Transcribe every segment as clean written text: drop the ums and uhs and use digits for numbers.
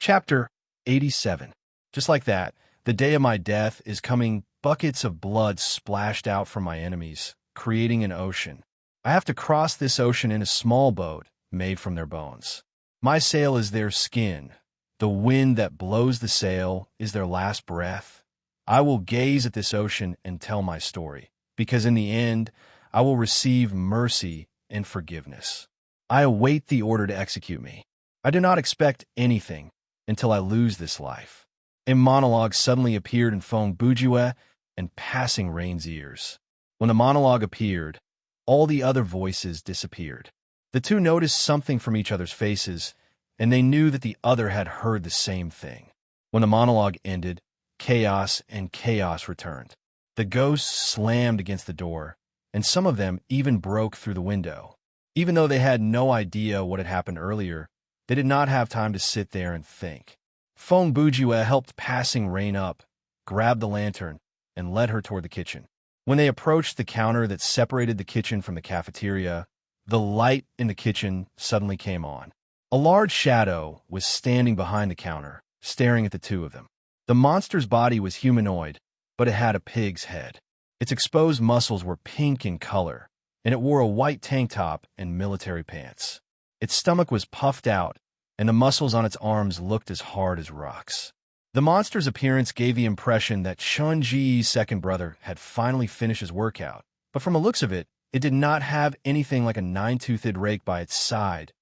Chapter 87. Just like that, the day of my death is coming. Buckets of blood splashed out from my enemies, creating an ocean. I have to cross this ocean in a small boat made from their bones. My sail is their skin. The wind that blows the sail is their last breath. I will gaze at this ocean and tell my story, because in the end, I will receive mercy and forgiveness. I await the order to execute me. I do not expect anything until I lose this life. A monologue suddenly appeared in Feng Bujue and passing Rain's ears. When the monologue appeared, all the other voices disappeared. The two noticed something from each other's faces, and they knew that the other had heard the same thing. When the monologue ended, chaos and chaos returned. The ghosts slammed against the door, and some of them even broke through the window. Even though they had no idea what had happened earlier, they did not have time to sit there and think. Feng Bujue helped passing Rain up, grabbed the lantern, and led her toward the kitchen. When they approached the counter that separated the kitchen from the cafeteria, the light in the kitchen suddenly came on. A large shadow was standing behind the counter, staring at the two of them. The monster's body was humanoid, but it had a pig's head. Its exposed muscles were pink in color, and it wore a white tank top and military pants. Its stomach was puffed out, and the muscles on its arms looked as hard as rocks. The monster's appearance gave the impression that Chun Ji's second brother had finally finished his workout, but from the looks of it, it did not have anything like a nine-toothed rake by its side.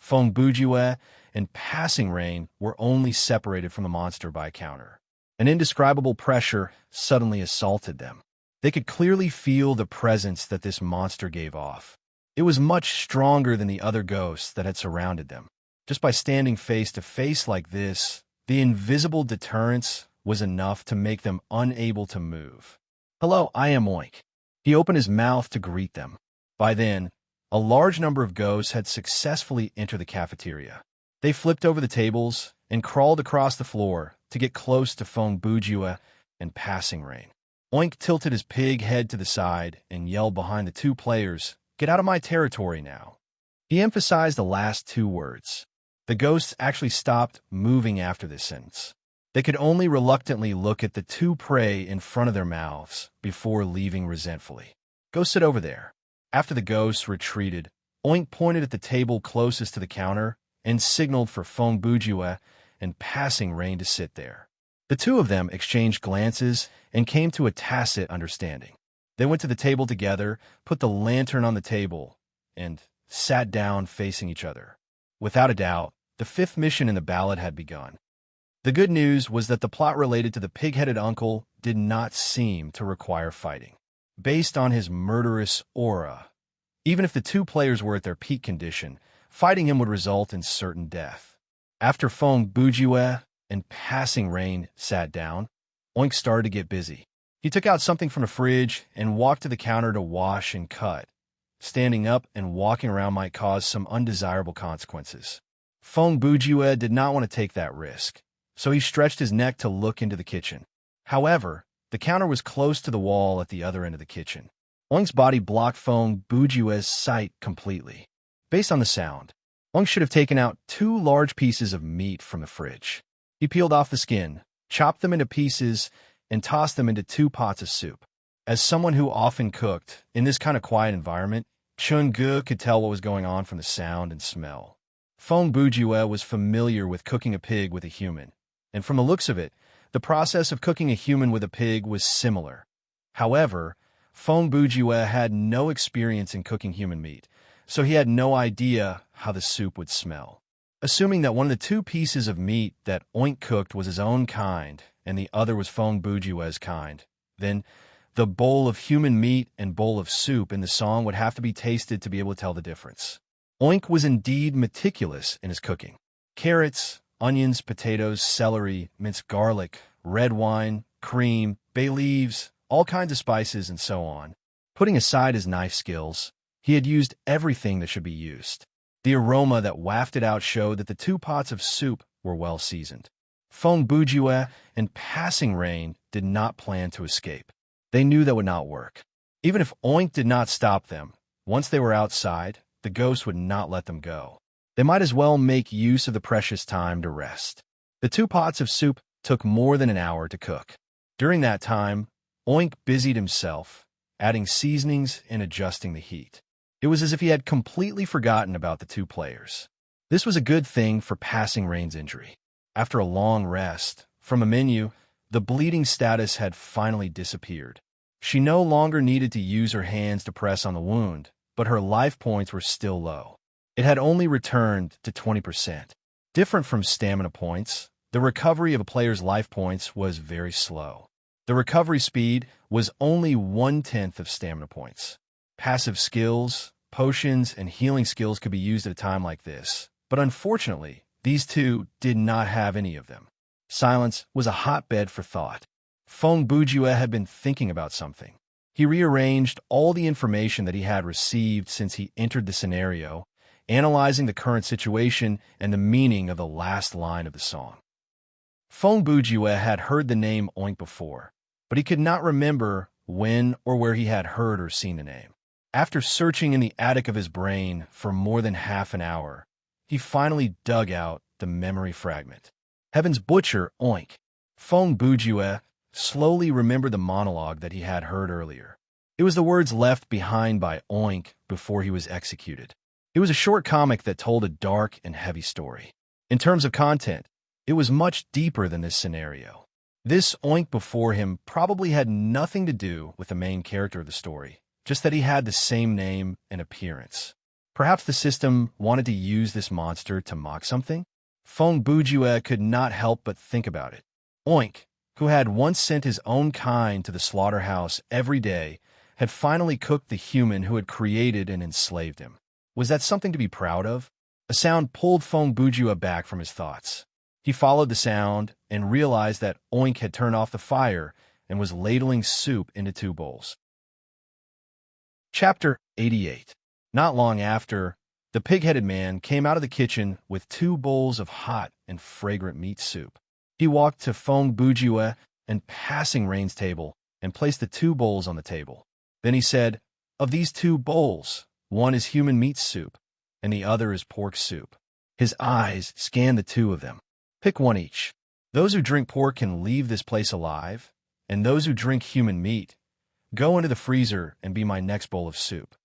Feng Bujue and Passing Rain were only separated from the monster by a counter. An indescribable pressure suddenly assaulted them. They could clearly feel the presence that this monster gave off. It was much stronger than the other ghosts that had surrounded them. Just by standing face to face like this, the invisible deterrence was enough to make them unable to move. "Hello, I am Oink." He opened his mouth to greet them. By then, a large number of ghosts had successfully entered the cafeteria. They flipped over the tables and crawled across the floor to get close to Feng Bujue and Passing Rain. Oink tilted his pig head to the side and yelled behind the two players, "Get out of my territory now." He emphasized the last two words. The ghosts actually stopped moving after this sentence. They could only reluctantly look at the two prey in front of their mouths before leaving resentfully. "Go sit over there." After the ghosts retreated, Oink pointed at the table closest to the counter and signaled for Feng Bujue and Passing Rain to sit there. The two of them exchanged glances and came to a tacit understanding. They went to the table together, put the lantern on the table, and sat down facing each other. Without a doubt, the fifth mission in the ballad had begun. The good news was that the plot related to the pig-headed uncle did not seem to require fighting. Based on his murderous aura, even if the two players were at their peak condition, fighting him would result in certain death. After Feng Bujue and Passing Rain sat down, Oink started to get busy. He took out something from the fridge and walked to the counter to wash and cut. Standing up and walking around might cause some undesirable consequences. Feng Bujue did not want to take that risk, so he stretched his neck to look into the kitchen. However, the counter was close to the wall at the other end of the kitchen. Oink's body blocked Feng Bujue's sight completely. Based on the sound, Oink should have taken out two large pieces of meat from the fridge. He peeled off the skin, chopped them into pieces, and tossed them into two pots of soup. As someone who often cooked in this kind of quiet environment, Chun Gu could tell what was going on from the sound and smell. Feng Bujue was familiar with cooking a pig with a human, and from the looks of it, the process of cooking a human with a pig was similar. However, Feng Bujue had no experience in cooking human meat, so he had no idea how the soup would smell. Assuming that one of the two pieces of meat that Oink cooked was his own kind and the other was Feng Bujue's kind, then the bowl of human meat and bowl of soup in the song would have to be tasted to be able to tell the difference. Oink was indeed meticulous in his cooking. Carrots, onions, potatoes, celery, minced garlic, red wine, cream, bay leaves, all kinds of spices, and so on. Putting aside his knife skills, he had used everything that should be used. The aroma that wafted out showed that the two pots of soup were well seasoned. Feng Bujue and Passing Rain did not plan to escape. They knew that would not work. Even if Oink did not stop them, once they were outside, the ghost would not let them go. They might as well make use of the precious time to rest. The 2 pots of soup took more than an hour to cook. During that time, Oink busied himself, adding seasonings and adjusting the heat. It was as if he had completely forgotten about the 2 players. This was a good thing for passing Rain's injury. After a long rest, from a menu, the bleeding status had finally disappeared. She no longer needed to use her hands to press on the wound, but her life points were still low. It had only returned to 20%. Different from stamina points, the recovery of a player's life points was very slow. The recovery speed was only 1/10 of stamina points. Passive skills, potions, and healing skills could be used at a time like this, but unfortunately, these two did not have any of them. Silence was a hotbed for thought. Feng Bujue had been thinking about something. He rearranged all the information that he had received since he entered the scenario, analyzing the current situation and the meaning of the last line of the song. Feng Bujue had heard the name Oink before, but he could not remember when or where he had heard or seen the name. After searching in the attic of his brain for more than half an hour, he finally dug out the memory fragment. Heaven's Butcher, Oink. Feng Bujue slowly remembered the monologue that he had heard earlier. It was the words left behind by Oink before he was executed. It was a short comic that told a dark and heavy story. In terms of content, it was much deeper than this scenario. This Oink before him probably had nothing to do with the main character of the story, just that he had the same name and appearance. Perhaps the system wanted to use this monster to mock something? Feng Bujue could not help but think about it. Oink, who had once sent his own kind to the slaughterhouse every day, had finally cooked the human who had created and enslaved him. Was that something to be proud of? A sound pulled Feng Bujue back from his thoughts. He followed the sound and realized that Oink had turned off the fire and was ladling soup into 2 bowls. Chapter 88. Not long after, the pig-headed man came out of the kitchen with 2 bowls of hot and fragrant meat soup. He walked to Feng Bujue and passing Rain's table and placed the 2 bowls on the table. Then he said, "Of these 2 bowls, one is human meat soup, and the other is pork soup." His eyes scanned the 2 of them. "Pick one each. Those who drink pork can leave this place alive, and those who drink human meat, go into the freezer and be my next bowl of soup."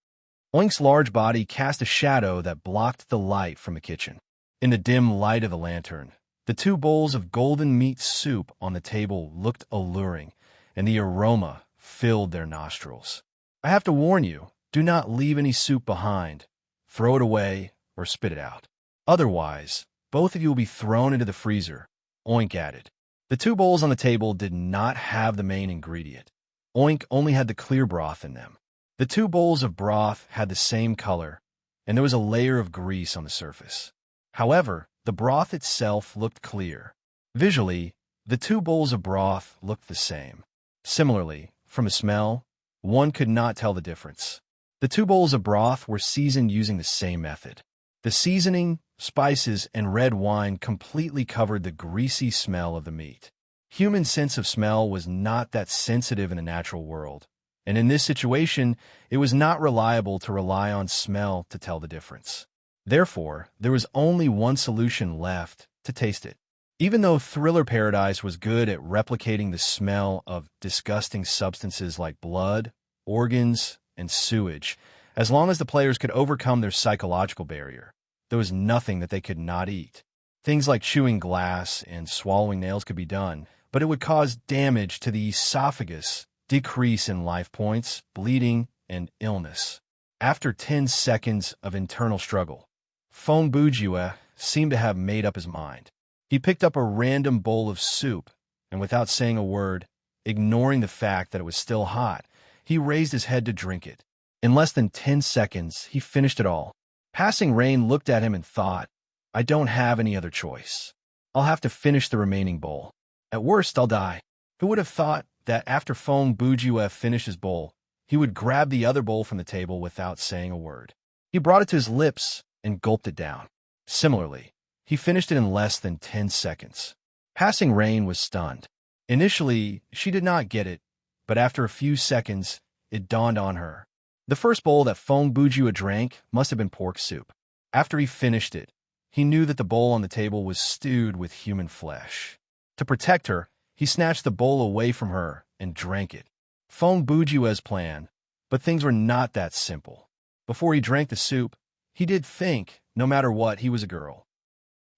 Oink's large body cast a shadow that blocked the light from the kitchen. In the dim light of the lantern, the 2 bowls of golden meat soup on the table looked alluring, and the aroma filled their nostrils. "I have to warn you, do not leave any soup behind. Throw it away or spit it out. Otherwise, both of you will be thrown into the freezer," Oink added. The 2 bowls on the table did not have the main ingredient. Oink only had the clear broth in them. The 2 bowls of broth had the same color, and there was a layer of grease on the surface. However, the broth itself looked clear. Visually, the 2 bowls of broth looked the same. Similarly, from a smell, one could not tell the difference. The 2 bowls of broth were seasoned using the same method. The seasoning, spices, and red wine completely covered the greasy smell of the meat. Human sense of smell was not that sensitive in the natural world, and in this situation, it was not reliable to rely on smell to tell the difference. Therefore, there was only one solution left: to taste it. Even though Thriller Paradise was good at replicating the smell of disgusting substances like blood, organs, and sewage, as long as the players could overcome their psychological barrier, there was nothing that they could not eat. Things like chewing glass and swallowing nails could be done, but it would cause damage to the esophagus, decrease in life points, bleeding, and illness. After 10 seconds of internal struggle, Feng Bujue seemed to have made up his mind. He picked up a random bowl of soup, and without saying a word, ignoring the fact that it was still hot, he raised his head to drink it. In less than 10 seconds, he finished it all. Passing Rain looked at him and thought, "I don't have any other choice. I'll have to finish the remaining bowl. At worst, I'll die." Who would have thought that after Feng Bujue finished his bowl, he would grab the other bowl from the table without saying a word? He brought it to his lips and gulped it down. Similarly, he finished it in less than 10 seconds. Passing Rain was stunned. Initially, she did not get it, but after a few seconds, it dawned on her. The first bowl that Feng Bujue drank must have been pork soup. After he finished it, he knew that the bowl on the table was stewed with human flesh. To protect her, he snatched the bowl away from her and drank it. Feng Bujue's plan, but things were not that simple. Before he drank the soup, he did think, no matter what, he was a girl.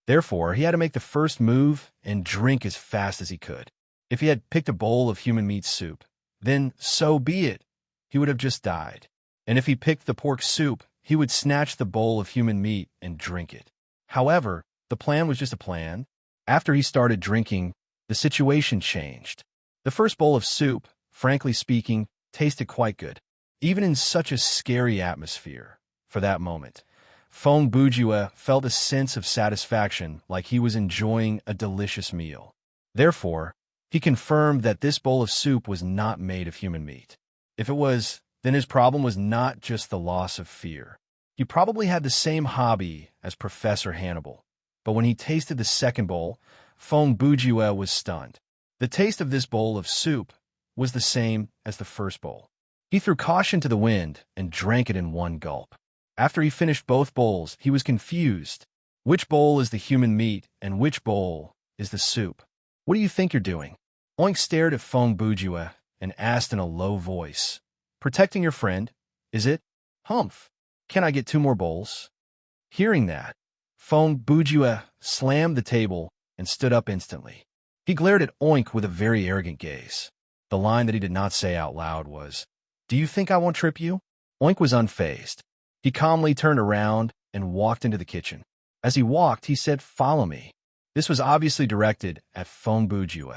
Therefore, he had to make the first move and drink as fast as he could. If he had picked a bowl of human meat soup, then so be it. He would have just died. And if he picked the pork soup, he would snatch the bowl of human meat and drink it. However, the plan was just a plan. After he started drinking, the situation changed. The first bowl of soup, frankly speaking, tasted quite good, even in such a scary atmosphere. For that moment, Feng Bujue felt a sense of satisfaction, like he was enjoying a delicious meal. Therefore, he confirmed that this bowl of soup was not made of human meat. If it was, then his problem was not just the loss of fear. He probably had the same hobby as Professor Hannibal. But when he tasted the second bowl, Feng Bujue was stunned. The taste of this bowl of soup was the same as the first bowl. He threw caution to the wind and drank it in one gulp. After he finished both bowls, he was confused. Which bowl is the human meat and which bowl is the soup? What do you think you're doing? Oink stared at Feng Bujue and asked in a low voice, "Protecting your friend, is it? Humph. Can I get 2 more bowls?" Hearing that, Feng Bujue slammed the table and stood up instantly. He glared at Oink with a very arrogant gaze. The line that he did not say out loud was, "Do you think I won't trip you?" Oink was unfazed. He calmly turned around and walked into the kitchen. As he walked, he said, "Follow me." This was obviously directed at Feng Bujue.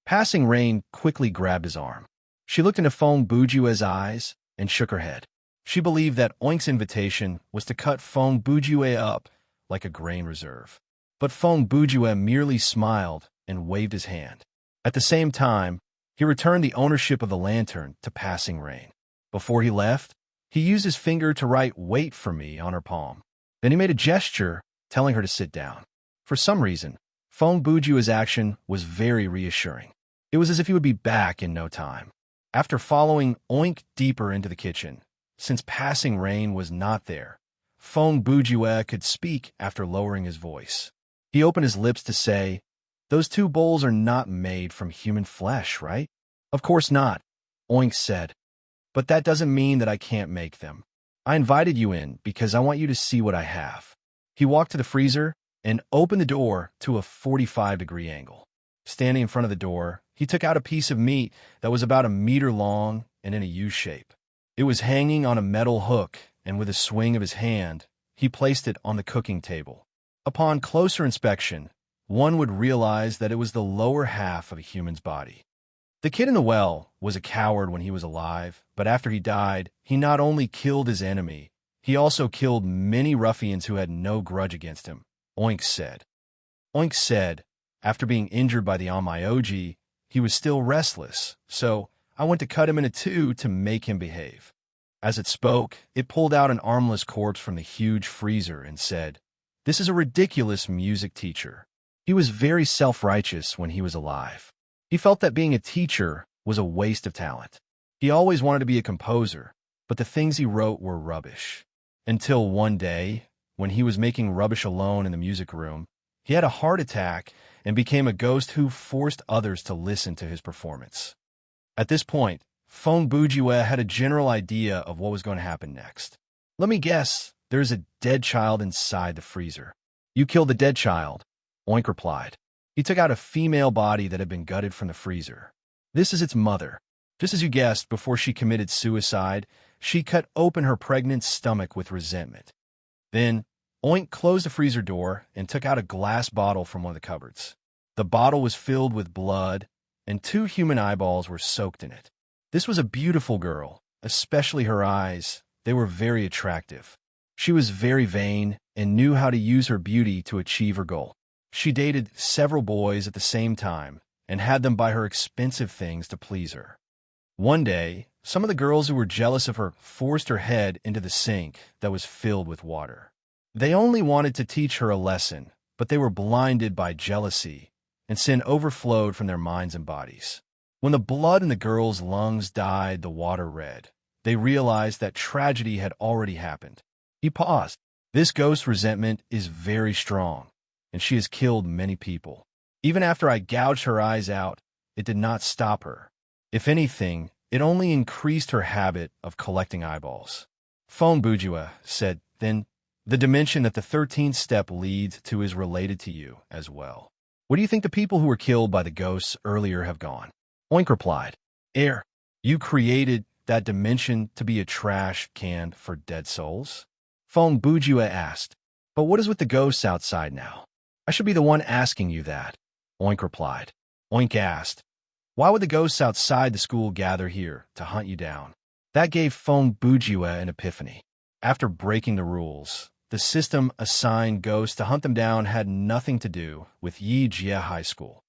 Passing Rain quickly grabbed his arm. She looked into Feng Bujue's eyes and shook her head. She believed that Oink's invitation was to cut Feng Bujue up like a grain reserve. But Feng Bujue merely smiled and waved his hand. At the same time, he returned the ownership of the lantern to Passing Rain. Before he left, he used his finger to write "Wait for me" on her palm. Then he made a gesture, telling her to sit down. For some reason, Feng Bujue's action was very reassuring. It was as if he would be back in no time. After following Oink deeper into the kitchen, since Passing Rain was not there, Feng Bujue could speak after lowering his voice. He opened his lips to say, "Those 2 bowls are not made from human flesh, right?" "Of course not," Oink said. "But that doesn't mean that I can't make them. I invited you in because I want you to see what I have." He walked to the freezer and opened the door to a 45-degree angle. Standing in front of the door, he took out a piece of meat that was about 1 meter long and in a U shape. It was hanging on a metal hook, and with a swing of his hand, he placed it on the cooking table. Upon closer inspection, one would realize that it was the lower half of a human's body. The kid in the well was a coward when he was alive, but after he died, he not only killed his enemy, he also killed many ruffians who had no grudge against him, Oink said. Oink said, after being injured by the Onmyoji, he was still restless, so I went to cut him into 2 to make him behave. As it spoke, it pulled out an armless corpse from the huge freezer and said, "This is a ridiculous music teacher." He was very self-righteous when he was alive. He felt that being a teacher was a waste of talent. He always wanted to be a composer, but the things he wrote were rubbish. Until one day, when he was making rubbish alone in the music room, he had a heart attack and became a ghost who forced others to listen to his performance. At this point, Feng Bujue had a general idea of what was going to happen next. "Let me guess, there's a dead child inside the freezer." "You killed the dead child," Oink replied. He took out a female body that had been gutted from the freezer. "This is its mother. Just as you guessed, before she committed suicide, she cut open her pregnant stomach with resentment." Then, Oink closed the freezer door and took out a glass bottle from one of the cupboards. The bottle was filled with blood, and 2 human eyeballs were soaked in it. This was a beautiful girl, especially her eyes. They were very attractive. She was very vain and knew how to use her beauty to achieve her goal. She dated several boys at the same time and had them buy her expensive things to please her. One day, some of the girls who were jealous of her forced her head into the sink that was filled with water. They only wanted to teach her a lesson, but they were blinded by jealousy, and sin overflowed from their minds and bodies. When the blood in the girls' lungs dyed the water red, they realized that tragedy had already happened. He paused. This ghost's resentment is very strong, and she has killed many people. Even after I gouged her eyes out, it did not stop her. If anything, it only increased her habit of collecting eyeballs. Phone Bujua said, then, the dimension that the 13th step leads to is related to you as well. What do you think the people who were killed by the ghosts earlier have gone? Oink replied, Air, you created that dimension to be a trash can for dead souls? Phone Bujua asked, but what is with the ghosts outside now? I should be the one asking you that. Oink replied. Oink asked, why would the ghosts outside the school gather here to hunt you down? That gave Phone Bujua an epiphany. After breaking the rules, the system assigned ghosts to hunt them down had nothing to do with Yi Jia High School.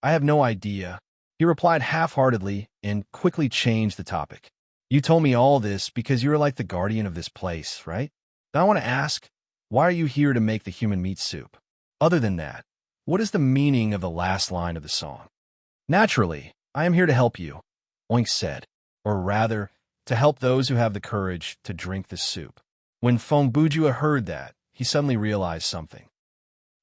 I have no idea, he replied half-heartedly and quickly changed the topic. You told me all this because you are like the guardian of this place, right? Now I want to ask, why are you here to make the human meat soup? Other than that, what is the meaning of the last line of the song? Naturally, I am here to help you, Oink said, or rather, to help those who have the courage to drink the soup. When Phone Bujua heard that, he suddenly realized something.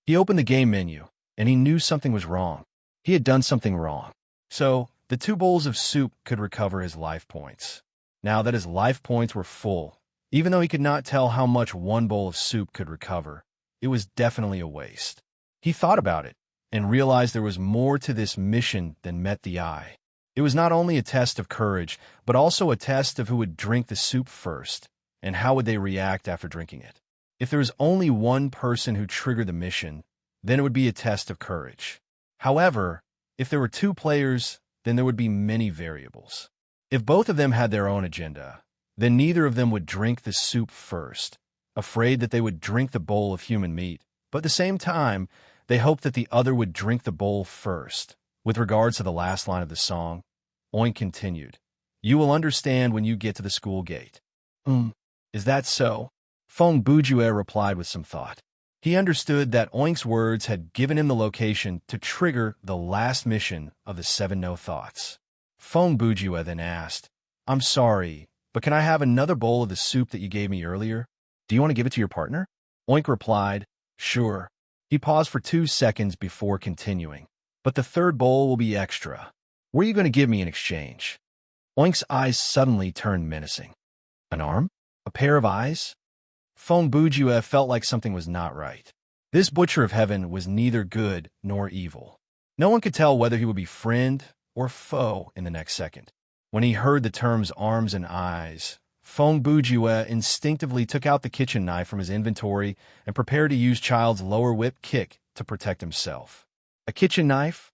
He opened the game menu, and he knew something was wrong. He had done something wrong. So, the 2 bowls of soup could recover his life points. Now that his life points were full, even though he could not tell how much 1 bowl of soup could recover, it was definitely a waste. He thought about it, and realized there was more to this mission than met the eye. It was not only a test of courage, but also a test of who would drink the soup first, and how would they react after drinking it. If there was only one person who triggered the mission, then it would be a test of courage. However, if there were 2 players, then there would be many variables. If both of them had their own agenda, then neither of them would drink the soup first, afraid that they would drink the bowl of human meat, but at the same time, they hoped that the other would drink the bowl first. With regards to the last line of the song, Oink continued, you will understand when you get to the school gate. Is that so? Phone Bujua replied with some thought. He understood that Oink's words had given him the location to trigger the last mission of the 7 no thoughts. Phone Bujua then asked, I'm sorry, but can I have another bowl of the soup that you gave me earlier? Do you want to give it to your partner? Oink replied, sure. He paused for 2 seconds before continuing. But the 3rd bowl will be extra. What are you going to give me in exchange? Oink's eyes suddenly turned menacing. An arm? A pair of eyes? Phone Bujua felt like something was not right. This Butcher of Heaven was neither good nor evil. No one could tell whether he would be friend or foe in the next second. When he heard the terms arms and eyes, Phone Bujua instinctively took out the kitchen knife from his inventory and prepared to use Child's lower whip kick to protect himself. A kitchen knife?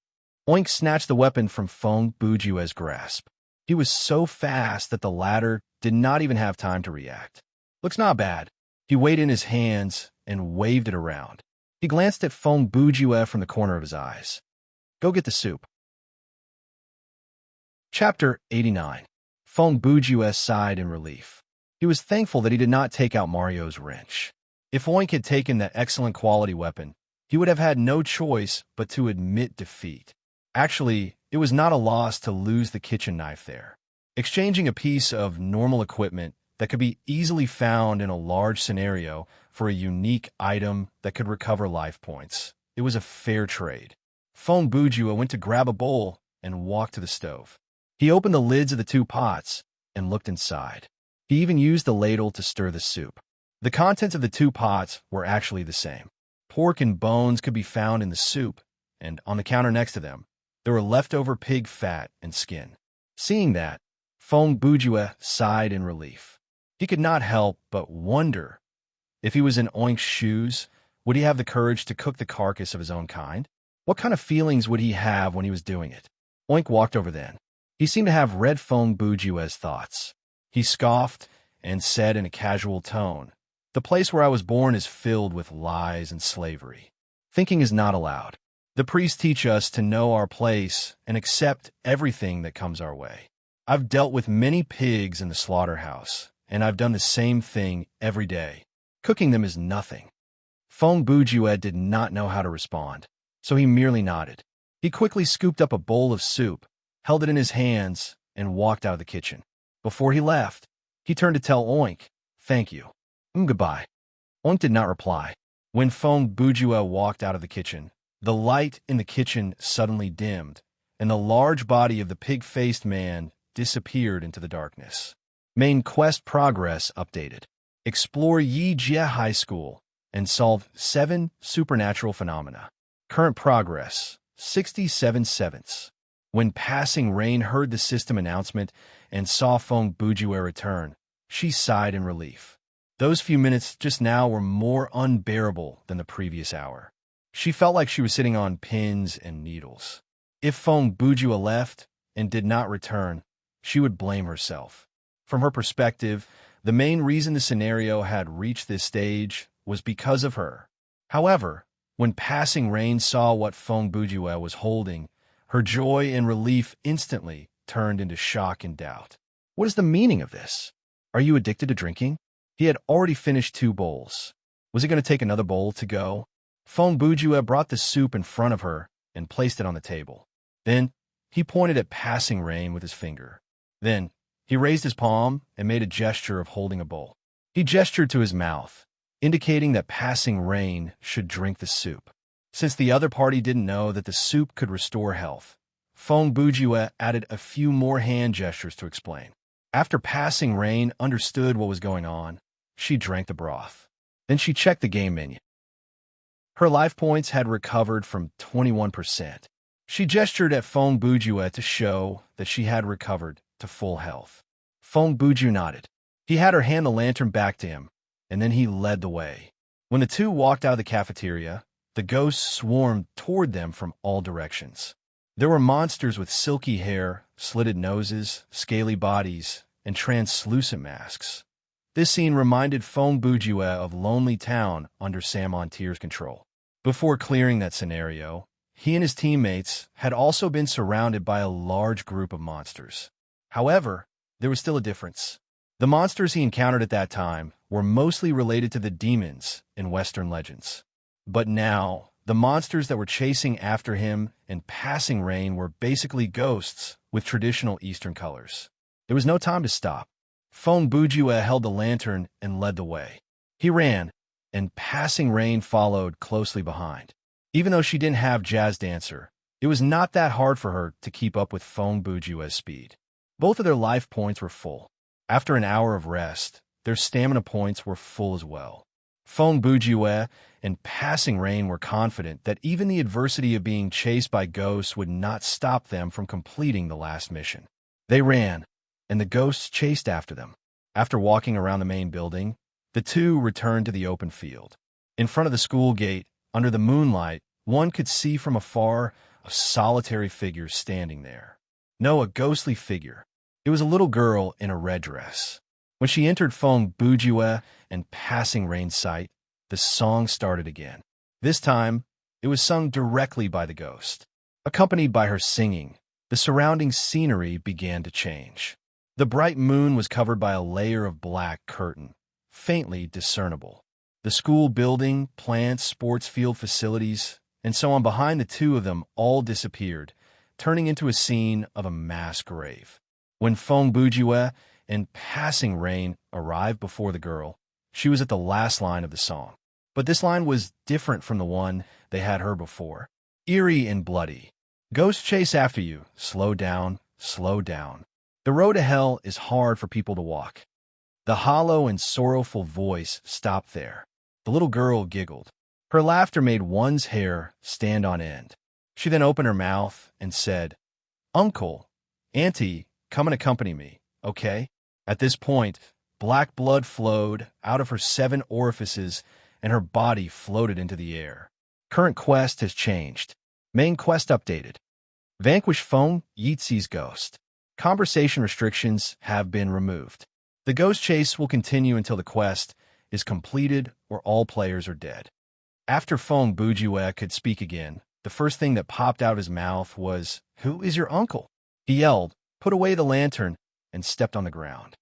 Oink snatched the weapon from Phone Bujua's grasp. He was so fast that the latter did not even have time to react. Looks not bad. He weighed in his hands and waved it around. He glanced at Phone Bujua from the corner of his eyes. Go get the soup. Chapter 89. Phone Bujua sighed in relief. He was thankful that he did not take out Mario's wrench. If Oink had taken that excellent quality weapon, he would have had no choice but to admit defeat. Actually, it was not a loss to lose the kitchen knife there. Exchanging a piece of normal equipment that could be easily found in a large scenario for a unique item that could recover life points. It was a fair trade. Phone Bujua went to grab a bowl and walked to the stove. He opened the lids of the 2 pots and looked inside. He even used the ladle to stir the soup. The contents of the 2 pots were actually the same. Pork and bones could be found in the soup, and on the counter next to them, there were leftover pig fat and skin. Seeing that, Phone Bujua sighed in relief. He could not help but wonder, if he was in Oink's shoes, would he have the courage to cook the carcass of his own kind? What kind of feelings would he have when he was doing it? Oink walked over then. He seemed to have read Phone Bujua's thoughts. He scoffed and said in a casual tone, the place where I was born is filled with lies and slavery. Thinking is not allowed. The priests teach us to know our place and accept everything that comes our way. I've dealt with many pigs in the slaughterhouse, and I've done the same thing every day. Cooking them is nothing. Phone Bujua did not know how to respond, so he merely nodded. He quickly scooped up a bowl of soup, held it in his hands, and walked out of the kitchen. Before he left, he turned to tell Oink, thank you. Goodbye. Onk did not reply. When Feng Bujue walked out of the kitchen, the light in the kitchen suddenly dimmed, and the large body of the pig-faced man disappeared into the darkness. Main quest progress updated. Explore Yijie High School and solve 7 supernatural phenomena. Current progress, 67 sevenths. When Passing Rain heard the system announcement and saw Feng Bujue return, she sighed in relief. Those few minutes just now were more unbearable than the previous hour. She felt like she was sitting on pins and needles. If Feng Bujue left and did not return, she would blame herself. From her perspective, the main reason the scenario had reached this stage was because of her. However, when Passing Rain saw what Feng Bujue was holding, her joy and relief instantly turned into shock and doubt. What is the meaning of this? Are you addicted to drinking? He had already finished 2 bowls. Was it going to take another bowl to go? Feng Bujue brought the soup in front of her and placed it on the table. Then, he pointed at Passing Rain with his finger. Then, he raised his palm and made a gesture of holding a bowl. He gestured to his mouth, indicating that Passing Rain should drink the soup. Since the other party didn't know that the soup could restore health, Feng Bujue added a few more hand gestures to explain. After Passing Rain understood what was going on, she drank the broth. Then she checked the game menu. Her life points had recovered from 21%. She gestured at Feng Bujue to show that she had recovered to full health. Feng Bujue nodded. He had her hand the lantern back to him, and then he led the way. When the two walked out of the cafeteria, the ghosts swarmed toward them from all directions. There were monsters with silky hair, slitted noses, scaly bodies, and translucent masks. This scene reminded Feng Bujue of Lonely Town under Sam Ontier's control. Before clearing that scenario, he and his teammates had also been surrounded by a large group of monsters. However, there was still a difference. The monsters he encountered at that time were mostly related to the demons in Western legends. But now, the monsters that were chasing after him and Passing Rain were basically ghosts with traditional Eastern colors. There was no time to stop. Feng Bujue held the lantern and led the way. He ran, and Passing Rain followed closely behind. Even though she didn't have Jazz Dancer, it was not that hard for her to keep up with Feng Bujue's speed. Both of their life points were full. After an hour of rest, their stamina points were full as well. Feng Bujue and Passing Rain were confident that even the adversity of being chased by ghosts would not stop them from completing the last mission. They ran, and the ghosts chased after them. After walking around the main building, the two returned to the open field. In front of the school gate, under the moonlight, one could see from afar a solitary figure standing there. No, a ghostly figure. It was a little girl in a red dress. When she entered Feng Bujue and Passing Rain's sight, the song started again. This time, it was sung directly by the ghost. Accompanied by her singing, the surrounding scenery began to change. The bright moon was covered by a layer of black curtain, faintly discernible. The school building, plants, sports field facilities, and so on behind the two of them all disappeared, turning into a scene of a mass grave. When Feng Bujue and Passing Rain arrived before the girl, she was at the last line of the song. But this line was different from the one they had heard before. Eerie and bloody. Ghosts chase after you. Slow down, slow down. The road to hell is hard for people to walk. The hollow and sorrowful voice stopped there. The little girl giggled. Her laughter made one's hair stand on end. She then opened her mouth and said, "Uncle, Auntie, come and accompany me, okay?" At this point, black blood flowed out of her 7 orifices and her body floated into the air. Current quest has changed. Main quest updated. Vanquish Feng Yitzi's ghost. Conversation restrictions have been removed. The ghost chase will continue until the quest is completed or all players are dead. After Feng Bujue could speak again, the first thing that popped out of his mouth was, "Who is your uncle?" He yelled, put away the lantern, and stepped on the ground.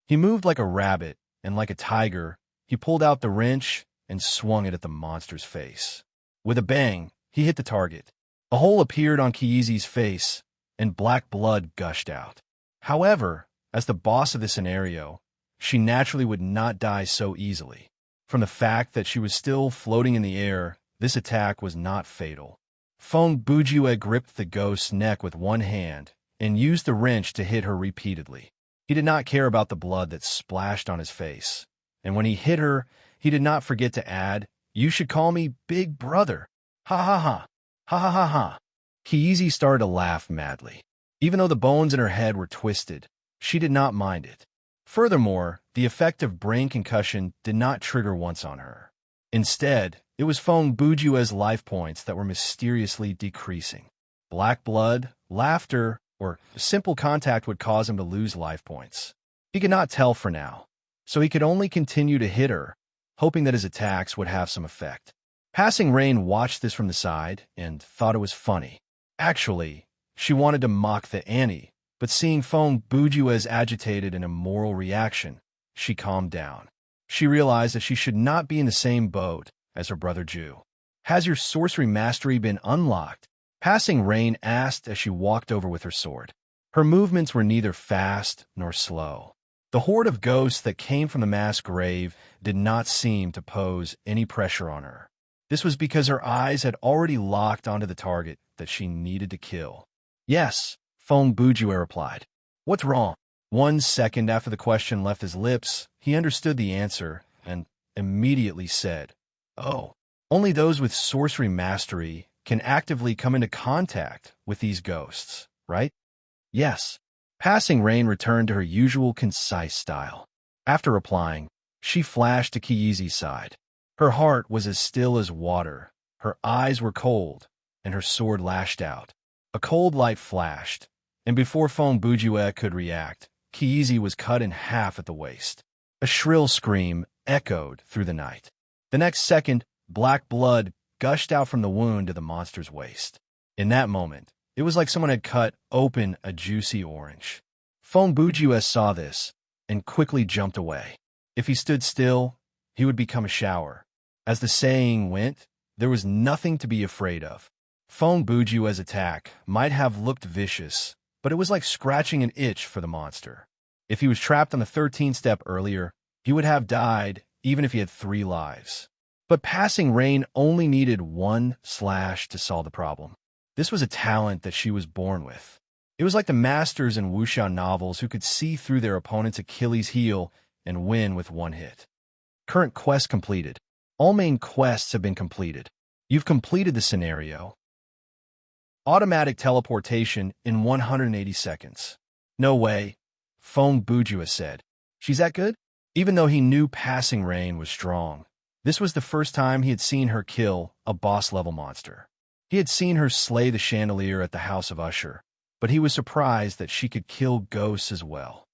He moved like a rabbit, and like a tiger, he pulled out the wrench and swung it at the monster's face. With a bang, he hit the target. A hole appeared on Kiyizi's face, and black blood gushed out. However, as the boss of the scenario, she naturally would not die so easily. From the fact that she was still floating in the air, this attack was not fatal. Feng Bujue gripped the ghost's neck with one hand and used the wrench to hit her repeatedly. He did not care about the blood that splashed on his face, and when he hit her, he did not forget to add, "You should call me Big Brother. Ha ha ha. Ha ha ha ha." Kiizi started to laugh madly. Even though the bones in her head were twisted, she did not mind it. Furthermore, the effect of brain concussion did not trigger once on her. Instead, it was Feng Bujue's life points that were mysteriously decreasing. Black blood, laughter, or simple contact would cause him to lose life points. He could not tell for now, so he could only continue to hit her, hoping that his attacks would have some effect. Passing Rain watched this from the side and thought it was funny. Actually, she wanted to mock the Annie, but seeing Feng Bujue's agitated and immoral reaction, she calmed down. She realized that she should not be in the same boat as her brother Ju. "Has your sorcery mastery been unlocked?" Passing Rain asked as she walked over with her sword. Her movements were neither fast nor slow. The horde of ghosts that came from the mass grave did not seem to pose any pressure on her. This was because her eyes had already locked onto the target that she needed to kill. "Yes," Feng Bujue replied. "What's wrong?" 1 second after the question left his lips, he understood the answer and immediately said, "Oh, only those with sorcery mastery can actively come into contact with these ghosts, right?" "Yes." Passing Rain returned to her usual concise style. After replying, she flashed to Kiizi's side. Her heart was as still as water, her eyes were cold, and her sword lashed out. A cold light flashed, and before Feng Bujue could react, Kiizi was cut in half at the waist. A shrill scream echoed through the night. The next second, black blood gushed out from the wound to the monster's waist. In that moment, it was like someone had cut open a juicy orange. Feng Bujue saw this and quickly jumped away. If he stood still, he would become a shower. As the saying went, there was nothing to be afraid of. Feng Bujue's attack might have looked vicious, but it was like scratching an itch for the monster. If he was trapped on the 13th step earlier, he would have died even if he had 3 lives. But Passing Rain only needed 1 slash to solve the problem. This was a talent that she was born with. It was like the masters in wuxia novels who could see through their opponent's Achilles heel and win with 1 hit. Current quest completed. All main quests have been completed. You've completed the scenario. Automatic teleportation in 180 seconds. "No way," Feng Bujue said. "She's that good?" Even though he knew Passing Rain was strong, this was the first time he had seen her kill a boss-level monster. He had seen her slay the chandelier at the House of Usher, but he was surprised that she could kill ghosts as well.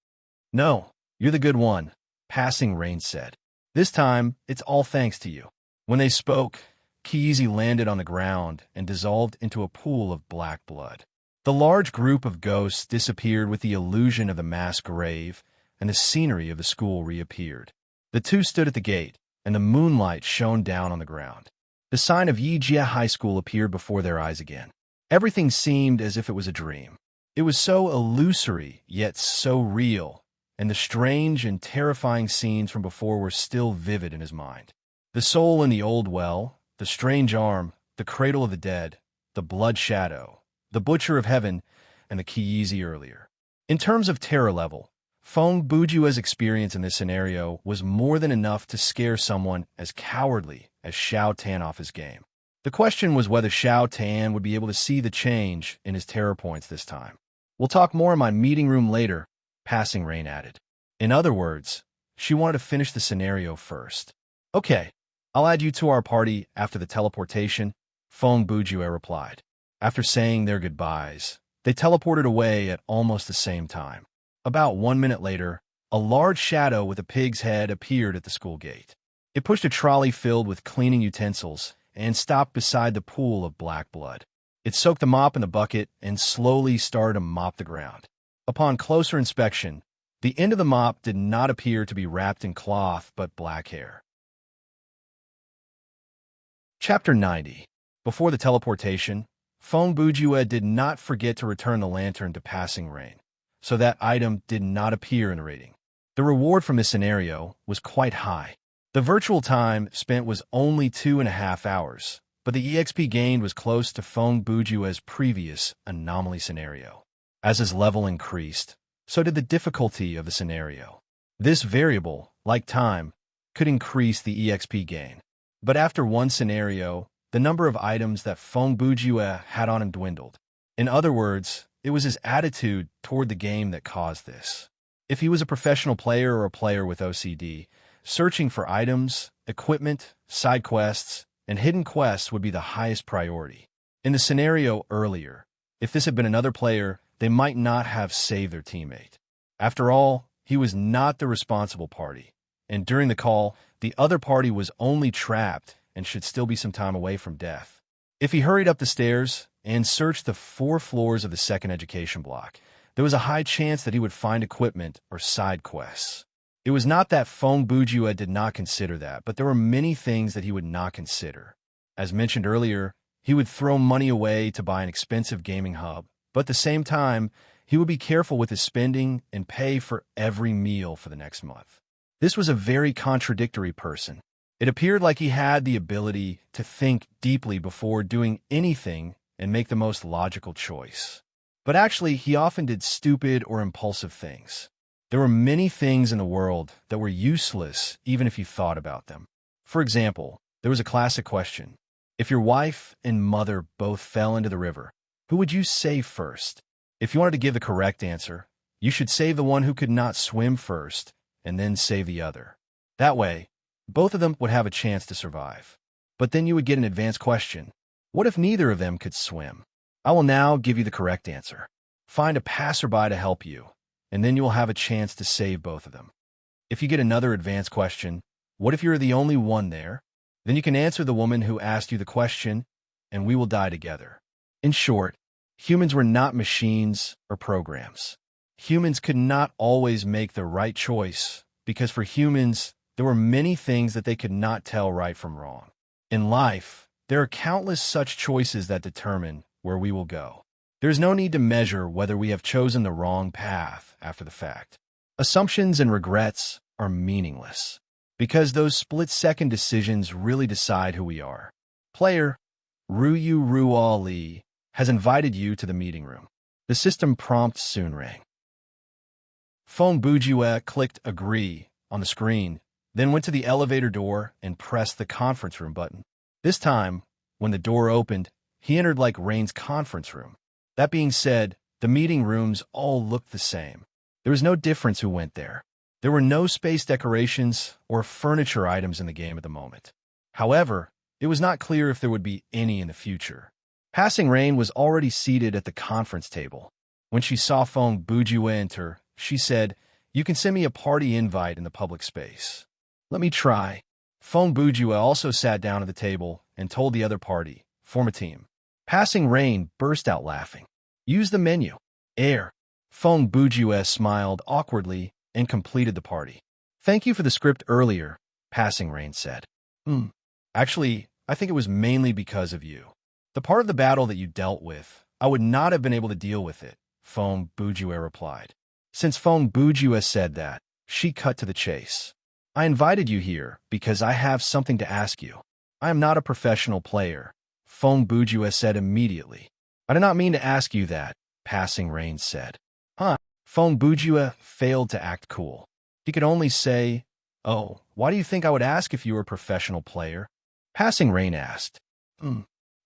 "No, you're the good one," Passing Rain said. "This time, it's all thanks to you." When they spoke, Kiizi landed on the ground and dissolved into a pool of black blood. The large group of ghosts disappeared with the illusion of the mass grave, and the scenery of the school reappeared. The two stood at the gate, and the moonlight shone down on the ground. The sign of Yijie High School appeared before their eyes again. Everything seemed as if it was a dream. It was so illusory, yet so real, and the strange and terrifying scenes from before were still vivid in his mind. The soul in the old well, the strange arm, the cradle of the dead, the blood shadow, the butcher of heaven, and the Kiizi earlier. In terms of terror level, Feng Bujue's experience in this scenario was more than enough to scare someone as cowardly as Xiao Tan off his game. The question was whether Xiao Tan would be able to see the change in his terror points this time. "We'll talk more in my meeting room later," Passing Rain added. In other words, she wanted to finish the scenario first. "Okay, I'll add you to our party after the teleportation," Feng Bujue replied. After saying their goodbyes, they teleported away at almost the same time. About 1 minute later, a large shadow with a pig's head appeared at the school gate. It pushed a trolley filled with cleaning utensils and stopped beside the pool of black blood. It soaked the mop in the bucket and slowly started to mop the ground. Upon closer inspection, the end of the mop did not appear to be wrapped in cloth but black hair. Chapter 90. Before the teleportation, Feng Bujue did not forget to return the lantern to Passing Rain, so that item did not appear in the rating. The reward from this scenario was quite high. The virtual time spent was only 2.5 hours, but the EXP gained was close to Feng Bujue's previous anomaly scenario. As his level increased, so did the difficulty of the scenario. This variable, like time, could increase the EXP gain. But after one scenario, the number of items that Feng Bujue had on him dwindled. In other words, it was his attitude toward the game that caused this. If he was a professional player or a player with OCD, searching for items, equipment, side quests, and hidden quests would be the highest priority. In the scenario earlier, if this had been another player, they might not have saved their teammate. After all, he was not the responsible party, and during the call, the other party was only trapped and should still be some time away from death. If he hurried up the stairs and searched the 4 floors of the second education block, there was a high chance that he would find equipment or side quests. It was not that Feng Bujue did not consider that, but there were many things that he would not consider. As mentioned earlier, he would throw money away to buy an expensive gaming hub, but at the same time, he would be careful with his spending and pay for every meal for the next month. This was a very contradictory person. It appeared like he had the ability to think deeply before doing anything and make the most logical choice. But actually, he often did stupid or impulsive things. There were many things in the world that were useless even if you thought about them. For example, there was a classic question. If your wife and mother both fell into the river, who would you save first? If you wanted to give the correct answer, you should save the one who could not swim first and then save the other. That way, both of them would have a chance to survive. But then you would get an advanced question. What if neither of them could swim? I will now give you the correct answer. Find a passerby to help you, and then you will have a chance to save both of them. If you get another advanced question, what if you're the only one there? Then you can answer the woman who asked you the question, and we will die together. In short, humans were not machines or programs. Humans could not always make the right choice, because for humans, there were many things that they could not tell right from wrong. In life, there are countless such choices that determine where we will go. There is no need to measure whether we have chosen the wrong path after the fact. Assumptions and regrets are meaningless, because those split-second decisions really decide who we are. Player Ruyu Ruo Li has invited you to the meeting room. The system prompt soon rang. Feng Bujue clicked agree on the screen, then went to the elevator door and pressed the conference room button. This time, when the door opened, he entered like Rain's conference room. That being said, the meeting rooms all looked the same. There was no difference who went there. There were no space decorations or furniture items in the game at the moment. However, it was not clear if there would be any in the future. Passing Rain was already seated at the conference table. When she saw Feng Bujue enter, she said, "You can send me a party invite in the public space." "Let me try." Feng Bujue also sat down at the table and told the other party, "Form a team." Passing Rain burst out laughing. "Use the menu." "Air." Feng Bujue smiled awkwardly and completed the party. "Thank you for the script earlier," Passing Rain said. Actually, I think it was mainly because of you. The part of the battle that you dealt with, I would not have been able to deal with it," Feng Bujue replied. Since Feng Bujue said that, she cut to the chase. "I invited you here because I have something to ask you. I am not a professional player," Feng Bujue said immediately. "I did not mean to ask you that," Passing Rain said. "Huh?" Feng Bujue failed to act cool. He could only say, "Oh, why do you think I would ask if you were a professional player?" Passing Rain asked.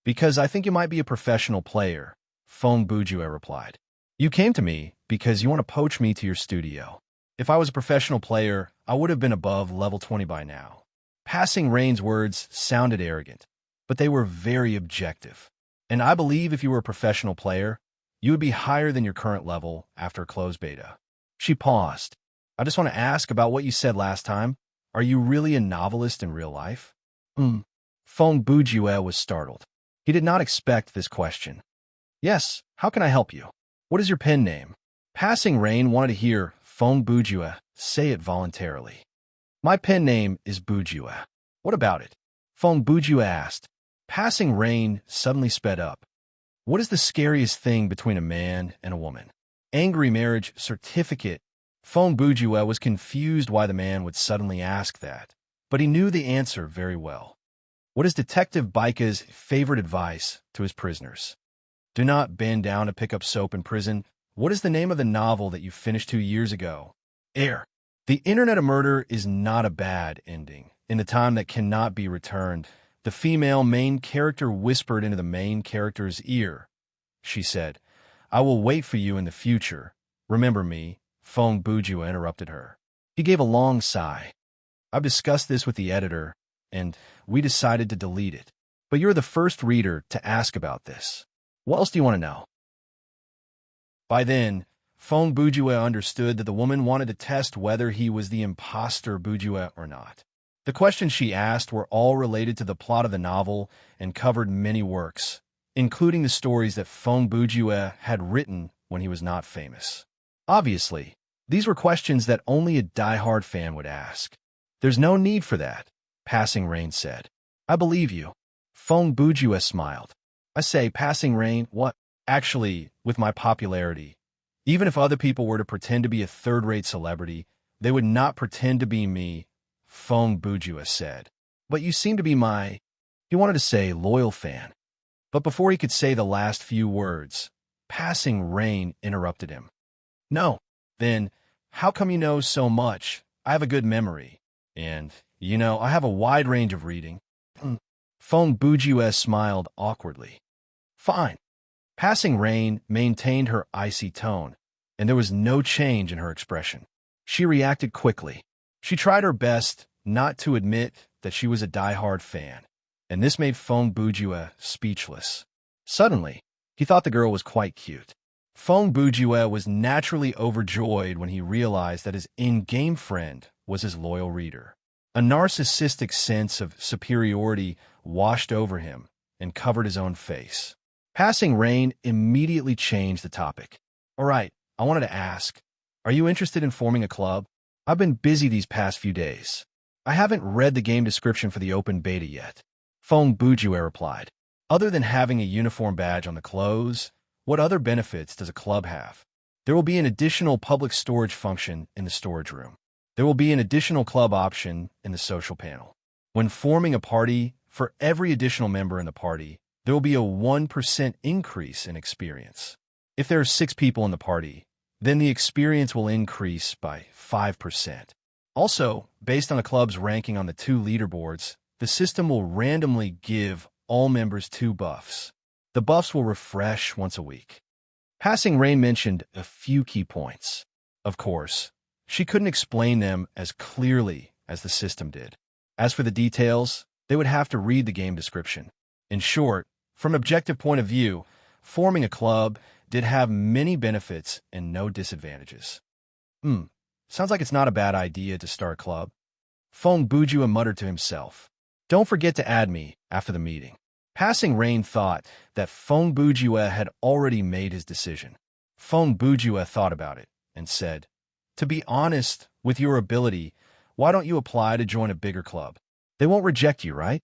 Because I think you might be a professional player," Feng Bujue replied. "You came to me because you want to poach me to your studio. If I was a professional player, I would have been above level 20 by now." Passing Rain's words sounded arrogant, but they were very objective. "And I believe if you were a professional player, you would be higher than your current level after closed beta." She paused. "I just want to ask about what you said last time. Are you really a novelist in real life?" Feng Bujue was startled. He did not expect this question. "Yes, how can I help you? What is your pen name?" Passing Rain wanted to hear Feng Bujue say it voluntarily. "My pen name is Bujue." "What about it?" Feng Bujue asked. Passing Rain suddenly sped up. "What is the scariest thing between a man and a woman?" "Angry marriage certificate." Feng Bujue was confused why the man would suddenly ask that. but he knew the answer very well. What is Detective Baika's favorite advice to his prisoners? Do not bend down to pick up soap in prison. What is the name of the novel that you finished 2 years ago? Air. The Internet of Murder is not a bad ending. In the time that cannot be returned, the female main character whispered into the main character's ear. She said, I will wait for you in the future. Remember me. Fong Bujua interrupted her. He gave a long sigh. I've discussed this with the editor, and we decided to delete it. But you're the first reader to ask about this. What else do you want to know? By then, Fong Bujua understood that the woman wanted to test whether he was the imposter Bujua or not. The questions she asked were all related to the plot of the novel and covered many works, including the stories that Fong Bujua had written when he was not famous. Obviously, these were questions that only a die-hard fan would ask. There's no need for that, Passing Rain said. I believe you. Fong Bujua smiled. I say, Passing Rain, what? Actually, with my popularity, even if other people were to pretend to be a third-rate celebrity, they would not pretend to be me, Fong Bujua said. But you seem to be he wanted to say loyal fan. But before he could say the last few words, Passing Rain interrupted him. No. Then, how come you know so much? I have a good memory. And, I have a wide range of reading. Fong Bujua smiled awkwardly. Fine. Passing Rain maintained her icy tone, and there was no change in her expression. She reacted quickly. She tried her best not to admit that she was a die-hard fan, and this made Fong Bujua speechless. Suddenly, he thought the girl was quite cute. Fong Bujua was naturally overjoyed when he realized that his in-game friend was his loyal reader. A narcissistic sense of superiority washed over him and covered his own face. Passing Rain immediately changed the topic. All right, I wanted to ask, are you interested in forming a club? I've been busy these past few days. I haven't read the game description for the open beta yet. Fong Bujua replied. Other than having a uniform badge on the clothes, what other benefits does a club have? There will be an additional public storage function in the storage room. There will be an additional club option in the social panel. When forming a party, for every additional member in the party, there will be a 1% increase in experience. If there are 6 people in the party, then the experience will increase by 5%. Also, based on the club's ranking on the 2 leaderboards, the system will randomly give all members 2 buffs. The buffs will refresh once a week. Passing Rain mentioned a few key points. Of course, she couldn't explain them as clearly as the system did. As for the details, they would have to read the game description. In short, from an objective point of view, forming a club did have many benefits and no disadvantages. Sounds like it's not a bad idea to start a club. Fong Bujua muttered to himself. Don't forget to add me after the meeting. Passing Rain thought that Fong Bujua had already made his decision. Fong Bujua thought about it and said, to be honest, with your ability, why don't you apply to join a bigger club? They won't reject you, right?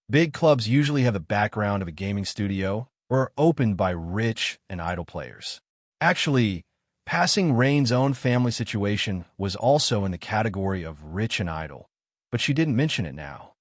Big clubs usually have the background of a gaming studio or are opened by rich and idle players. Actually, Passing Rain's own family situation was also in the category of rich and idle, but she didn't mention it now.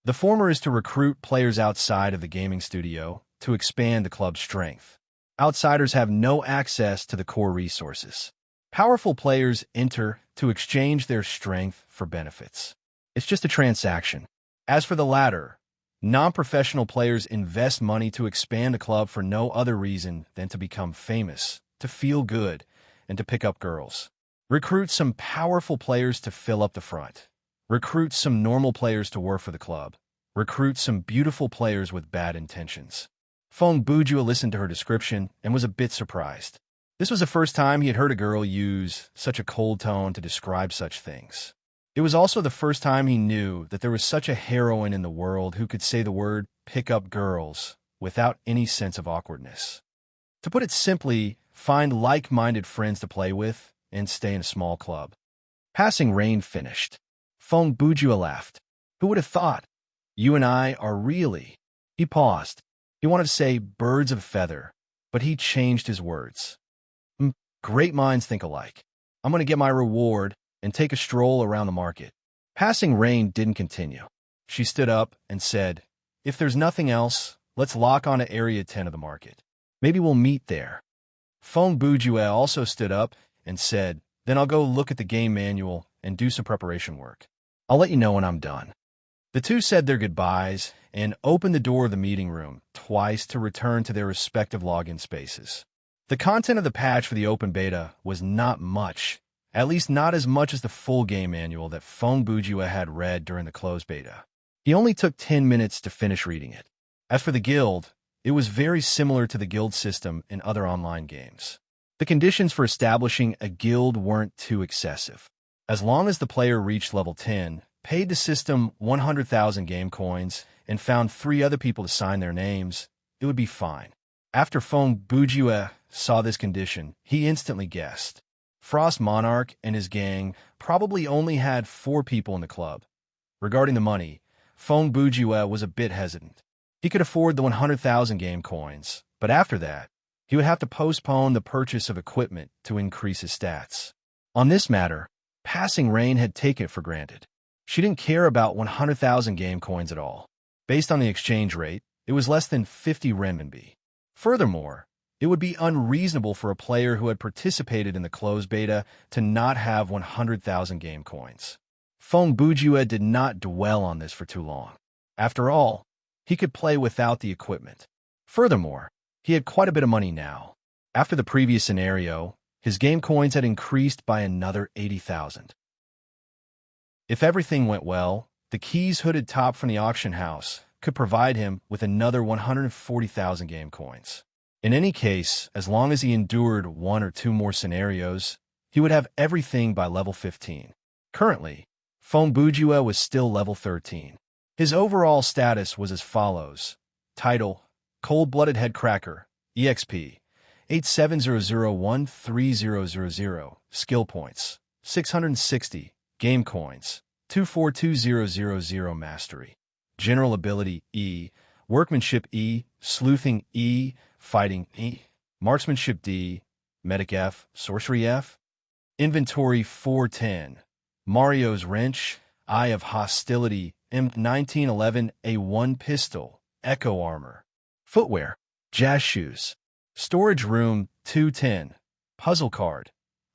The former is to recruit players outside of the gaming studio to expand the club's strength. Outsiders have no access to the core resources. Powerful players enter to exchange their strength for benefits. It's just a transaction. As for the latter, non-professional players invest money to expand the club for no other reason than to become famous, to feel good, and to pick up girls. Recruit some powerful players to fill up the front. Recruit some normal players to work for the club. Recruit some beautiful players with bad intentions. Fong Bujua listened to her description and was a bit surprised. This was the first time he had heard a girl use such a cold tone to describe such things. It was also the first time he knew that there was such a heroine in the world who could say the word pick up girls without any sense of awkwardness. To put it simply, find like-minded friends to play with and stay in a small club. Passing Rain finished. Fong Bujua laughed. Who would have thought? You and I are really... He paused. He wanted to say birds of a feather, but he changed his words. Great minds think alike. I'm going to get my reward and take a stroll around the market. Passing Rain didn't continue. She stood up and said, "If there's nothing else, let's lock on to Area 10 of the market. Maybe we'll meet there." Feng Bujue also stood up and said, "Then I'll go look at the game manual and do some preparation work. I'll let you know when I'm done." The two said their goodbyes and opened the door of the meeting room twice to return to their respective login spaces. The content of the patch for the open beta was not much, at least not as much as the full game manual that Feng Bujue had read during the closed beta. He only took 10 minutes to finish reading it. As for the guild, it was very similar to the guild system in other online games. The conditions for establishing a guild weren't too excessive. As long as the player reached level 10, paid the system 100,000 game coins, and found 3 other people to sign their names, it would be fine. After Feng Bujue saw this condition, he instantly guessed. Frost Monarch and his gang probably only had 4 people in the club. Regarding the money, Feng Bujue was a bit hesitant. He could afford the 100,000 game coins, but after that, he would have to postpone the purchase of equipment to increase his stats. On this matter, Passing Rain had taken it for granted. She didn't care about 100,000 game coins at all. Based on the exchange rate, it was less than 50 renminbi. Furthermore, it would be unreasonable for a player who had participated in the closed beta to not have 100,000 game coins. Feng Bujue did not dwell on this for too long. After all, he could play without the equipment. Furthermore, he had quite a bit of money now. After the previous scenario, his game coins had increased by another 80,000. If everything went well, the Keys hooded top from the auction house could provide him with another 140,000 game coins. In any case, as long as he endured 1 or 2 more scenarios, he would have everything by level 15. Currently, Feng Bujue was still level 13. His overall status was as follows. Title: Cold-Blooded Headcracker, EXP, 8700130000, Skill Points, 660, Game Coins, 242000, Mastery. General Ability, E, Workmanship, E, Sleuthing, E, Fighting, E, Marksmanship, D, Medic, F, Sorcery, F. Inventory, 410. Mario's Wrench, Eye of Hostility, M1911, A1 Pistol, Echo Armor. Footwear, Jazz Shoes. Storage Room, 210. Puzzle Card.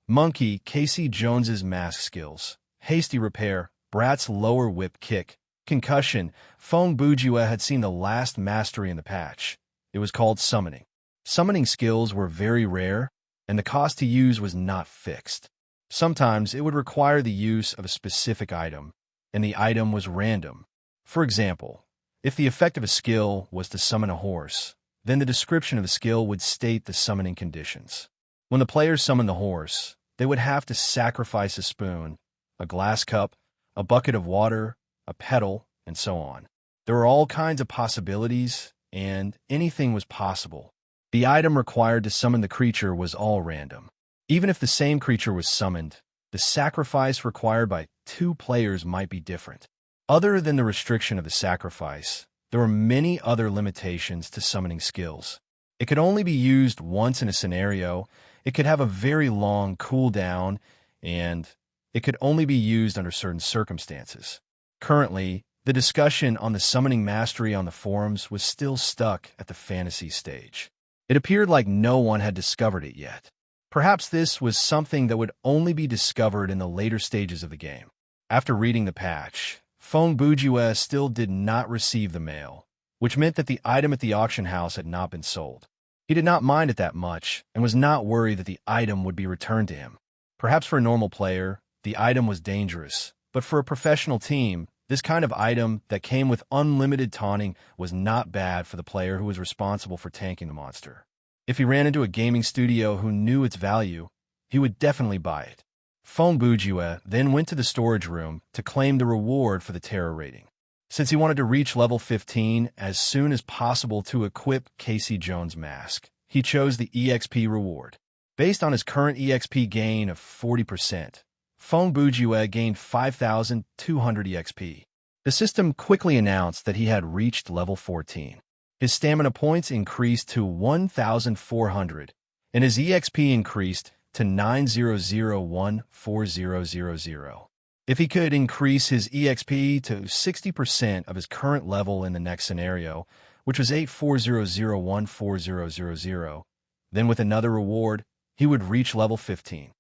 Monkey, Casey Jones's Mask Skills. Hasty Repair, Brat's Lower Whip Kick. Concussion, Feng Bujue had seen the last mastery in the patch. It was called Summoning. Summoning skills were very rare, and the cost to use was not fixed. Sometimes it would require the use of a specific item, and the item was random. For example, if the effect of a skill was to summon a horse, then the description of the skill would state the summoning conditions. When the player summoned the horse, they would have to sacrifice a spoon, a glass cup, a bucket of water, a petal, and so on. There were all kinds of possibilities, and anything was possible. The item required to summon the creature was all random. Even if the same creature was summoned, the sacrifice required by 2 players might be different. Other than the restriction of the sacrifice, there were many other limitations to summoning skills. It could only be used once in a scenario, it could have a very long cooldown, and it could only be used under certain circumstances. Currently, the discussion on the summoning mastery on the forums was still stuck at the fantasy stage. It appeared like no one had discovered it yet. Perhaps this was something that would only be discovered in the later stages of the game. After reading the patch, Feng Bujue still did not receive the mail, which meant that the item at the auction house had not been sold. He did not mind it that much and was not worried that the item would be returned to him. Perhaps for a normal player, the item was dangerous, but for a professional team, this kind of item that came with unlimited taunting was not bad for the player who was responsible for tanking the monster. If he ran into a gaming studio who knew its value, he would definitely buy it. Feng Bujue then went to the storage room to claim the reward for the terror rating. Since he wanted to reach level 15 as soon as possible to equip Casey Jones' mask, he chose the EXP reward. Based on his current EXP gain of 40%, Feng Bujue gained 5,200 EXP. The system quickly announced that he had reached level 14. His stamina points increased to 1,400, and his EXP increased to 9,001,4000. If he could increase his EXP to 60% of his current level in the next scenario, which was 8400140000, then with another reward, he would reach level 15.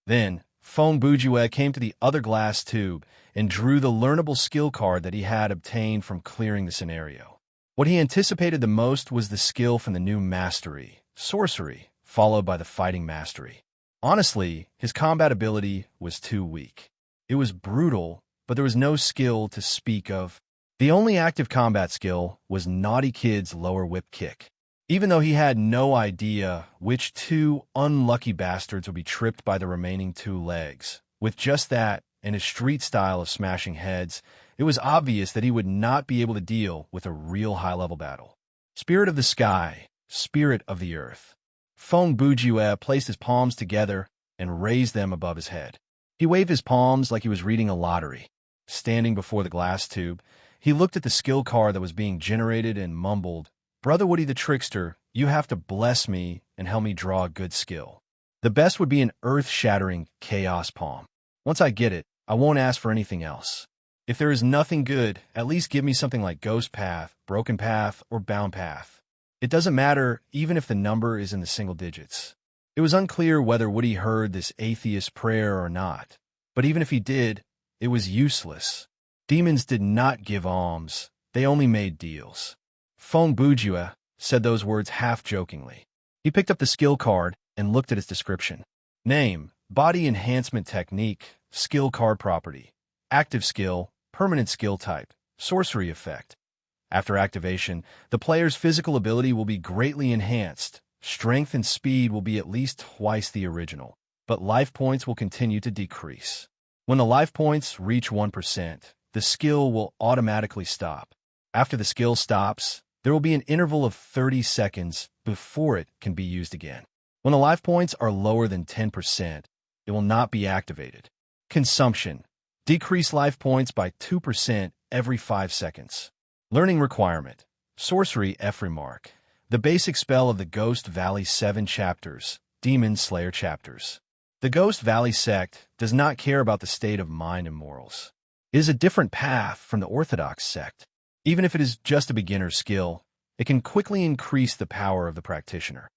Then, Fong Bujue came to the other glass tube and drew the learnable skill card that he had obtained from clearing the scenario. What he anticipated the most was the skill from the new mastery, sorcery, followed by the fighting mastery. Honestly, his combat ability was too weak. It was brutal, but there was no skill to speak of. The only active combat skill was Naughty Kid's lower whip kick. Even though he had no idea which two unlucky bastards would be tripped by the remaining two legs, with just that and his street style of smashing heads, it was obvious that he would not be able to deal with a real high-level battle. Spirit of the sky, spirit of the earth. Fong Bujue placed his palms together and raised them above his head. He waved his palms like he was reading a lottery. Standing before the glass tube, he looked at the skill card that was being generated and mumbled, "Brother Woody the Trickster, you have to bless me and help me draw a good skill. The best would be an earth-shattering chaos palm. Once I get it, I won't ask for anything else. If there is nothing good, at least give me something like Ghost Path, Broken Path, or Bound Path. It doesn't matter even if the number is in the single digits." It was unclear whether Woody heard this atheist prayer or not, but even if he did, it was useless. Demons did not give alms, they only made deals. Fong Bujue said those words half-jokingly. He picked up the skill card and looked at its description. Name, Body Enhancement Technique, Skill Card Property. Active Skill, Permanent Skill Type, Sorcery Effect. After activation, the player's physical ability will be greatly enhanced. Strength and speed will be at least twice the original, but life points will continue to decrease. When the life points reach 1%, the skill will automatically stop. After the skill stops, there will be an interval of 30 seconds before it can be used again. When the life points are lower than 10%, it will not be activated. Consumption. Decrease life points by 2% every 5 seconds. Learning requirement. Sorcery F Remark. The basic spell of the Ghost Valley 7 chapters, Demon Slayer chapters. The Ghost Valley sect does not care about the state of mind and morals. It is a different path from the Orthodox sect. Even if it is just a beginner's skill, it can quickly increase the power of the practitioner.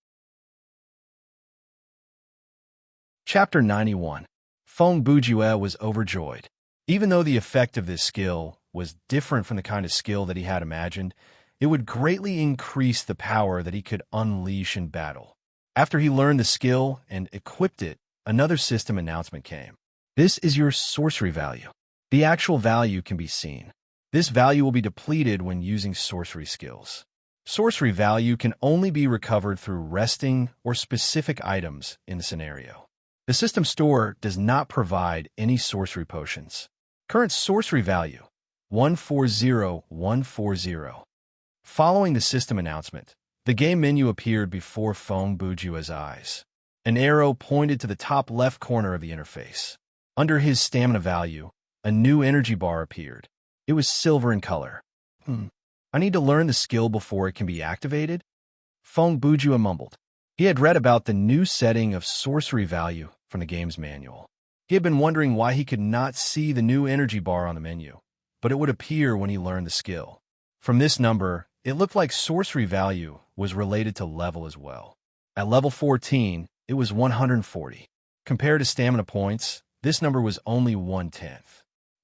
Chapter 91. Fong Bujue was overjoyed. Even though the effect of this skill was different from the kind of skill that he had imagined, it would greatly increase the power that he could unleash in battle. After he learned the skill and equipped it, another system announcement came. This is your sorcery value. The actual value can be seen. This value will be depleted when using sorcery skills. Sorcery value can only be recovered through resting or specific items in the scenario. The system store does not provide any sorcery potions. Current sorcery value, 140140. Following the system announcement, the game menu appeared before Fong Bujue's eyes. An arrow pointed to the top left corner of the interface. Under his stamina value, a new energy bar appeared. It was silver in color. I need to learn the skill before it can be activated? Fong Bujue mumbled. He had read about the new setting of sorcery value from the game's manual. He had been wondering why he could not see the new energy bar on the menu, but it would appear when he learned the skill. From this number, it looked like sorcery value was related to level as well. At level 14, it was 140. Compared to stamina points, this number was only 1/10.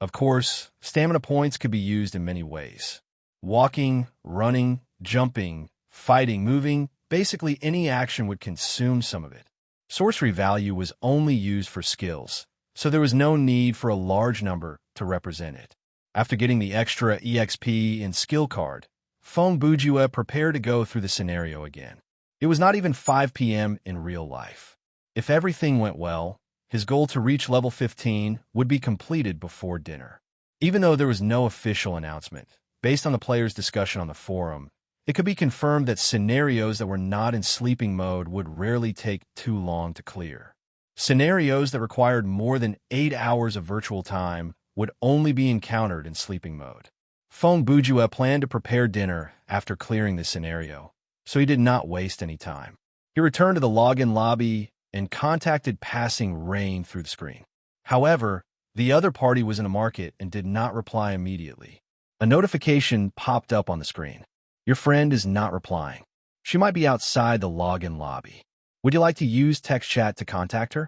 Of course, stamina points could be used in many ways. Walking, running, jumping, fighting, moving, basically any action would consume some of it. Sorcery value was only used for skills, so there was no need for a large number to represent it. After getting the extra EXP and skill card, Fong Bujue prepared to go through the scenario again. It was not even 5 p.m. in real life. If everything went well, his goal to reach level 15 would be completed before dinner. Even though there was no official announcement, based on the players' discussion on the forum, it could be confirmed that scenarios that were not in sleeping mode would rarely take too long to clear. Scenarios that required more than 8 hours of virtual time would only be encountered in sleeping mode. Fong Bujue planned to prepare dinner after clearing this scenario, so he did not waste any time. He returned to the login lobby and contacted passing rain through the screen. However, the other party was in a market and did not reply immediately. A notification popped up on the screen. Your friend is not replying. She might be outside the login lobby. Would you like to use text chat to contact her?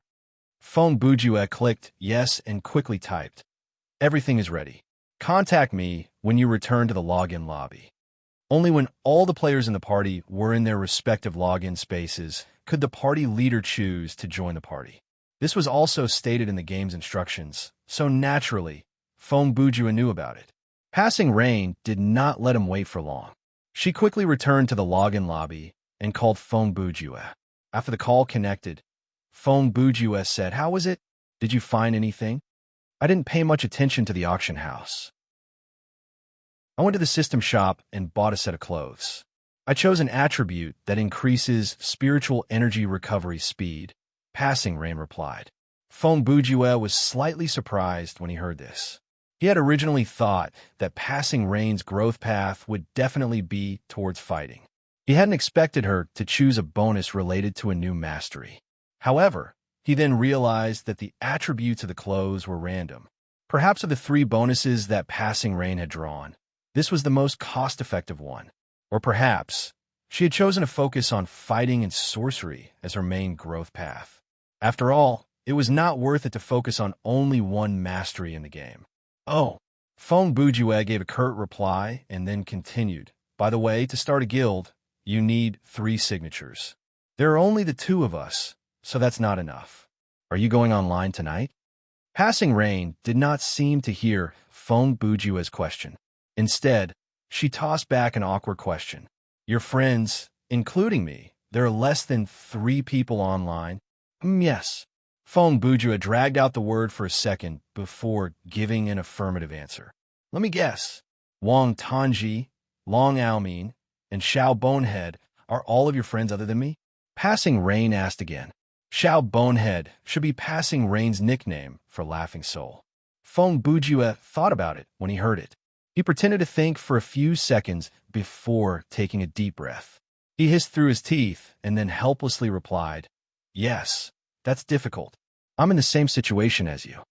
Phone Bujue clicked yes and quickly typed. Everything is ready. Contact me when you return to the login lobby. Only when all the players in the party were in their respective login spaces could the party leader choose to join the party. This was also stated in the game's instructions, so naturally, Phone Bujue knew about it. Passing Rain did not let him wait for long. She quickly returned to the login lobby and called Phone Bujue. After the call connected, Phone Bujue said, "How was it? Did you find anything? I didn't pay much attention to the auction house. I went to the system shop and bought a set of clothes. I chose an attribute that increases spiritual energy recovery speed," Passing Rain replied. Phone Bujue was slightly surprised when he heard this. He had originally thought that Passing Rain's growth path would definitely be towards fighting. He hadn't expected her to choose a bonus related to a new mastery. However, he then realized that the attributes of the clothes were random. Perhaps of the 3 bonuses that Passing Rain had drawn, this was the most cost-effective one. Or perhaps she had chosen to focus on fighting and sorcery as her main growth path. After all, it was not worth it to focus on only one mastery in the game. Oh, Phone Bujue gave a curt reply and then continued. By the way, to start a guild, you need 3 signatures. There are only the 2 of us, so that's not enough. Are you going online tonight? Passing Rain did not seem to hear Phone Bujue's question. Instead, she tossed back an awkward question. Your friends, including me, there are less than 3 people online? Yes. Phone Bujue dragged out the word for a second before giving an affirmative answer. Let me guess. Wang Tanji, Long Aomin, and Xiao Bonehead are all of your friends other than me? Passing Rain asked again. Xiao Bonehead should be Passing Rain's nickname for Laughing Soul. Phone Bujue thought about it when he heard it. He pretended to think for a few seconds before taking a deep breath. He hissed through his teeth and then helplessly replied, Yes, that's difficult. I'm in the same situation as you.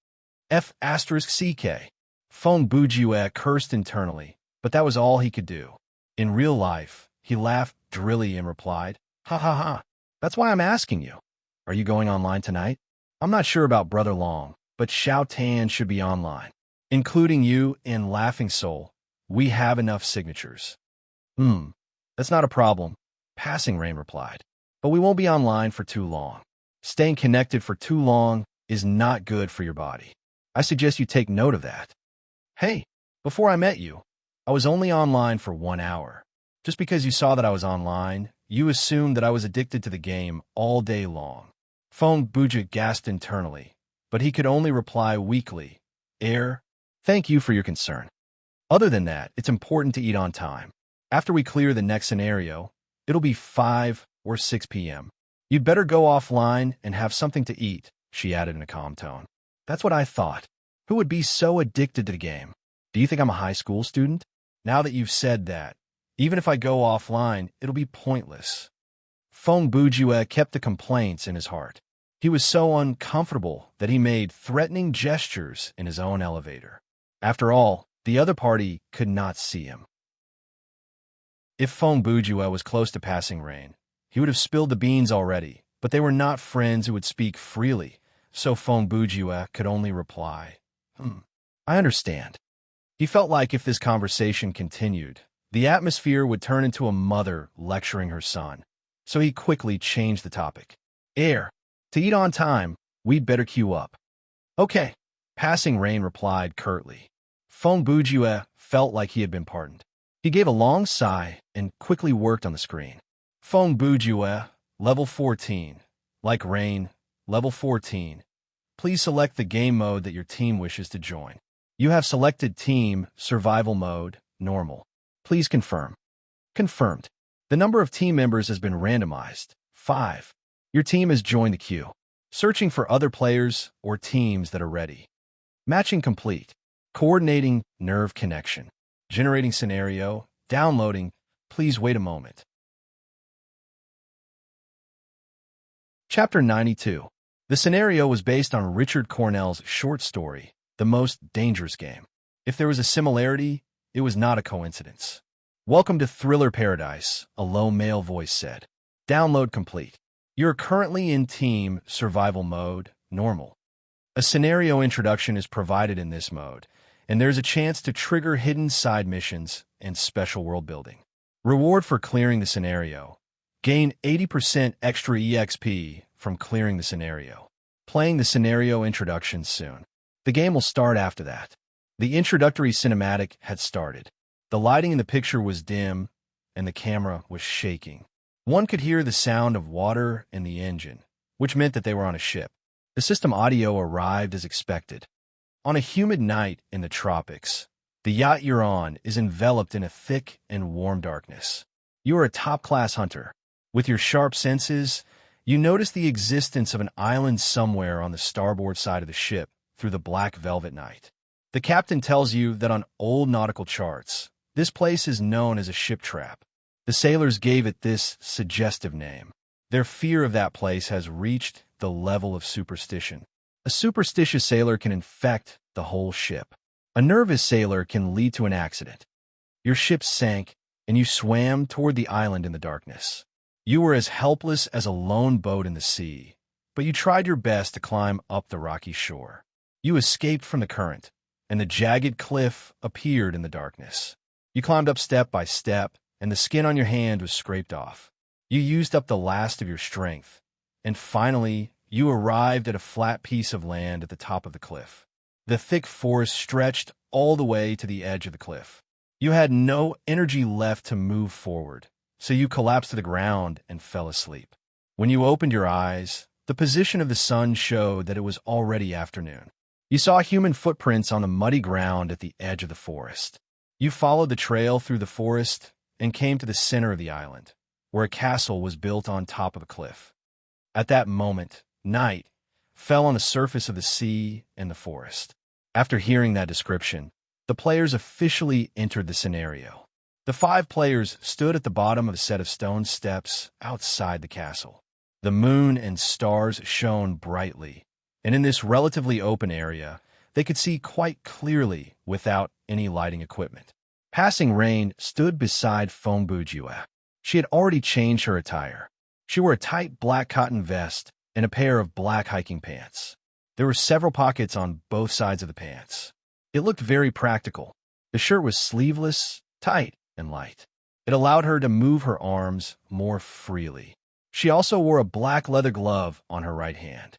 F*CK. Phone Bujue cursed internally, but that was all he could do. In real life, he laughed drily and replied, Ha ha ha. That's why I'm asking you. Are you going online tonight? I'm not sure about Brother Long, but Xiao Tan should be online. Including you and Laughing Soul, we have enough signatures. That's not a problem, Passing Rain replied. But we won't be online for too long. Staying connected for too long is not good for your body. I suggest you take note of that. Hey, before I met you, I was only online for 1 hour. Just because you saw that I was online, you assumed that I was addicted to the game all day long. Phone Bujue gasped internally, but he could only reply weakly, Thank you for your concern. Other than that, it's important to eat on time. After we clear the next scenario, it'll be 5 or 6 p.m. You'd better go offline and have something to eat, she added in a calm tone. That's what I thought. Who would be so addicted to the game? Do you think I'm a high school student? Now that you've said that, even if I go offline, it'll be pointless. Phone Bujue kept the complaints in his heart. He was so uncomfortable that he made threatening gestures in his own elevator. After all, the other party could not see him. If Phone Bujue was close to Passing Rain, he would have spilled the beans already, but they were not friends who would speak freely, so Phone Bujue could only reply, I understand. He felt like if this conversation continued, the atmosphere would turn into a mother lecturing her son, so he quickly changed the topic. To eat on time, we'd better queue up. Okay, Passing Rain replied curtly. Phone Bujue felt like he had been pardoned. He gave a long sigh and quickly worked on the screen. Phone Bujue, level 14. Like Rain, level 14. Please select the game mode that your team wishes to join. You have selected Team Survival Mode, Normal. Please confirm. Confirmed. The number of team members has been randomized. 5. Your team has joined the queue. Searching for other players or teams that are ready. Matching complete. Coordinating nerve connection. Generating scenario. Downloading. Please wait a moment. Chapter 92. The scenario was based on Richard Cornell's short story, The Most Dangerous Game. If there was a similarity, it was not a coincidence. Welcome to Thriller Paradise, a low male voice said. Download complete. You're currently in Team Survival Mode, Normal. A scenario introduction is provided in this mode, and there's a chance to trigger hidden side missions and special world building. Reward for clearing the scenario. Gain 80% extra EXP from clearing the scenario. Playing the scenario introduction soon. The game will start after that. The introductory cinematic had started. The lighting in the picture was dim, and the camera was shaking. One could hear the sound of water in the engine, which meant that they were on a ship. The system audio arrived as expected. On a humid night in the tropics, the yacht you're on is enveloped in a thick and warm darkness. You are a top-class hunter. With your sharp senses, you notice the existence of an island somewhere on the starboard side of the ship through the black velvet night. The captain tells you that on old nautical charts, this place is known as a ship trap. The sailors gave it this suggestive name. Their fear of that place has reached the level of superstition. A superstitious sailor can infect the whole ship. A nervous sailor can lead to an accident. Your ship sank, and you swam toward the island in the darkness. You were as helpless as a lone boat in the sea, but you tried your best to climb up the rocky shore. You escaped from the current, and the jagged cliff appeared in the darkness. You climbed up step by step, and the skin on your hand was scraped off. You used up the last of your strength, and finally, you arrived at a flat piece of land at the top of the cliff. The thick forest stretched all the way to the edge of the cliff. You had no energy left to move forward, so you collapsed to the ground and fell asleep. When you opened your eyes, the position of the sun showed that it was already afternoon. You saw human footprints on the muddy ground at the edge of the forest. You followed the trail through the forest and came to the center of the island, where a castle was built on top of a cliff. At that moment, night fell on the surface of the sea and the forest. After hearing that description, the players officially entered the scenario. The 5 players stood at the bottom of a set of stone steps outside the castle. The moon and stars shone brightly, and in this relatively open area, they could see quite clearly without any lighting equipment. Passing Rain stood beside Fongbujua. She had already changed her attire. She wore a tight black cotton vest and a pair of black hiking pants. There were several pockets on both sides of the pants. It looked very practical. The shirt was sleeveless, tight, and light. It allowed her to move her arms more freely. She also wore a black leather glove on her right hand.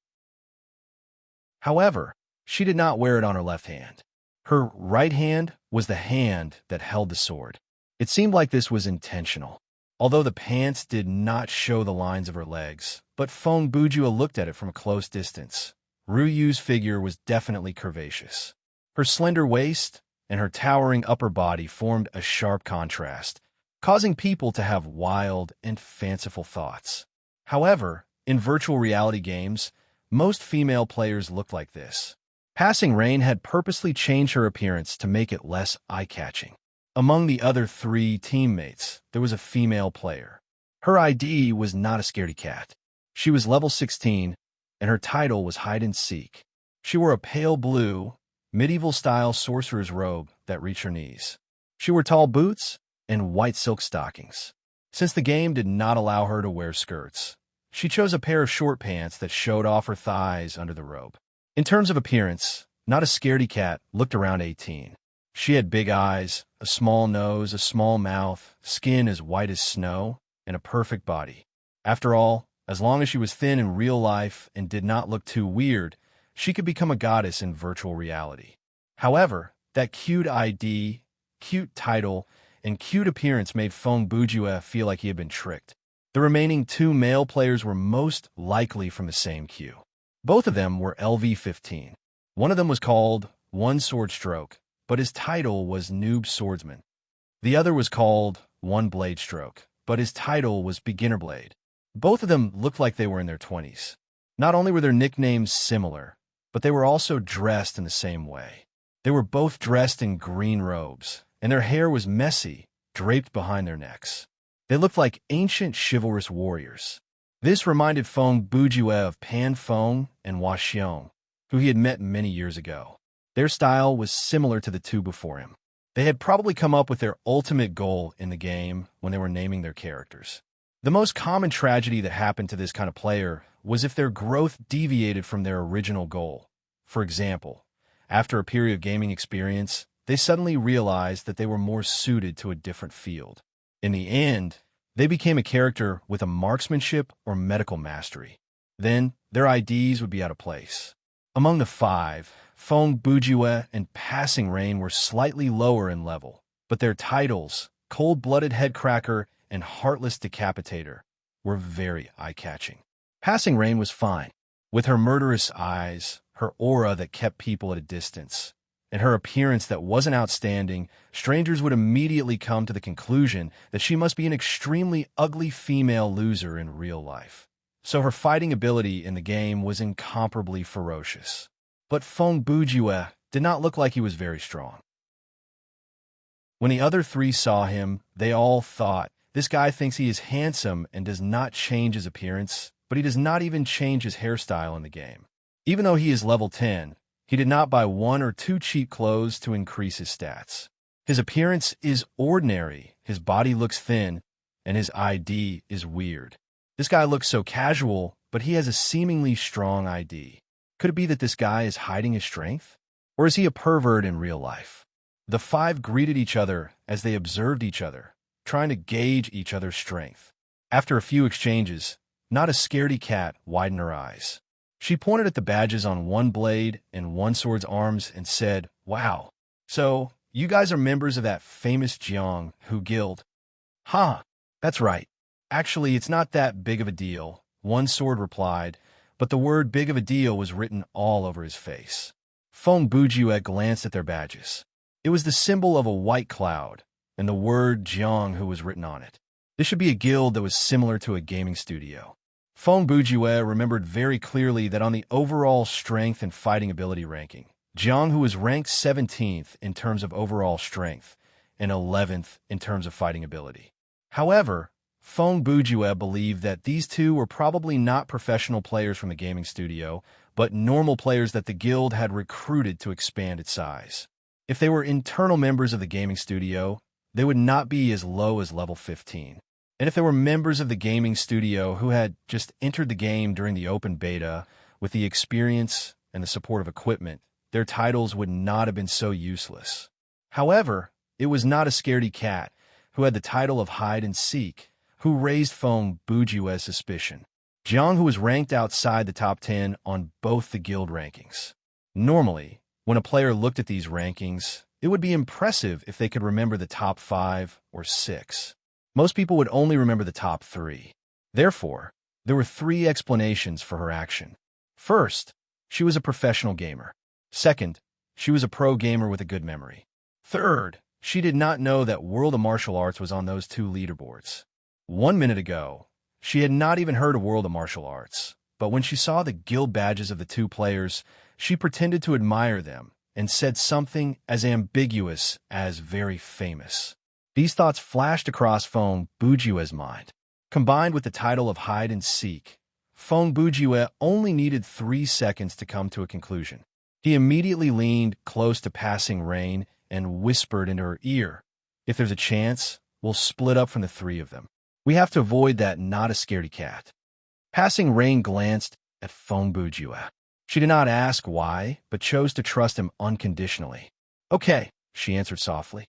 However, she did not wear it on her left hand. Her right hand was the hand that held the sword. It seemed like this was intentional. Although the pants did not show the lines of her legs, but Fongbujua looked at it from a close distance. Ryu's figure was definitely curvaceous. Her slender waist and her towering upper body formed a sharp contrast, causing people to have wild and fanciful thoughts. However, in virtual reality games, most female players looked like this. Passing Rain had purposely changed her appearance to make it less eye-catching. Among the other 3 teammates, there was a female player. Her ID was not a scaredy cat. She was level 16, and her title was Hide and Seek. She wore a pale blue, medieval-style sorcerer's robe that reached her knees. She wore tall boots and white silk stockings. Since the game did not allow her to wear skirts, she chose a pair of short pants that showed off her thighs under the robe. In terms of appearance, not a scaredy cat looked around 18. She had big eyes, a small nose, a small mouth, skin as white as snow, and a perfect body. After all, as long as she was thin in real life and did not look too weird, she could become a goddess in virtual reality. However, that cute ID, cute title, and cute appearance made Fongbujua feel like he had been tricked. The remaining 2 male players were most likely from the same queue. Both of them were LV-15. One of them was called One Sword Stroke, but his title was Noob Swordsman. The other was called One Blade Stroke, but his title was Beginner Blade. Both of them looked like they were in their 20s. Not only were their nicknames similar, but they were also dressed in the same way. They were both dressed in green robes, and their hair was messy, draped behind their necks. They looked like ancient chivalrous warriors. This reminded Feng Bujue of Pan Feng and Hua Xiong, who he had met many years ago. Their style was similar to the two before him. They had probably come up with their ultimate goal in the game when they were naming their characters. The most common tragedy that happened to this kind of player was if their growth deviated from their original goal. For example, after a period of gaming experience, they suddenly realized that they were more suited to a different field. In the end, they became a character with a marksmanship or medical mastery. Then, their IDs would be out of place. Among the five, Feng Bujue and Passing Rain were slightly lower in level, but their titles, Cold-Blooded Headcracker and Heartless Decapitator, were very eye-catching. Passing Rain was fine, with her murderous eyes, her aura that kept people at a distance, and her appearance that wasn't outstanding. Strangers would immediately come to the conclusion that she must be an extremely ugly female loser in real life. So her fighting ability in the game was incomparably ferocious. But Feng Bujue did not look like he was very strong. When the other three saw him, they all thought, "This guy thinks he is handsome and does not change his appearance, but he does not even change his hairstyle in the game. Even though he is level 10, he did not buy 1 or 2 cheap clothes to increase his stats. His appearance is ordinary, his body looks thin, and his ID is weird. This guy looks so casual, but he has a seemingly strong ID. Could it be that this guy is hiding his strength? Or is he a pervert in real life?" The five greeted each other as they observed each other, trying to gauge each other's strength. After a few exchanges, not a scaredy cat widened her eyes. She pointed at the badges on one blade and one sword's arms and said, "Wow, so you guys are members of that famous Jiang Hu guild?" "Huh, that's right. Actually, it's not that big of a deal," one sword replied, but the word "big of a deal" was written all over his face. Feng Bujue glanced at their badges. It was the symbol of a white cloud, and the word Jiang Hu was written on it. This should be a guild that was similar to a gaming studio. Feng Bujue remembered very clearly that on the overall strength and fighting ability ranking, Jiang Hu was ranked 17th in terms of overall strength and 11th in terms of fighting ability. However, Feng Bujue believed that these two were probably not professional players from the gaming studio, but normal players that the guild had recruited to expand its size. If they were internal members of the gaming studio, they would not be as low as level 15. And if they were members of the gaming studio who had just entered the game during the open beta with the experience and the support of equipment, their titles would not have been so useless. However, it was not a scaredy cat who had the title of Hide and Seek who raised Feng Bujue's suspicion. Jiang Hu was ranked outside the top 10 on both the guild rankings. Normally, when a player looked at these rankings, it would be impressive if they could remember the top 5 or 6. Most people would only remember the top 3. Therefore, there were 3 explanations for her action. First, she was a professional gamer. Second, she was a pro gamer with a good memory. Third, she did not know that World of Martial Arts was on those 2 leaderboards. 1 minute ago, she had not even heard of World of Martial Arts, but when she saw the guild badges of the 2 players, she pretended to admire them and said something as ambiguous as very famous. These thoughts flashed across Feng Bujue's mind. Combined with the title of Hide and Seek, Feng Bujue only needed 3 seconds to come to a conclusion. He immediately leaned close to Passing Rain and whispered into her ear, "If there's a chance, we'll split up from the 3 of them. We have to avoid that not a scaredy cat." Passing Rain glanced at Feng Bujue. She did not ask why, but chose to trust him unconditionally. "Okay," she answered softly.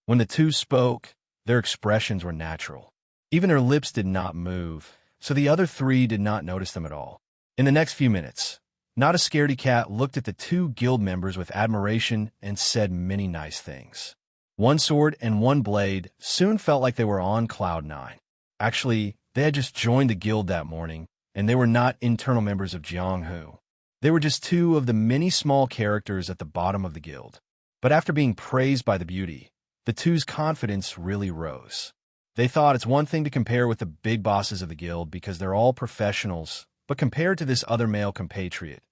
When the 2 spoke, their expressions were natural. Even their lips did not move, so the other 3 did not notice them at all. In the next few minutes, not a scaredy cat looked at the 2 guild members with admiration and said many nice things. One sword and one blade soon felt like they were on cloud 9. Actually, they had just joined the guild that morning, and they were not internal members of Jiang Hu. They were just 2 of the many small characters at the bottom of the guild. But after being praised by the beauty, the 2's confidence really rose. They thought it's one thing to compare with the big bosses of the guild because they're all professionals, but compared to this other male compatriot,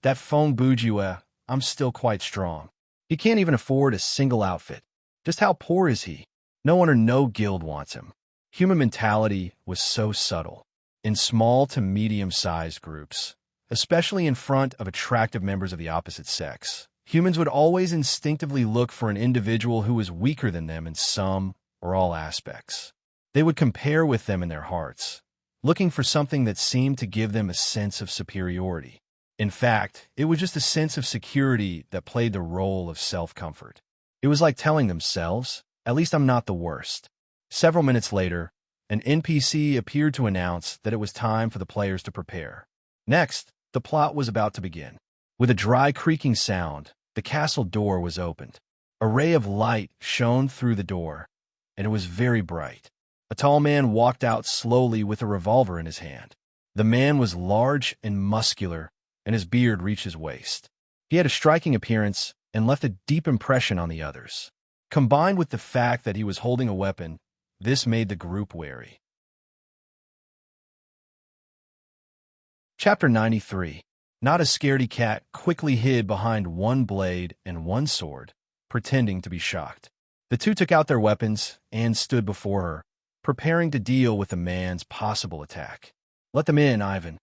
that Feng Bujue, I'm still quite strong. He can't even afford a single outfit. Just how poor is he? No one or no guild wants him. Human mentality was so subtle. In small to medium-sized groups, especially in front of attractive members of the opposite sex, humans would always instinctively look for an individual who was weaker than them in some or all aspects. They would compare with them in their hearts, looking for something that seemed to give them a sense of superiority. In fact, it was just a sense of security that played the role of self-comfort. It was like telling themselves, "At least I'm not the worst." Several minutes later, an NPC appeared to announce that it was time for the players to prepare. Next, the plot was about to begin. With a dry creaking sound, the castle door was opened. A ray of light shone through the door, and it was very bright. A tall man walked out slowly with a revolver in his hand. The man was large and muscular, and his beard reached his waist. He had a striking appearance and left a deep impression on the others. Combined with the fact that he was holding a weapon, this made the group wary. Chapter 93. Not a scaredy cat quickly hid behind one blade and one sword, pretending to be shocked. The two took out their weapons and stood before her, preparing to deal with the man's possible attack. "Let them in, Ivan."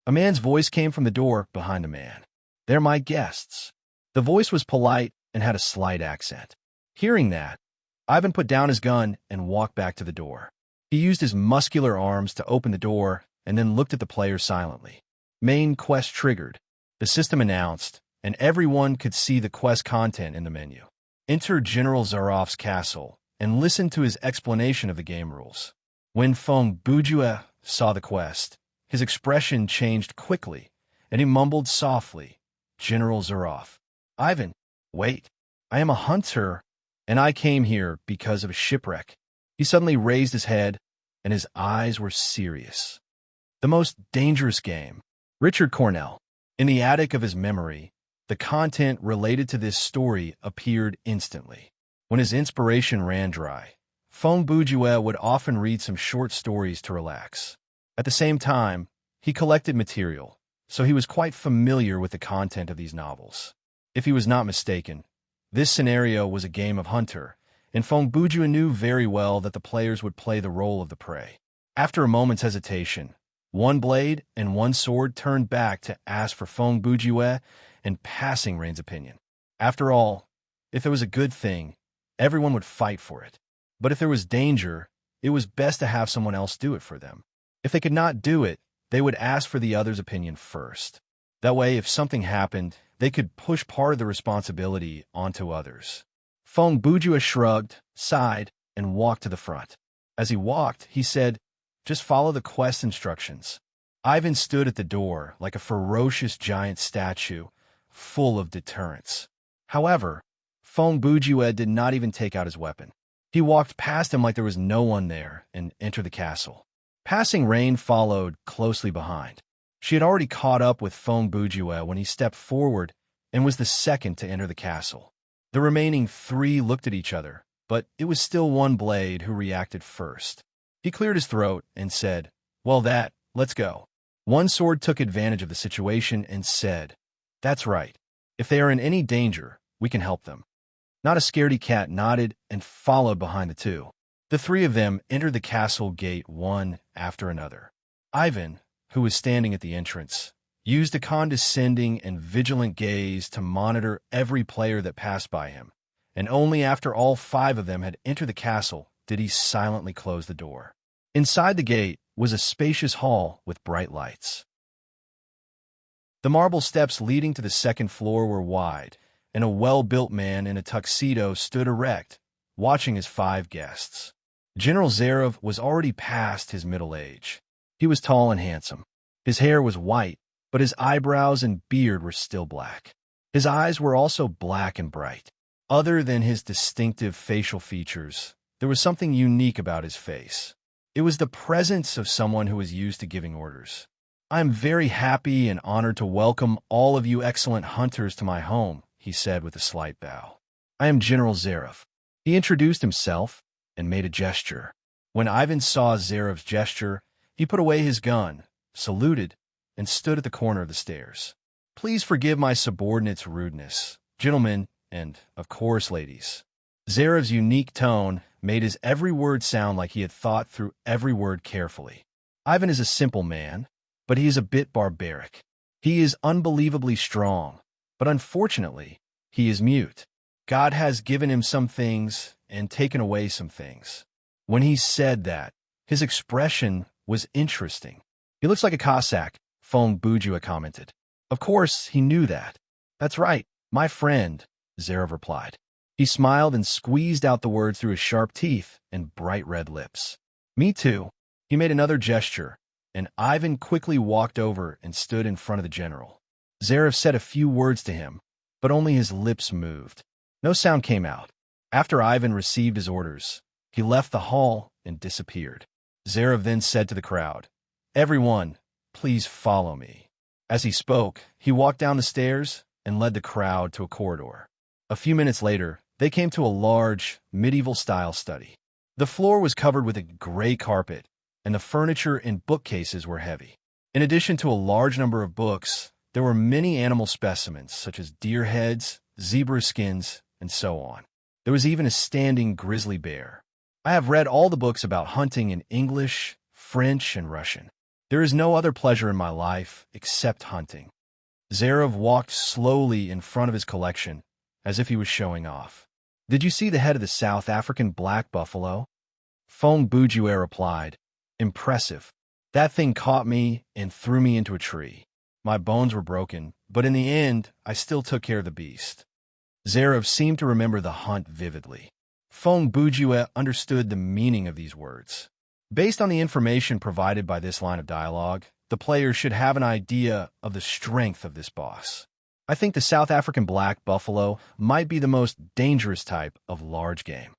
A man's voice came from the door behind the man. "They're my guests." The voice was polite and had a slight accent. Hearing that, Ivan put down his gun and walked back to the door. He used his muscular arms to open the door and then looked at the players silently. Main quest triggered. The system announced, and everyone could see the quest content in the menu. Enter General Zarov's castle and listen to his explanation of the game rules. When Feng Bujue saw the quest, his expression changed quickly, and he mumbled softly, "General Zarov." "Ivan, wait. I am a hunter, and I came here because of a shipwreck." He suddenly raised his head, and his eyes were serious. The most dangerous game. Richard Cornell. In the attic of his memory, the content related to this story appeared instantly. When his inspiration ran dry, Feng Bujue would often read some short stories to relax. At the same time, he collected material, so he was quite familiar with the content of these novels. If he was not mistaken, this scenario was a game of hunter, and Feng Bujue knew very well that the players would play the role of the prey. After a moment's hesitation, one blade and one sword turned back to ask for Feng Bujue and passing Rain's opinion. After all, if it was a good thing, everyone would fight for it. But if there was danger, it was best to have someone else do it for them. If they could not do it, they would ask for the other's opinion first. That way, if something happened, they could push part of the responsibility onto others. Feng Bujue shrugged, sighed, and walked to the front. As he walked, he said, "Just follow the quest instructions." Ivan stood at the door like a ferocious giant statue, full of deterrence. However, Feng Bujue did not even take out his weapon. He walked past him like there was no one there and entered the castle. Passing Rain followed closely behind. She had already caught up with Feng Bujue when he stepped forward and was the second to enter the castle. The remaining three looked at each other, but it was still one blade who reacted first. He cleared his throat and said, "Well, let's go." One sword took advantage of the situation and said, "That's right. If they are in any danger, we can help them." Not a scaredy cat nodded and followed behind the two. The three of them entered the castle gate one after another. Ivan, who was standing at the entrance, used a condescending and vigilant gaze to monitor every player that passed by him, and only after all five of them had entered the castle did he silently close the door. Inside the gate was a spacious hall with bright lights. The marble steps leading to the second floor were wide, and a well-built man in a tuxedo stood erect, watching his five guests. General Zarov was already past his middle age. He was tall and handsome. His hair was white, but his eyebrows and beard were still black. His eyes were also black and bright. Other than his distinctive facial features, there was something unique about his face. It was the presence of someone who was used to giving orders. "I am very happy and honored to welcome all of you excellent hunters to my home," he said with a slight bow. "I am General Zarov." He introduced himself and made a gesture. When Ivan saw Zarov's gesture, he put away his gun, saluted, and stood at the corner of the stairs. "Please forgive my subordinate's rudeness, gentlemen, and, of course, ladies." Zarov's unique tone made his every word sound like he had thought through every word carefully. Ivan is a simple man, but he is a bit barbaric. He is unbelievably strong, but unfortunately, he is mute. God has given him some things and taken away some things. When he said that, his expression was interesting. He looks like a Cossack, Fong Bujua commented. Of course, he knew that. That's right, my friend, Zarev replied. He smiled and squeezed out the words through his sharp teeth and bright red lips. Me too. He made another gesture, and Ivan quickly walked over and stood in front of the general. Zarev said a few words to him, but only his lips moved. No sound came out. After Ivan received his orders, he left the hall and disappeared. Zarev then said to the crowd, "Everyone, please follow me." As he spoke, he walked down the stairs and led the crowd to a corridor. A few minutes later, they came to a large, medieval-style study. The floor was covered with a gray carpet, and the furniture and bookcases were heavy. In addition to a large number of books, there were many animal specimens, such as deer heads, zebra skins, and so on. There was even a standing grizzly bear. I have read all the books about hunting in English, French, and Russian. There is no other pleasure in my life except hunting. Zarev walked slowly in front of his collection, as if he was showing off. Did you see the head of the South African black buffalo? Fong Bujue replied, Impressive. That thing caught me and threw me into a tree. My bones were broken, but in the end, I still took care of the beast. Zarev seemed to remember the hunt vividly. Fong Bujue understood the meaning of these words. Based on the information provided by this line of dialogue, the player should have an idea of the strength of this boss. I think the South African black buffalo might be the most dangerous type of large game.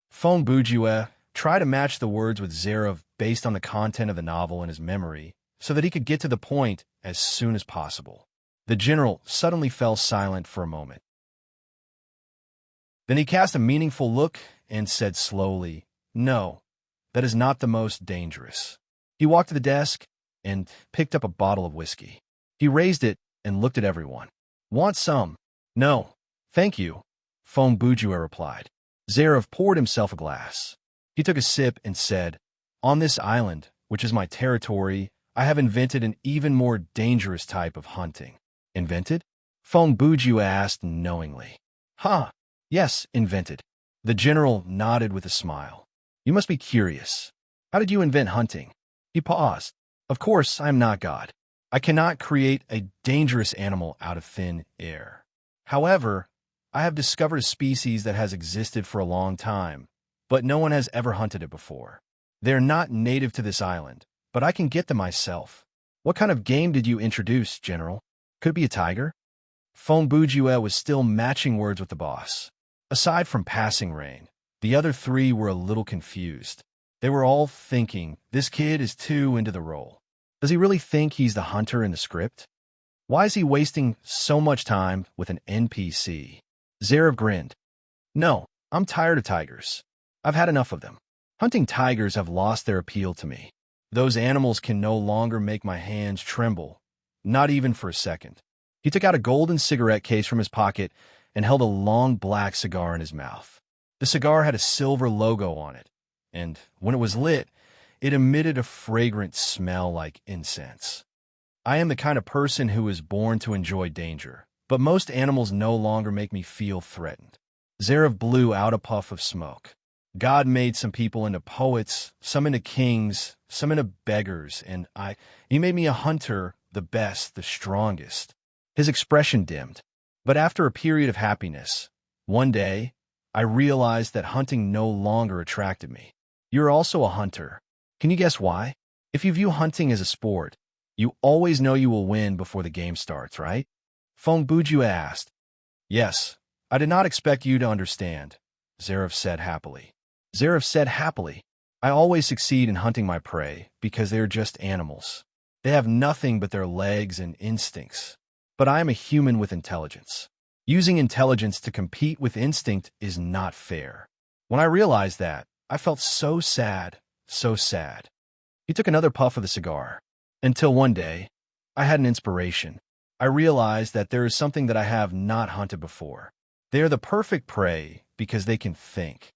Fong Bujue tried to match the words with Zarev based on the content of the novel in his memory so that he could get to the point as soon as possible. The general suddenly fell silent for a moment. Then he cast a meaningful look and said slowly, "No, that is not the most dangerous." He walked to the desk and picked up a bottle of whiskey. He raised it and looked at everyone. "Want some?" "No, thank you," Fong Bujue replied. Zarev poured himself a glass. He took a sip and said, "On this island, which is my territory, I have invented an even more dangerous type of hunting." "Invented?" Fong Bujue asked knowingly. "Huh, yes, invented." The general nodded with a smile. "You must be curious. How did you invent hunting?" He paused. "Of course, I am not God. I cannot create a dangerous animal out of thin air. However, I have discovered a species that has existed for a long time, but no one has ever hunted it before. They are not native to this island, but I can get them myself." "What kind of game did you introduce, General? Could it be a tiger?" Fong Bujue was still matching words with the boss. Aside from passing rain, the other three were a little confused. They were all thinking, this kid is too into the role. Does he really think he's the hunter in the script? Why is he wasting so much time with an NPC? Zarev grinned. "No, I'm tired of tigers. I've had enough of them. Hunting tigers have lost their appeal to me. Those animals can no longer make my hands tremble, not even for a second." He took out a golden cigarette case from his pocket and held a long black cigar in his mouth. The cigar had a silver logo on it, and when it was lit, it emitted a fragrant smell like incense. I am the kind of person who is born to enjoy danger, but most animals no longer make me feel threatened. Zarev blew out a puff of smoke. God made some people into poets, some into kings, some into beggars, and he made me a hunter, the best, the strongest. His expression dimmed. But after a period of happiness, one day, I realized that hunting no longer attracted me. You're also a hunter. Can you guess why? If you view hunting as a sport, you always know you will win before the game starts, right? Fong Bujue asked. "Yes, I did not expect you to understand," Zarev said happily. "I always succeed in hunting my prey because they are just animals. They have nothing but their legs and instincts. But I am a human with intelligence. Using intelligence to compete with instinct is not fair." When I realized that, I felt so sad, so sad. He took another puff of the cigar. Until one day, I had an inspiration. I realized that there is something that I have not hunted before. They are the perfect prey because they can think.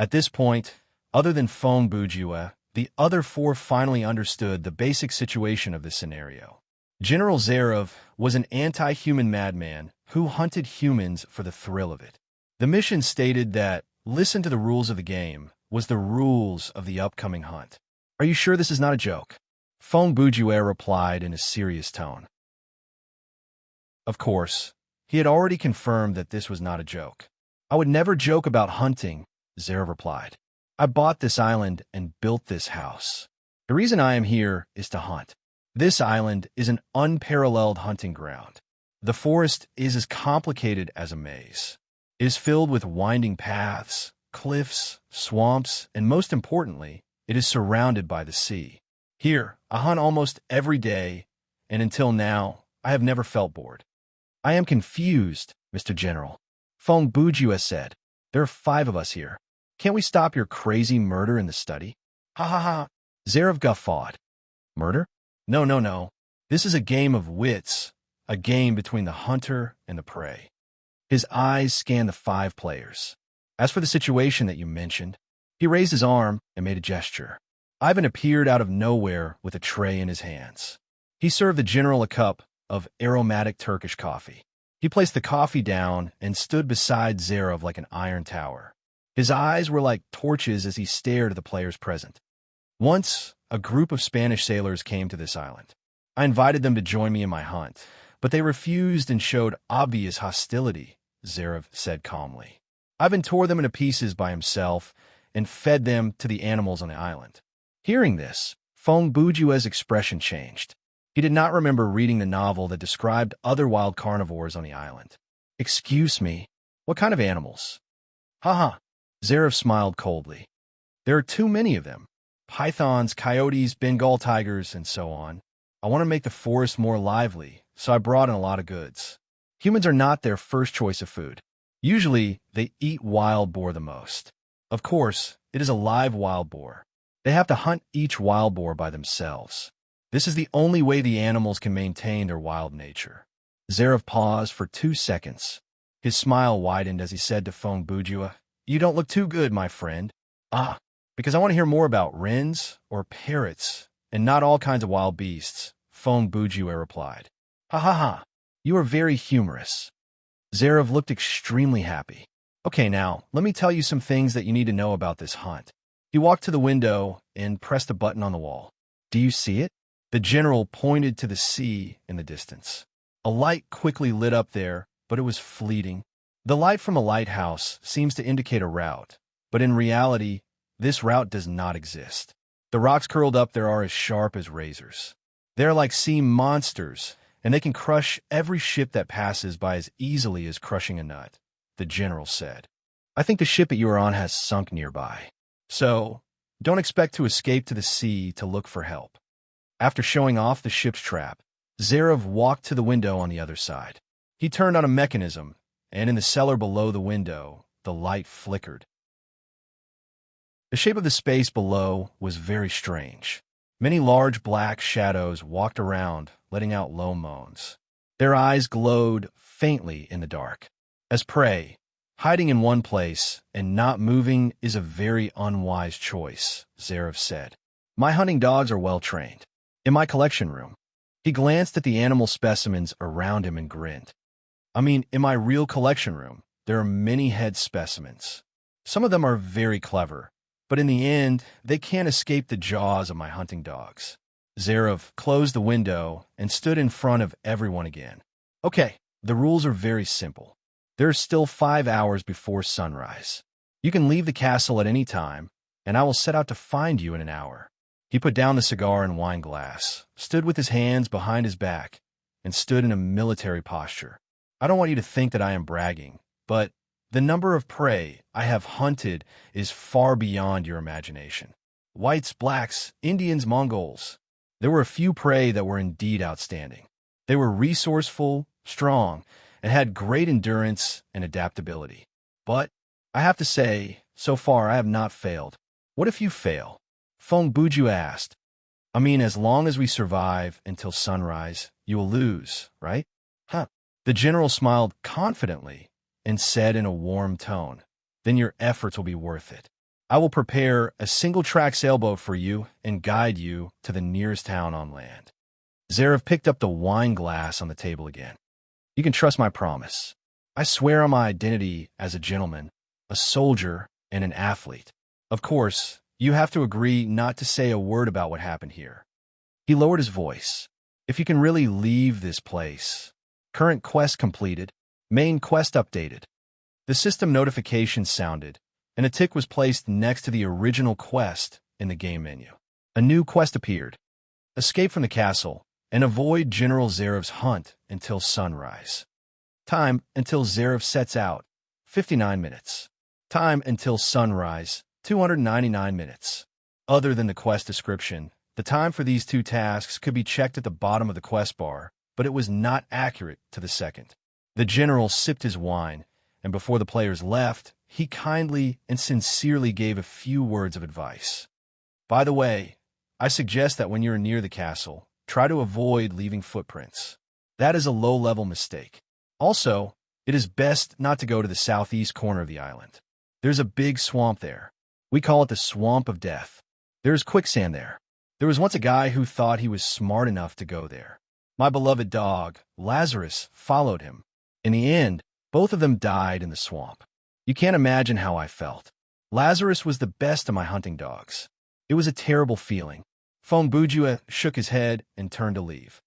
At this point, other than Feng Bujue, the other four finally understood the basic situation of this scenario. General Zarov was an anti-human madman who hunted humans for the thrill of it. The mission stated that listen to the rules of the game was the rules of the upcoming hunt. Are you sure this is not a joke? Feng Bujue replied in a serious tone. Of course, he had already confirmed that this was not a joke. I would never joke about hunting, Zarov replied. I bought this island and built this house. The reason I am here is to hunt. This island is an unparalleled hunting ground. The forest is as complicated as a maze. It is filled with winding paths, cliffs, swamps, and most importantly, it is surrounded by the sea. Here, I hunt almost every day, and until now, I have never felt bored. I am confused, Mr. General. Feng Bujue said. There are 5 of us here. Can't we stop your crazy murder in the study? Ha ha ha. Zarov guffawed. Murder? No. This is a game of wits, a game between the hunter and the prey. His eyes scanned the 5 players. As for the situation that you mentioned, he raised his arm and made a gesture. Ivan appeared out of nowhere with a tray in his hands. He served the general a cup of aromatic Turkish coffee. He placed the coffee down and stood beside Zarov like an iron tower. His eyes were like torches as he stared at the players present. Once, a group of Spanish sailors came to this island. I invited them to join me in my hunt, but they refused and showed obvious hostility, Zarov said calmly. Ivan tore them into pieces by himself and fed them to the animals on the island. Hearing this, Feng Bujue's expression changed. He did not remember reading the novel that described other wild carnivores on the island. Excuse me, what kind of animals? Haha, Zarov smiled coldly. There are too many of them. Pythons, coyotes, Bengal tigers, and so on. I want to make the forest more lively, so I brought in a lot of goods. Humans are not their first choice of food. Usually, they eat wild boar the most. Of course, it is a live wild boar. They have to hunt each wild boar by themselves. This is the only way the animals can maintain their wild nature. Zarov paused for 2 seconds. His smile widened as he said to Feng Bujue, You don't look too good, my friend. Ah, because I want to hear more about wrens or parrots, and not all kinds of wild beasts, Feng Bujue replied. Ha ha ha, you are very humorous. Zarov looked extremely happy. Okay, now, let me tell you some things that you need to know about this hunt. He walked to the window and pressed a button on the wall. Do you see it? The general pointed to the sea in the distance. A light quickly lit up there, but it was fleeting. The light from a lighthouse seems to indicate a route, but in reality, this route does not exist. The rocks curled up there are as sharp as razors. They're like sea monsters, and they can crush every ship that passes by as easily as crushing a nut, the general said. I think the ship that you are on has sunk nearby. So, don't expect to escape to the sea to look for help. After showing off the ship's trap, Zarov walked to the window on the other side. He turned on a mechanism, and in the cellar below the window, the light flickered. The shape of the space below was very strange. Many large black shadows walked around, letting out low moans. Their eyes glowed faintly in the dark. As prey, hiding in one place and not moving is a very unwise choice, Zarov said. My hunting dogs are well trained. In my collection room. He glanced at the animal specimens around him and grinned. In my real collection room, there are many head specimens. Some of them are very clever, but in the end, they can't escape the jaws of my hunting dogs. Zarov closed the window and stood in front of everyone again. Okay, the rules are very simple. There are still 5 hours before sunrise. You can leave the castle at any time, and I will set out to find you in an hour. He put down the cigar and wine glass, stood with his hands behind his back, and stood in a military posture. I don't want you to think that I am bragging, but the number of prey I have hunted is far beyond your imagination. Whites, blacks, Indians, Mongols. There were a few prey that were indeed outstanding. They were resourceful, strong, and had great endurance and adaptability. But I have to say, so far I have not failed. What if you fail? Feng Bujue asked. As long as we survive until sunrise, you will lose, right? Huh. The general smiled confidently and said in a warm tone, Then your efforts will be worth it. I will prepare a single-track sailboat for you and guide you to the nearest town on land. Zarev picked up the wine glass on the table again. You can trust my promise. I swear on my identity as a gentleman, a soldier, and an athlete. Of course, you have to agree not to say a word about what happened here. He lowered his voice. If you can really leave this place. Current quest completed. Main quest updated. The system notification sounded, and a tick was placed next to the original quest in the game menu. A new quest appeared. Escape from the castle and avoid General Zarev's hunt until sunrise. Time until Zarev sets out, 59 minutes. Time until sunrise, 299 minutes. Other than the quest description, the time for these two tasks could be checked at the bottom of the quest bar, but it was not accurate to the second. The general sipped his wine, and before the players left, he kindly and sincerely gave a few words of advice. By the way, I suggest that when you're near the castle, try to avoid leaving footprints. That is a low-level mistake. Also, it is best not to go to the southeast corner of the island. There's a big swamp there. We call it the Swamp of Death. There is quicksand there. There was once a guy who thought he was smart enough to go there. My beloved dog, Lazarus, followed him. In the end, both of them died in the swamp. You can't imagine how I felt. Lazarus was the best of my hunting dogs. It was a terrible feeling. Fonbujua shook his head and turned to leave.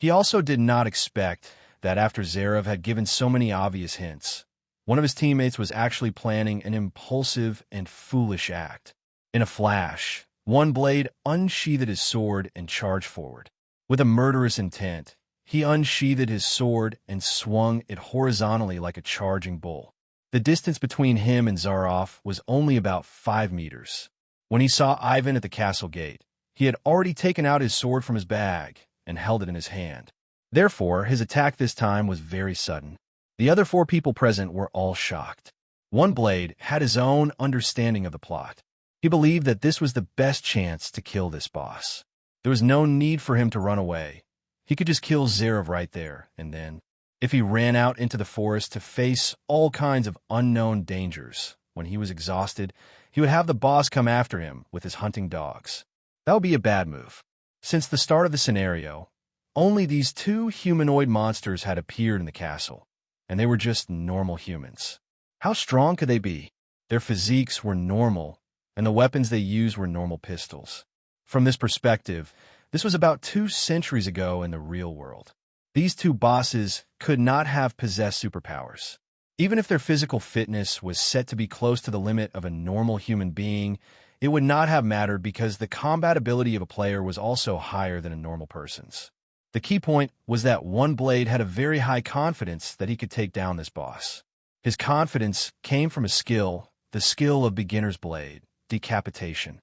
He also did not expect that after Zarev had given so many obvious hints, one of his teammates was actually planning an impulsive and foolish act. In a flash, One Blade unsheathed his sword and charged forward. With a murderous intent, he unsheathed his sword and swung it horizontally like a charging bull. The distance between him and Zaroff was only about 5 meters. When he saw Ivan at the castle gate, he had already taken out his sword from his bag and held it in his hand. Therefore, his attack this time was very sudden. The other 4 people present were all shocked. One Blade had his own understanding of the plot. He believed that this was the best chance to kill this boss. There was no need for him to run away. He could just kill Zarev right there, and then, if he ran out into the forest to face all kinds of unknown dangers, when he was exhausted, he would have the boss come after him with his hunting dogs. That would be a bad move. Since the start of the scenario, only these 2 humanoid monsters had appeared in the castle, and they were just normal humans. How strong could they be? Their physiques were normal, and the weapons they used were normal pistols. From this perspective, this was about 2 centuries ago in the real world. These 2 bosses could not have possessed superpowers. Even if their physical fitness was set to be close to the limit of a normal human being, it would not have mattered because the combat ability of a player was also higher than a normal person's. The key point was that One Blade had a very high confidence that he could take down this boss. His confidence came from a skill, the skill of beginner's blade, decapitation.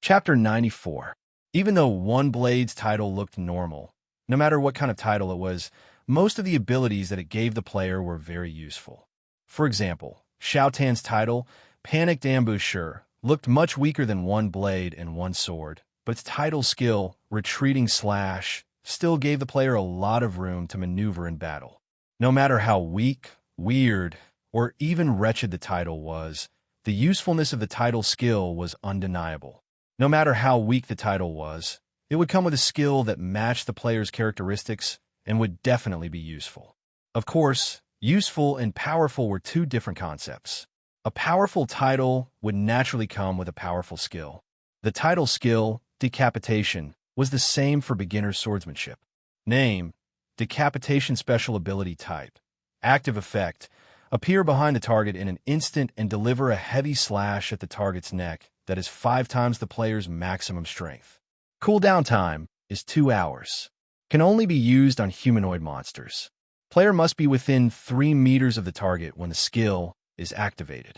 Chapter 94. Even though One Blade's title looked normal, no matter what kind of title it was, most of the abilities that it gave the player were very useful. For example, Shao Tan's title, Panicked Ambusher, looked much weaker than One Blade and One Sword, but its title skill, Retreating Slash, still gave the player a lot of room to maneuver in battle. No matter how weak, weird, or even wretched the title was, the usefulness of the title skill was undeniable. No matter how weak the title was, it would come with a skill that matched the player's characteristics and would definitely be useful. Of course, useful and powerful were 2 different concepts. A powerful title would naturally come with a powerful skill. The title skill, Decapitation, was the same for beginner swordsmanship. Name, Decapitation Special Ability Type. Active effect, appear behind the target in an instant and deliver a heavy slash at the target's neck that is 5 times the player's maximum strength. Cooldown time is 2 hours. Can only be used on humanoid monsters. Player must be within 3 meters of the target when the skill is activated.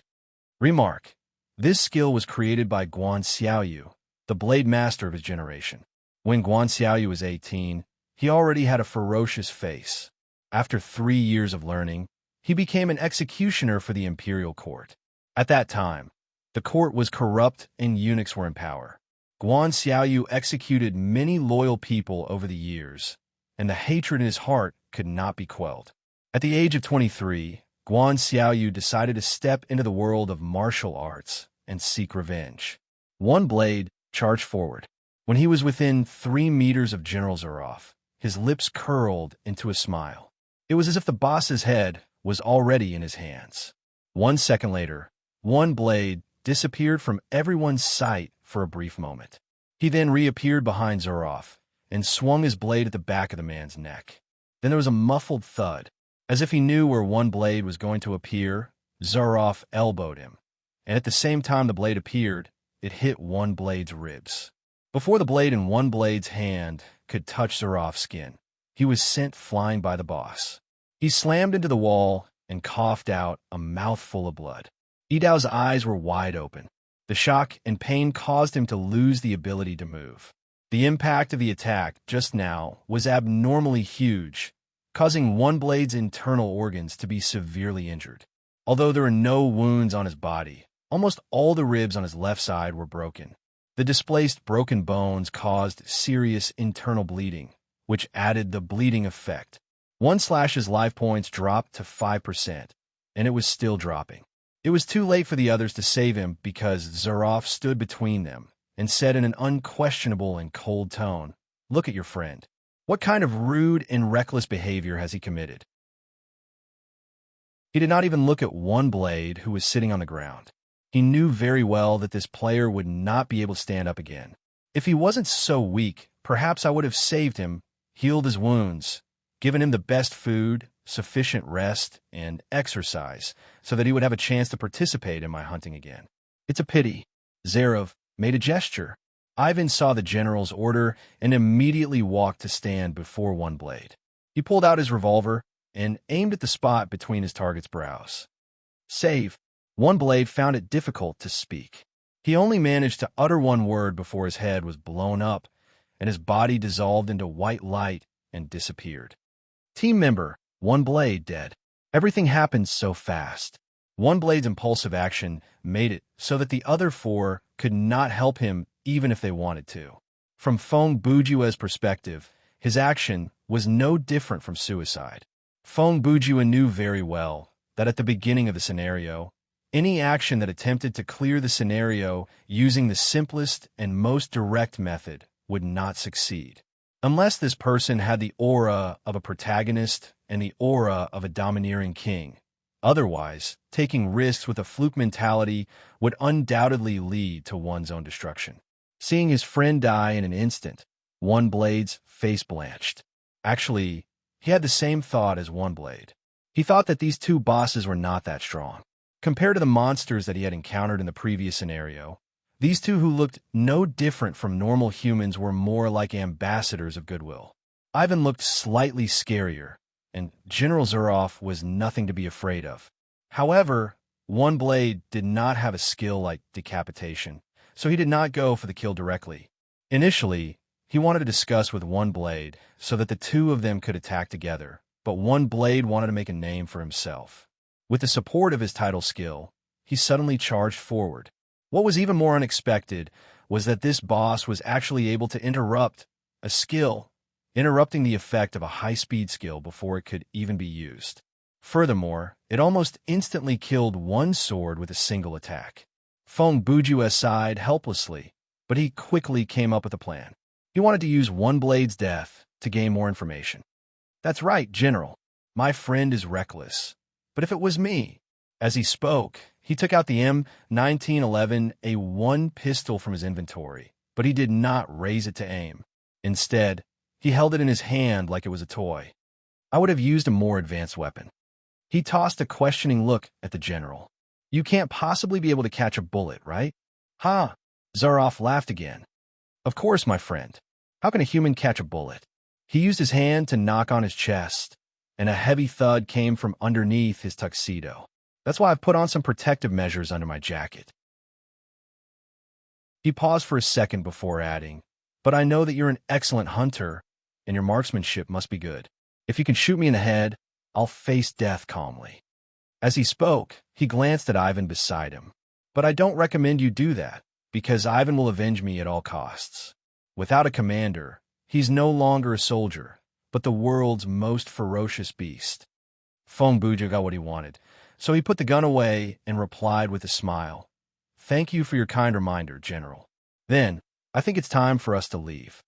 Remark: this skill was created by Guan Xiaoyu, the blade master of his generation. When Guan Xiaoyu was 18, he already had a ferocious face. After 3 years of learning, he became an executioner for the imperial court. At that time, the court was corrupt and eunuchs were in power. Guan Xiaoyu executed many loyal people over the years, and the hatred in his heart could not be quelled. At the age of 23, Guan Xiaoyu decided to step into the world of martial arts and seek revenge. One blade charged forward. When he was within 3 meters of General Zurov, his lips curled into a smile. It was as if the boss's head was already in his hands. 1 second later, one blade disappeared from everyone's sight for a brief moment. He then reappeared behind Zurov and swung his blade at the back of the man's neck. Then there was a muffled thud. As if he knew where one blade was going to appear, Zurov elbowed him, and at the same time the blade appeared, it hit one blade's ribs. Before the blade in one blade's hand could touch Zurov's skin, he was sent flying by the boss. He slammed into the wall and coughed out a mouthful of blood. Yidao's eyes were wide open. The shock and pain caused him to lose the ability to move. The impact of the attack just now was abnormally huge, causing one blade's internal organs to be severely injured. Although there were no wounds on his body, almost all the ribs on his left side were broken. The displaced broken bones caused serious internal bleeding, which added the bleeding effect. One slash's life points dropped to 5%, and it was still dropping. It was too late for the others to save him because Zurov stood between them and said in an unquestionable and cold tone, "Look at your friend. What kind of rude and reckless behavior has he committed?" He did not even look at one blade who was sitting on the ground. He knew very well that this player would not be able to stand up again. If he wasn't so weak, perhaps I would have saved him, healed his wounds, given him the best food, sufficient rest, and exercise, so that he would have a chance to participate in my hunting again. It's a pity. Zarov made a gesture. Ivan saw the general's order and immediately walked to stand before one blade. He pulled out his revolver and aimed at the spot between his target's brows. Save. One blade found it difficult to speak. He only managed to utter one word before his head was blown up and his body dissolved into white light and disappeared. Team member, one blade dead. Everything happened so fast. One blade's impulsive action made it so that the other 4 could not help him even if they wanted to. From Feng Bujua's perspective, his action was no different from suicide. Feng Bujua knew very well that at the beginning of the scenario, any action that attempted to clear the scenario using the simplest and most direct method would not succeed. Unless this person had the aura of a protagonist and the aura of a domineering king. Otherwise, taking risks with a fluke mentality would undoubtedly lead to one's own destruction. Seeing his friend die in an instant, One Blade's face blanched. Actually, he had the same thought as One Blade. He thought that these two bosses were not that strong. Compared to the monsters that he had encountered in the previous scenario, these two who looked no different from normal humans were more like ambassadors of goodwill. Ivan looked slightly scarier, and General Zurov was nothing to be afraid of. However, One Blade did not have a skill like decapitation, so he did not go for the kill directly. Initially, he wanted to discuss with One Blade so that the two of them could attack together, but One Blade wanted to make a name for himself. With the support of his title skill, he suddenly charged forward. What was even more unexpected was that this boss was actually able to interrupt a skill, interrupting the effect of a high-speed skill before it could even be used. Furthermore, it almost instantly killed one sword with a single attack. Feng Bujua sighed helplessly, but he quickly came up with a plan. He wanted to use One Blade's death to gain more information. "That's right, General. My friend is reckless. But if it was me..." As he spoke, he took out the M1911 A1 pistol from his inventory, but he did not raise it to aim. Instead, he held it in his hand like it was a toy. "I would have used a more advanced weapon." He tossed a questioning look at the general. "You can't possibly be able to catch a bullet, right?" "Ha!" Zurov laughed again. "Of course, my friend. How can a human catch a bullet?" He used his hand to knock on his chest, and a heavy thud came from underneath his tuxedo. "That's why I've put on some protective measures under my jacket." He paused for a second before adding, "But I know that you're an excellent hunter, and your marksmanship must be good. If you can shoot me in the head, I'll face death calmly." As he spoke, he glanced at Ivan beside him. "But I don't recommend you do that, because Ivan will avenge me at all costs. Without a commander, he's no longer a soldier, but the world's most ferocious beast." Feng Buju got what he wanted, so he put the gun away and replied with a smile. Thank you for your kind reminder, General. Then, I think it's time for us to leave.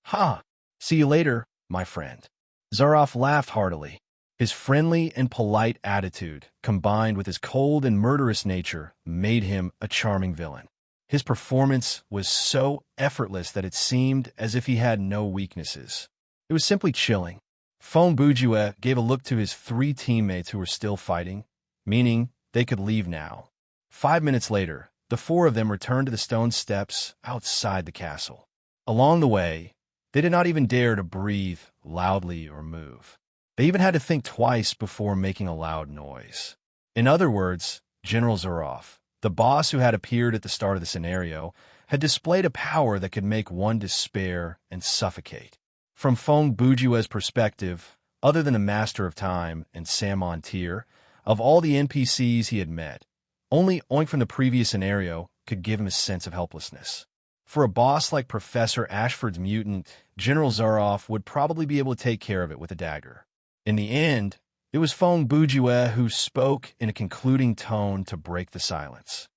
Ha! See you later, my friend. Zaroff laughed heartily. His friendly and polite attitude, combined with his cold and murderous nature, made him a charming villain. His performance was so effortless that it seemed as if he had no weaknesses. It was simply chilling. Feng Bujue gave a look to his 3 teammates who were still fighting, meaning they could leave now. 5 minutes later, the 4 of them returned to the stone steps outside the castle. Along the way, they did not even dare to breathe loudly or move. They even had to think twice before making a loud noise. In other words, General Zaroff, the boss who had appeared at the start of the scenario, had displayed a power that could make one despair and suffocate. From Feng Bujue's perspective, other than a master of time and Samon Tier, of all the NPCs he had met, only Oink from the previous scenario could give him a sense of helplessness. For a boss like Professor Ashford's mutant, General Zaroff would probably be able to take care of it with a dagger. In the end, it was Feng Bujue who spoke in a concluding tone to break the silence.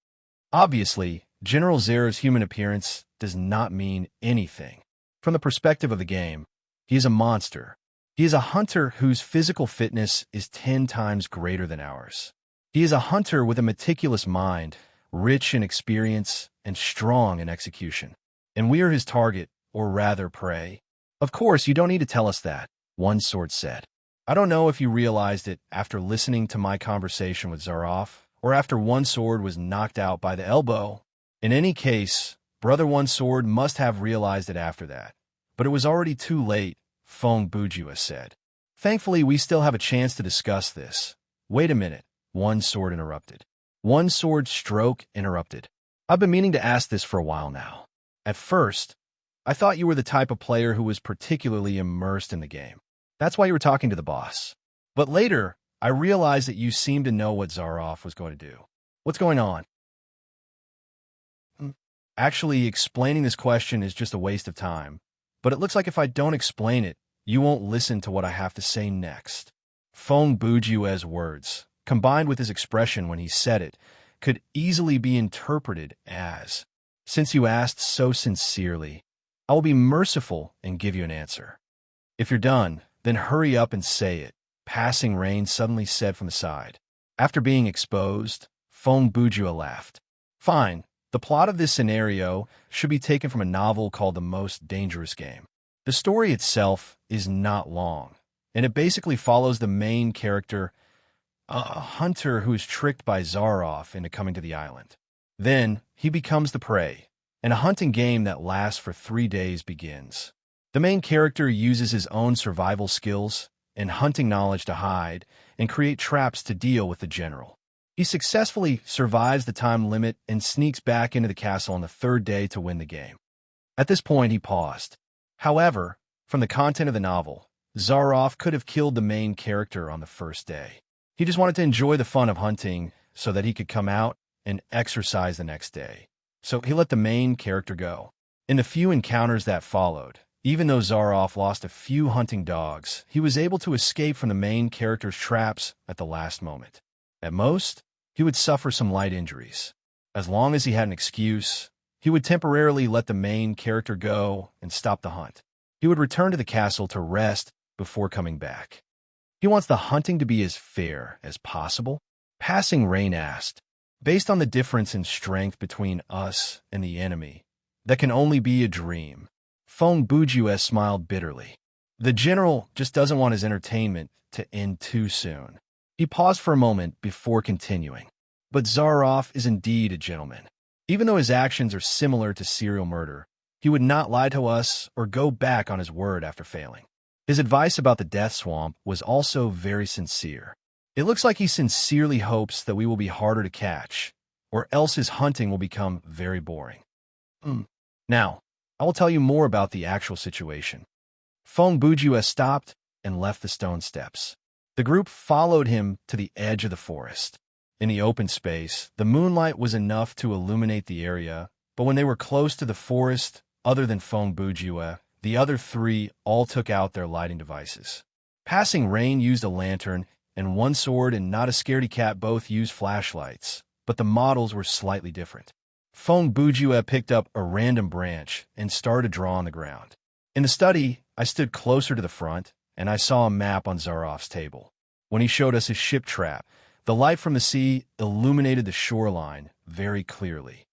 Obviously, General Zero's human appearance does not mean anything. From the perspective of the game, he is a monster. He is a hunter whose physical fitness is 10 times greater than ours. He is a hunter with a meticulous mind, rich in experience and strong in execution. And we are his target, or rather prey. Of course, you don't need to tell us that, One Sword said. I don't know if you realized it after listening to my conversation with Zaroff, or after One Sword was knocked out by the elbow. In any case, Brother One Sword must have realized it after that. But it was already too late, Feng Bujue said. Thankfully, we still have a chance to discuss this. Wait a minute, One Sword interrupted. One Sword stroke interrupted. I've been meaning to ask this for a while now. At first, I thought you were the type of player who was particularly immersed in the game. That's why you were talking to the boss. But later, I realized that you seemed to know what Zaroff was going to do. What's going on? Actually, explaining this question is just a waste of time. But it looks like if I don't explain it, you won't listen to what I have to say next. Feng Bujue's words, combined with his expression when he said it, could easily be interpreted as, since you asked so sincerely, I will be merciful and give you an answer. If you're done, then hurry up and say it, Passing Rain suddenly said from the side. After being exposed, Feng Bujue laughed. Fine, the plot of this scenario should be taken from a novel called The Most Dangerous Game. The story itself is not long, and it basically follows the main character, a hunter who is tricked by Zaroff into coming to the island. Then, he becomes the prey, and a hunting game that lasts for 3 days begins. The main character uses his own survival skills and hunting knowledge to hide and create traps to deal with the general. He successfully survives the time limit and sneaks back into the castle on the 3rd day to win the game. At this point, he paused. However, from the content of the novel, Zaroff could have killed the main character on the 1st day. He just wanted to enjoy the fun of hunting so that he could come out and exercise the next day. So he let the main character go. In the few encounters that followed, even though Zaroff lost a few hunting dogs, he was able to escape from the main character's traps at the last moment. At most, he would suffer some light injuries. As long as he had an excuse, he would temporarily let the main character go and stop the hunt. He would return to the castle to rest before coming back. He wants the hunting to be as fair as possible, Passing Rain asked. Based on the difference in strength between us and the enemy, that can only be a dream. Feng Bujue smiled bitterly. The general just doesn't want his entertainment to end too soon. He paused for a moment before continuing. But Zaroff is indeed a gentleman. Even though his actions are similar to serial murder, he would not lie to us or go back on his word after failing. His advice about the death swamp was also very sincere. It looks like he sincerely hopes that we will be harder to catch, or else his hunting will become very boring. Now, I will tell you more about the actual situation. Feng Bujue stopped and left the stone steps. The group followed him to the edge of the forest. In the open space, the moonlight was enough to illuminate the area, but when they were close to the forest, other than Feng Bujue, the other 3 all took out their lighting devices. Passing Rain used a lantern and one sword and not a scaredy cat both used flashlights, but the models were slightly different. Feng Bujue picked up a random branch and started to draw on the ground. In the study, I stood closer to the front, and I saw a map on Zaroff's table. When he showed us his ship trap, the light from the sea illuminated the shoreline very clearly.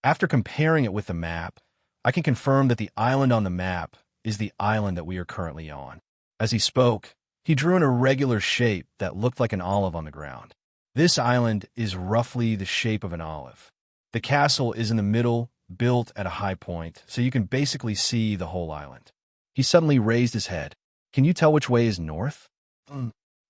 After comparing it with the map, I can confirm that the island on the map is the island that we are currently on. As he spoke, he drew an irregular shape that looked like an olive on the ground. This island is roughly the shape of an olive. The castle is in the middle, built at a high point, so you can basically see the whole island. He suddenly raised his head. Can you tell which way is north?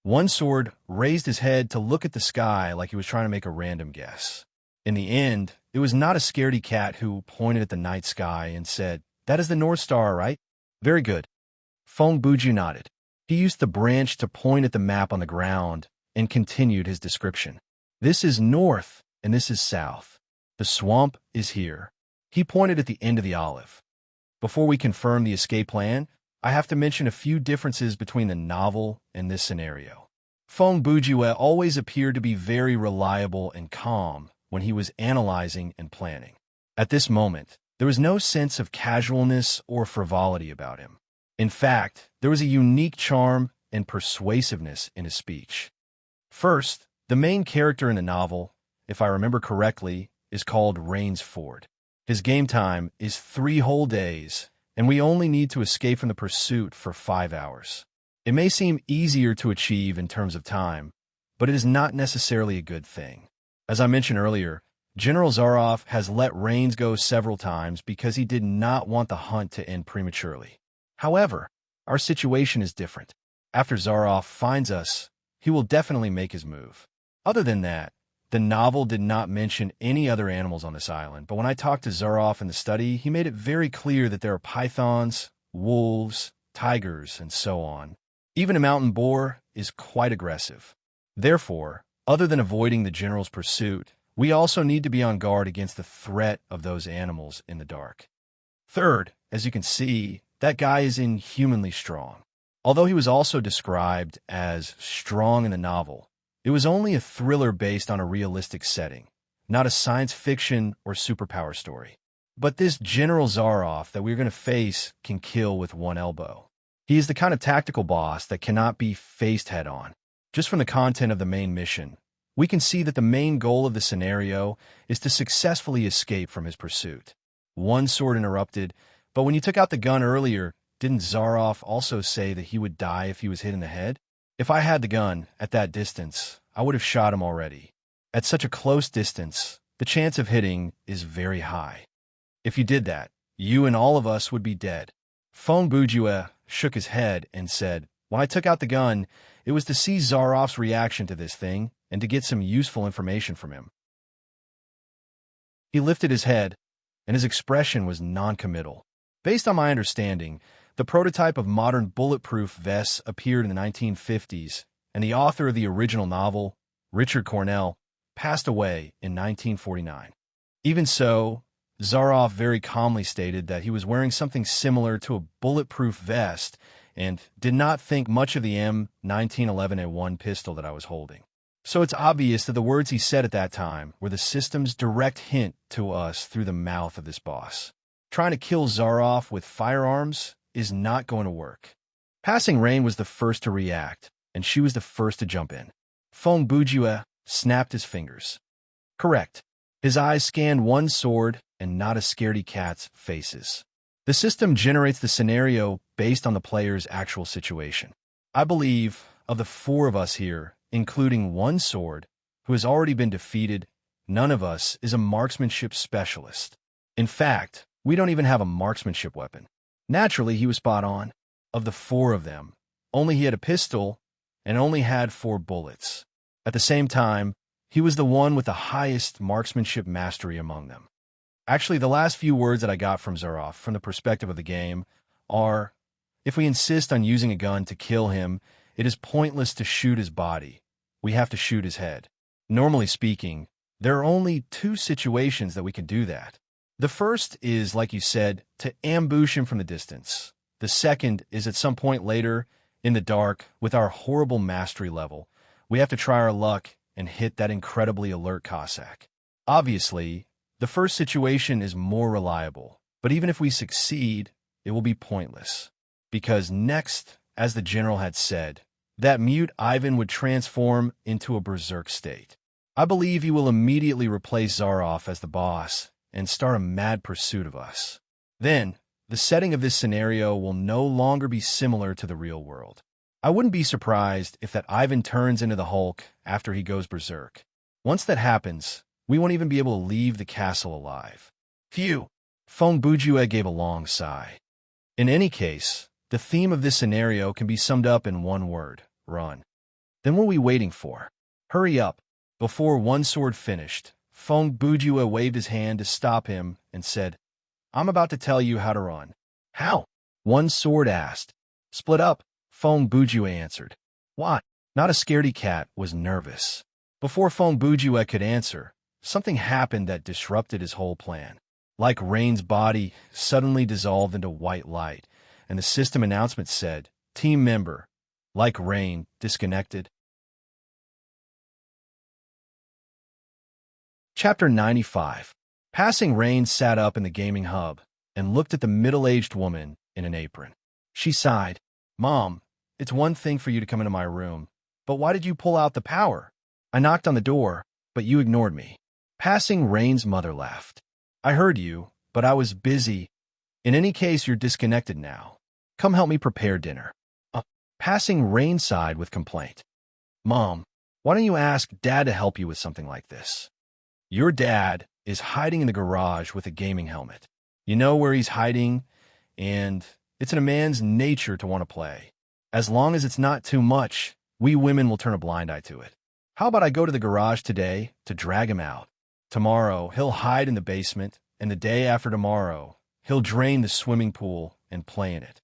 One sword raised his head to look at the sky like he was trying to make a random guess. In the end, it was not a scaredy cat who pointed at the night sky and said, "That is the North Star, right?" "Very good." Feng Buju nodded. He used the branch to point at the map on the ground and continued his description. "This is north and this is south. The swamp is here." He pointed at the end of the olive. Before we confirm the escape plan, I have to mention a few differences between the novel and this scenario. Feng Bujue always appeared to be very reliable and calm when he was analyzing and planning. At this moment, there was no sense of casualness or frivolity about him. In fact, there was a unique charm and persuasiveness in his speech. First, the main character in the novel, if I remember correctly, is called Rainsford. His game time is 3 whole days, and we only need to escape from the pursuit for 5 hours. It may seem easier to achieve in terms of time, but it is not necessarily a good thing. As I mentioned earlier, General Zaroff has let Rains go several times because he did not want the hunt to end prematurely. However, our situation is different. After Zaroff finds us, he will definitely make his move. Other than that, the novel did not mention any other animals on this island, but when I talked to Zaroff in the study, he made it very clear that there are pythons, wolves, tigers, and so on. Even a mountain boar is quite aggressive. Therefore, other than avoiding the general's pursuit, we also need to be on guard against the threat of those animals in the dark. Third, as you can see, that guy is inhumanly strong. Although he was also described as strong in the novel, it was only a thriller based on a realistic setting, not a science fiction or superpower story. But this General Zaroff that we're going to face can kill with one elbow. He is the kind of tactical boss that cannot be faced head-on. Just from the content of the main mission, we can see that the main goal of the scenario is to successfully escape from his pursuit. One sword interrupted, but when you took out the gun earlier, didn't Zaroff also say that he would die if he was hit in the head? If I had the gun at that distance, I would have shot him already. At such a close distance, the chance of hitting is very high. If you did that, you and all of us would be dead. Feng Bujue shook his head and said, "When I took out the gun, it was to see Zaroff's reaction to this thing and to get some useful information from him." He lifted his head, and his expression was non-committal. Based on my understanding, the prototype of modern bulletproof vests appeared in the 1950s, and the author of the original novel, Richard Cornell, passed away in 1949. Even so, Zaroff very calmly stated that he was wearing something similar to a bulletproof vest and did not think much of the M1911A1 pistol that I was holding. So it's obvious that the words he said at that time were the system's direct hint to us through the mouth of this boss. Trying to kill Zaroff with firearms is not going to work. Passing Rain was the first to react, and she was the first to jump in. Feng Bujue snapped his fingers. Correct. His eyes scanned one sword and not a scaredy cat's faces. The system generates the scenario based on the player's actual situation. I believe, of the 4 of us here, including one sword, who has already been defeated, none of us is a marksmanship specialist. In fact, we don't even have a marksmanship weapon. Naturally, he was spot on. Of the 4 of them, only he had a pistol and only had 4 bullets. At the same time, he was the one with the highest marksmanship mastery among them. Actually, the last few words that I got from Zaroff, from the perspective of the game, are, if we insist on using a gun to kill him, it is pointless to shoot his body. We have to shoot his head. Normally speaking, there are only 2 situations that we can do that. The first is, like you said, to ambush him from the distance. The second is at some point later, In the dark, with our horrible mastery level, we have to try our luck and hit that incredibly alert Cossack. Obviously, the first situation is more reliable, but even if we succeed, it will be pointless. Because next, as the general had said, that mute Ivan would transform into a berserk state. I believe he will immediately replace Zaroff as the boss and start a mad pursuit of us. Then, the setting of this scenario will no longer be similar to the real world. I wouldn't be surprised if that Ivan turns into the Hulk after he goes berserk. Once that happens, we won't even be able to leave the castle alive. Phew! Feng Bujue gave a long sigh. In any case, the theme of this scenario can be summed up in one word: run. Then what are we waiting for? Hurry up! Before one sword finished, Feng Bujue waved his hand to stop him and said, I'm about to tell you how to run. How? One sword asked. Split up, Feng Bujue answered. What? Not a scaredy cat was nervous. Before Feng Bujue could answer, something happened that disrupted his whole plan. Like Rain's body suddenly dissolved into white light, and the system announcement said, Team member, like Rain, disconnected. Chapter 95. Passing Rain sat up in the gaming hub and looked at the middle-aged woman in an apron. She sighed. Mom, it's one thing for you to come into my room, but why did you pull out the power? I knocked on the door, but you ignored me. Passing Rain's mother laughed. I heard you, but I was busy. In any case, you're disconnected now. Come help me prepare dinner. Passing Rain sighed with complaint. Mom, why don't you ask Dad to help you with something like this? Your dad is hiding in the garage with a gaming helmet. You know where he's hiding, and it's in a man's nature to want to play. As long as it's not too much, we women will turn a blind eye to it. How about I go to the garage today to drag him out? Tomorrow, he'll hide in the basement, and the day after tomorrow, he'll drain the swimming pool and play in it.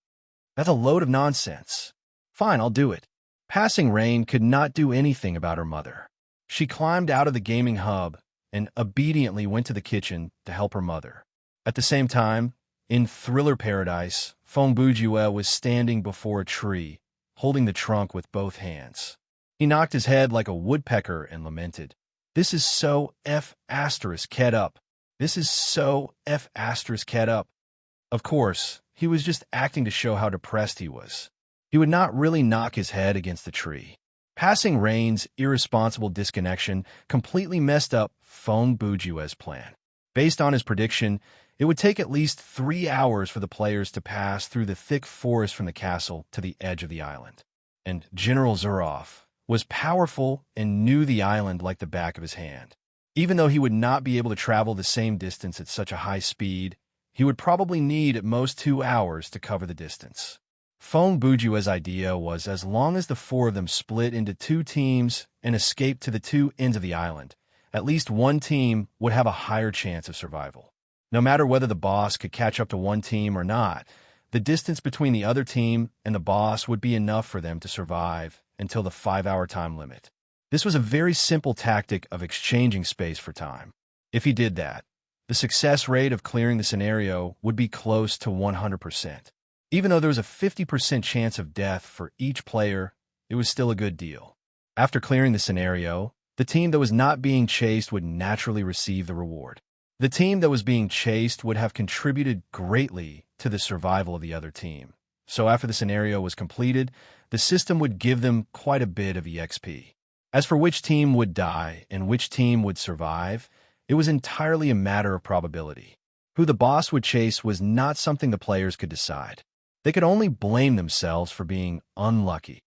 That's a load of nonsense. Fine, I'll do it. Passing Rain could not do anything about her mother. She climbed out of the gaming hub and obediently went to the kitchen to help her mother. At the same time, in Thriller Paradise, Feng Bujue was standing before a tree, holding the trunk with both hands. He knocked his head like a woodpecker and lamented, This is so F***ed up. This is so F***ed up. Of course, he was just acting to show how depressed he was. He would not really knock his head against the tree. Passing Rain's irresponsible disconnection completely messed up Feng Bujue's plan. Based on his prediction, it would take at least 3 hours for the players to pass through the thick forest from the castle to the edge of the island. And General Zaroff was powerful and knew the island like the back of his hand. Even though he would not be able to travel the same distance at such a high speed, he would probably need at most 2 hours to cover the distance. Feng Bujue's idea was as long as the four of them split into 2 teams and escaped to the 2 ends of the island, at least one team would have a higher chance of survival. No matter whether the boss could catch up to one team or not, the distance between the other team and the boss would be enough for them to survive until the 5-hour time limit. This was a very simple tactic of exchanging space for time. If he did that, the success rate of clearing the scenario would be close to 100%. Even though there was a 50% chance of death for each player, it was still a good deal. After clearing the scenario, the team that was not being chased would naturally receive the reward. The team that was being chased would have contributed greatly to the survival of the other team. So after the scenario was completed, the system would give them quite a bit of EXP. As for which team would die and which team would survive, it was entirely a matter of probability. Who the boss would chase was not something the players could decide. They could only blame themselves for being unlucky.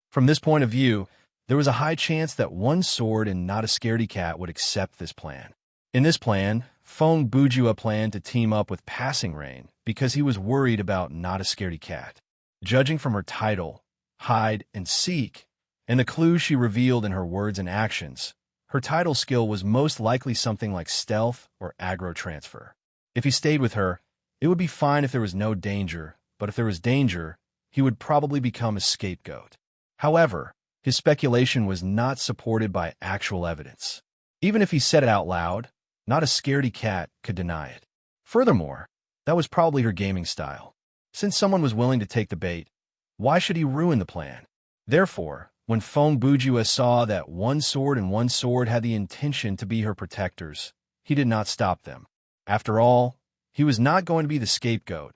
From this point of view, there was a high chance that one sword and not a scaredy cat would accept this plan. In this plan, Feng Bujue planned to team up with Passing Rain because he was worried about not a scaredy cat. Judging from her title, Hide and Seek, and the clues she revealed in her words and actions, her title skill was most likely something like stealth or aggro transfer. If he stayed with her, it would be fine if there was no danger, but if there was danger, he would probably become a scapegoat. However, his speculation was not supported by actual evidence. Even if he said it out loud, not a scaredy cat could deny it. Furthermore, that was probably her gaming style. Since someone was willing to take the bait, Why should he ruin the plan? Therefore, when Feng Bujue saw that one sword and one sword had the intention to be her protectors, he did not stop them. After all, he was not going to be the scapegoat,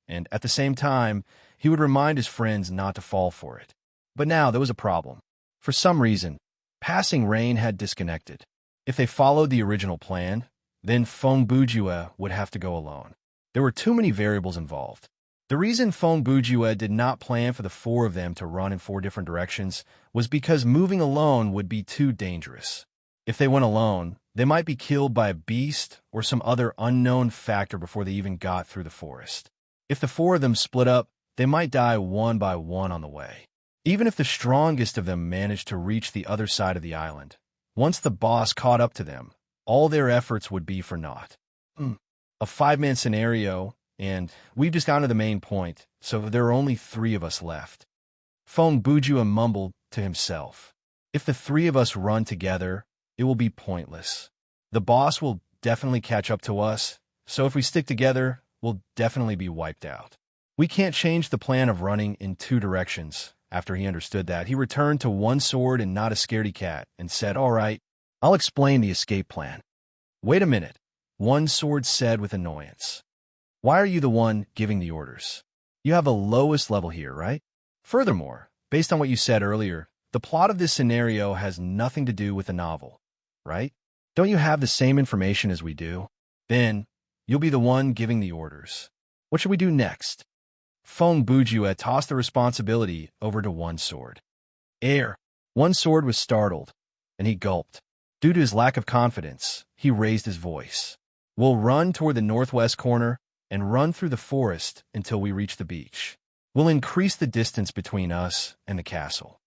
and at the same time, he would remind his friends not to fall for it. But now there was a problem. For some reason, passing rain had disconnected. If they followed the original plan, then Feng Bujue would have to go alone. There were too many variables involved. The reason Feng Bujue did not plan for the four of them to run in four different directions was because moving alone would be too dangerous. If they went alone, they might be killed by a beast or some other unknown factor before they even got through the forest. If the four of them split up, they might die one by one on the way. Even if the strongest of them managed to reach the other side of the island, once the boss caught up to them, all their efforts would be for naught. A five-man scenario, and we've just gotten to the main point, so there are only three of us left. Feng Bujue mumbled to himself. If the three of us run together, it will be pointless. The boss will definitely catch up to us, so if we stick together, we'll definitely be wiped out. We can't change the plan of running in two directions. After he understood that, he returned to one sword and not a scaredy cat and said, "All right, I'll explain the escape plan." "Wait a minute," one sword said with annoyance. "Why are you the one giving the orders? You have the lowest level here, right? Furthermore, based on what you said earlier, the plot of this scenario has nothing to do with the novel, right? Don't you have the same information as we do? Then, you'll be the one giving the orders. What should we do next?" Feng Bujue tossed the responsibility over to one sword. One sword was startled, and he gulped. Due to his lack of confidence, he raised his voice. "We'll run toward the northwest corner and run through the forest until we reach the beach. We'll increase the distance between us and the castle.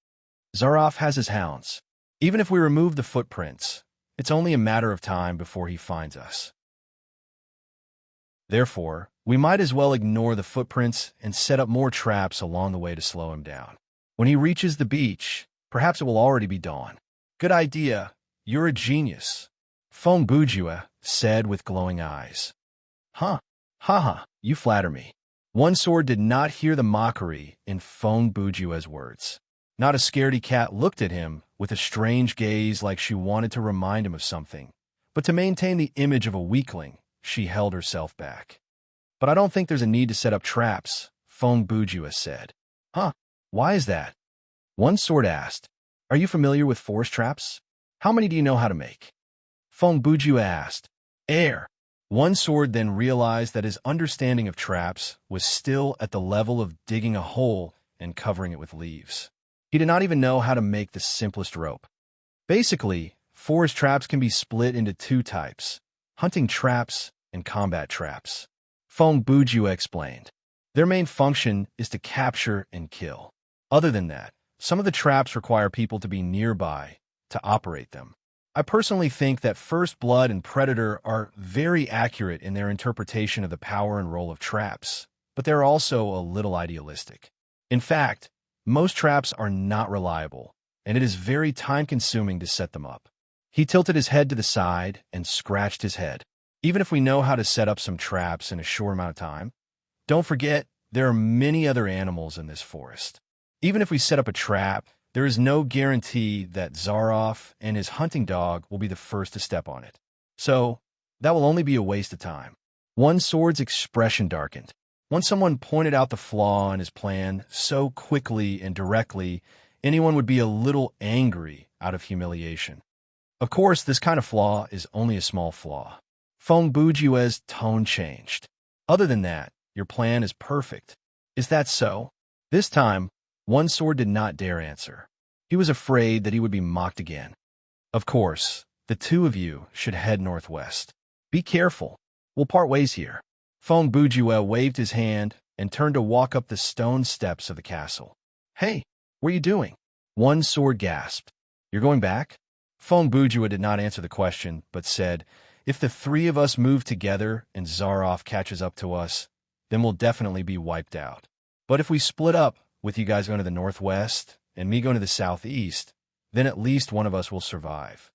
Zaroff has his hounds. Even if we remove the footprints, it's only a matter of time before he finds us. Therefore, we might as well ignore the footprints and set up more traps along the way to slow him down. When he reaches the beach, perhaps it will already be dawn." "Good idea. You're a genius," Feng Bujue said with glowing eyes. "Huh? Haha, you flatter me." One sword did not hear the mockery in Feng Bujue's words. Not a scaredy cat looked at him with a strange gaze like she wanted to remind him of something, but to maintain the image of a weakling, she held herself back. "But I don't think there's a need to set up traps," Feng Bujue said. "Huh? Why is that?" One sword asked. "Are you familiar with forest traps? How many do you know how to make?" Feng Bujue asked. One sword then realized that his understanding of traps was still at the level of digging a hole and covering it with leaves. He did not even know how to make the simplest rope. Basically, forest traps can be split into two types: hunting traps and combat traps. Feng Bujue explained. Their main function is to capture and kill. Other than that, some of the traps require people to be nearby to operate them. I personally think that First Blood and Predator are very accurate in their interpretation of the power and role of traps, but they're also a little idealistic. In fact, most traps are not reliable, and it is very time-consuming to set them up. He tilted his head to the side and scratched his head. Even if we know how to set up some traps in a short amount of time, don't forget there are many other animals in this forest. Even if we set up a trap, there is no guarantee that Zaroff and his hunting dog will be the first to step on it. So, that will only be a waste of time. One sword's expression darkened. Once someone pointed out the flaw in his plan so quickly and directly, anyone would be a little angry out of humiliation. Of course, this kind of flaw is only a small flaw. Feng Bujue's tone changed. Other than that, your plan is perfect. Is that so? This time, one sword did not dare answer. He was afraid that he would be mocked again. Of course, the two of you should head northwest. Be careful. We'll part ways here. Feng Bujue waved his hand and turned to walk up the stone steps of the castle. "Hey, what are you doing?" One sword gasped. "You're going back?" Feng Bujue did not answer the question, but said, "If the three of us move together and Zaroff catches up to us, then we'll definitely be wiped out. But if we split up, with you guys going to the northwest and me going to the southeast, then at least one of us will survive."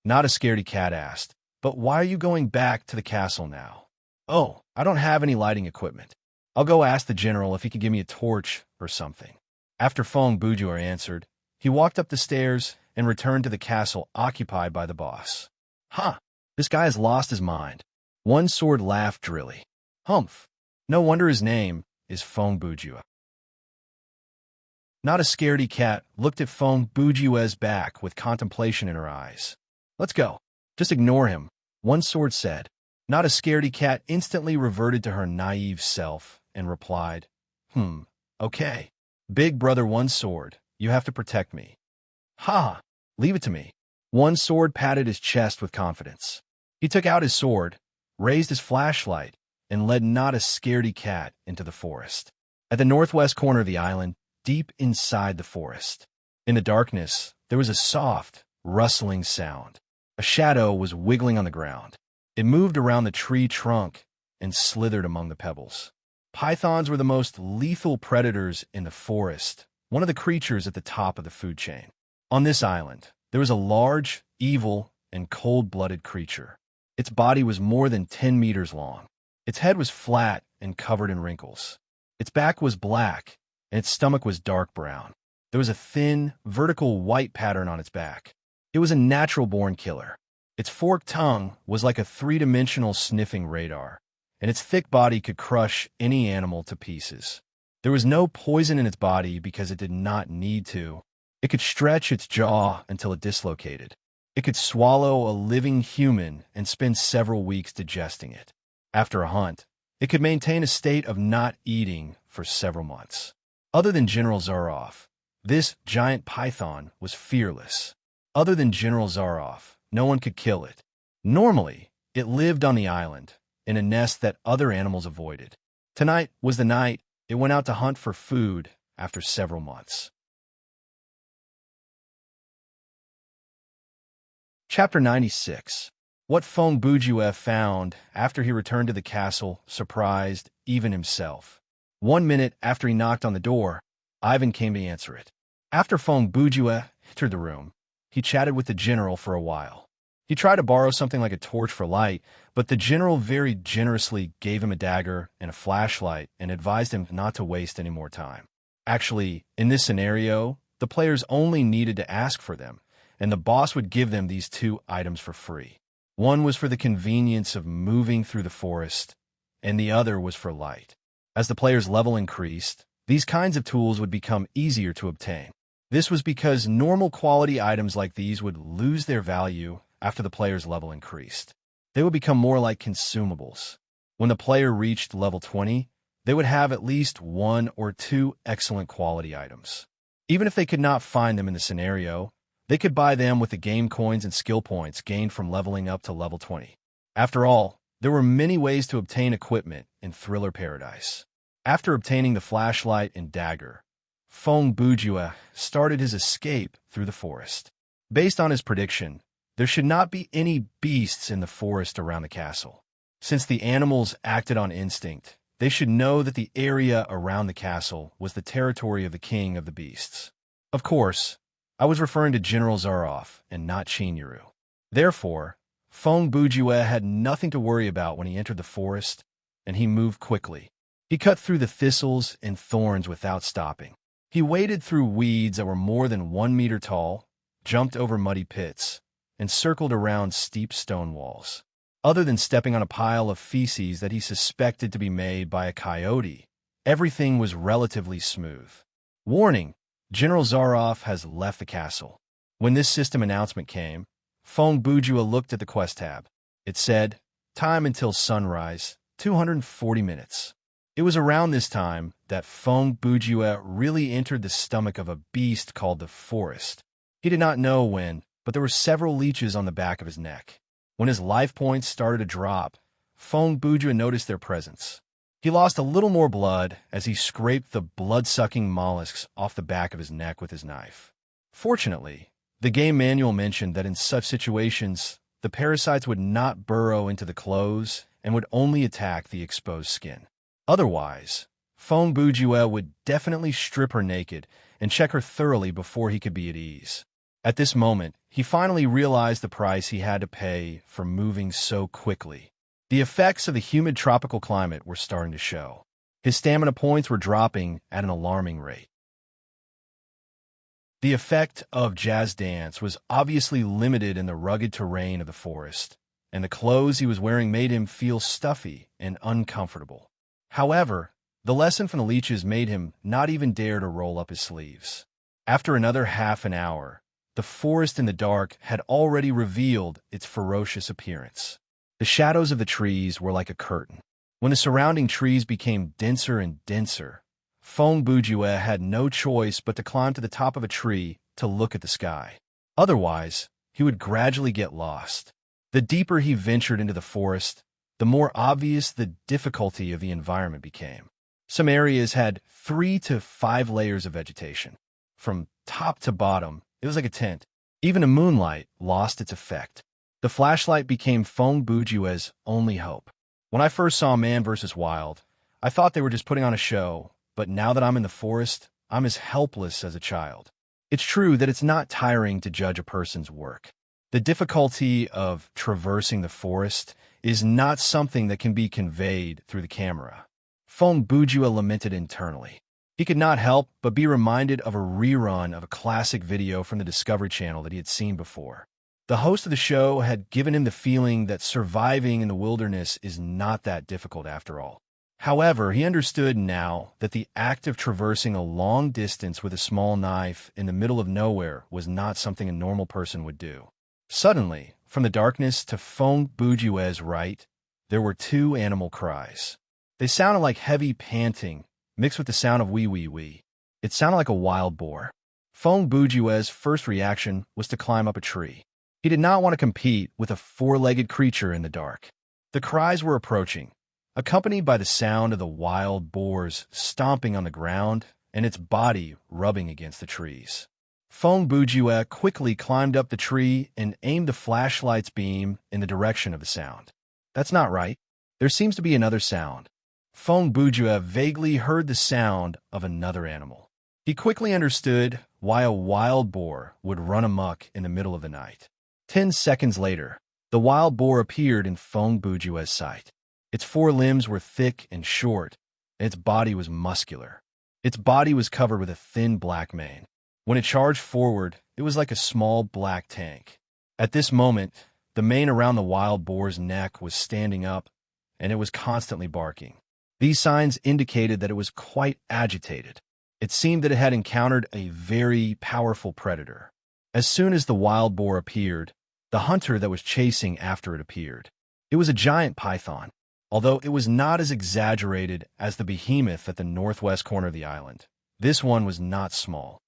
Not a scaredy cat asked, "But why are you going back to the castle now?" "Oh, I don't have any lighting equipment. I'll go ask the general if he could give me a torch or something. After Feng Bujue answered, he walked up the stairs and returned to the castle occupied by the boss. Huh, this guy has lost his mind. One sword laughed drily. Humph, no wonder his name is Feng Bujue. Not a scaredy cat looked at Feng Bujue's back with contemplation in her eyes. Let's go. Just ignore him, One Sword said. Not a scaredy cat instantly reverted to her naive self and replied, okay. Big brother One Sword, you have to protect me. Ha! Leave it to me. One Sword patted his chest with confidence. He took out his sword, raised his flashlight, and led Not a scaredy cat into the forest. At the northwest corner of the island, deep inside the forest. In the darkness, there was a soft, rustling sound. A shadow was wiggling on the ground. It moved around the tree trunk and slithered among the pebbles. Pythons were the most lethal predators in the forest, one of the creatures at the top of the food chain. On this island, there was a large, evil, and cold-blooded creature. Its body was more than 10 meters long. Its head was flat and covered in wrinkles. Its back was black, and its stomach was dark brown. There was a thin, vertical white pattern on its back. It was a natural-born killer. Its forked tongue was like a three-dimensional sniffing radar, and its thick body could crush any animal to pieces. There was no poison in its body because it did not need to. It could stretch its jaw until it dislocated. It could swallow a living human and spend several weeks digesting it. After a hunt, it could maintain a state of not eating for several months. Other than General Zaroff, this giant python was fearless. Other than General Zaroff, no one could kill it. Normally, it lived on the island, in a nest that other animals avoided. Tonight was the night it went out to hunt for food after several months. Chapter 96. What Feng Bujue found after he returned to the castle surprised even himself. 1 minute after he knocked on the door, Ivan came to answer it. After Feng Bujue entered the room, he chatted with the general for a while. He tried to borrow something like a torch for light, but the general very generously gave him a dagger and a flashlight and advised him not to waste any more time. Actually, in this scenario, the players only needed to ask for them, and the boss would give them these 2 items for free. One was for the convenience of moving through the forest, and the other was for light. As the player's level increased, these kinds of tools would become easier to obtain. This was because normal quality items like these would lose their value after the player's level increased. They would become more like consumables. When the player reached level 20, they would have at least 1 or 2 excellent quality items. Even if they could not find them in the scenario, they could buy them with the game coins and skill points gained from leveling up to level 20. After all, there were many ways to obtain equipment in Thriller Paradise. After obtaining the flashlight and dagger, Feng Bujue started his escape through the forest. Based on his prediction, there should not be any beasts in the forest around the castle. Since the animals acted on instinct, they should know that the area around the castle was the territory of the king of the beasts. Of course, I was referring to General Zaroff and not Chinyaru. Therefore, Feng Bujue had nothing to worry about when he entered the forest, and he moved quickly. He cut through the thistles and thorns without stopping. He waded through weeds that were more than 1 meter tall, jumped over muddy pits, and circled around steep stone walls. Other than stepping on a pile of feces that he suspected to be made by a coyote, everything was relatively smooth. Warning: General Zaroff has left the castle. When this system announcement came, Feng Bujue looked at the quest tab. It said, time until sunrise, 240 minutes. It was around this time that Feng Bujue really entered the stomach of a beast called the Forest. He did not know when, but there were several leeches on the back of his neck. When his life points started to drop, Feng Bujue noticed their presence. He lost a little more blood as he scraped the blood-sucking mollusks off the back of his neck with his knife. Fortunately, the game manual mentioned that in such situations, the parasites would not burrow into the clothes and would only attack the exposed skin. Otherwise, Feng Bujue would definitely strip her naked and check her thoroughly before he could be at ease. At this moment, he finally realized the price he had to pay for moving so quickly. The effects of the humid tropical climate were starting to show. His stamina points were dropping at an alarming rate. The effect of jazz dance was obviously limited in the rugged terrain of the forest, and the clothes he was wearing made him feel stuffy and uncomfortable. However, the lesson from the leeches made him not even dare to roll up his sleeves. After another half an hour, the forest in the dark had already revealed its ferocious appearance. The shadows of the trees were like a curtain. When the surrounding trees became denser and denser, Fong Bujue had no choice but to climb to the top of a tree to look at the sky. Otherwise, he would gradually get lost. The deeper he ventured into the forest, the more obvious the difficulty of the environment became. Some areas had 3 to 5 layers of vegetation. From top to bottom, it was like a tent. Even the moonlight lost its effect. The flashlight became Fong Bujue's only hope. When I first saw Man vs. Wild, I thought they were just putting on a show, but now that I'm in the forest, I'm as helpless as a child. It's true that it's not tiring to judge a person's work. The difficulty of traversing the forest is not something that can be conveyed through the camera. Fong Bujue lamented internally. He could not help but be reminded of a rerun of a classic video from the Discovery Channel that he had seen before. The host of the show had given him the feeling that surviving in the wilderness is not that difficult after all. However, he understood now that the act of traversing a long distance with a small knife in the middle of nowhere was not something a normal person would do. Suddenly, from the darkness to Fong Bujue's right, there were 2 animal cries. They sounded like heavy panting, mixed with the sound of wee wee wee. It sounded like a wild boar. Fong Bujue's first reaction was to climb up a tree. He did not want to compete with a 4-legged creature in the dark. The cries were approaching, accompanied by the sound of the wild boar's stomping on the ground and its body rubbing against the trees. Fong Bujue quickly climbed up the tree and aimed the flashlight's beam in the direction of the sound. That's not right. There seems to be another sound. Fong Bujue vaguely heard the sound of another animal. He quickly understood why a wild boar would run amok in the middle of the night. 10 seconds later, the wild boar appeared in Fong Bujue's sight. Its 4 limbs were thick and short, and its body was muscular. Its body was covered with a thin black mane. When it charged forward, it was like a small black tank. At this moment, the mane around the wild boar's neck was standing up, and it was constantly barking. These signs indicated that it was quite agitated. It seemed that it had encountered a very powerful predator. As soon as the wild boar appeared, the hunter that was chasing after it appeared. It was a giant python, although it was not as exaggerated as the behemoth at the northwest corner of the island. This one was not small.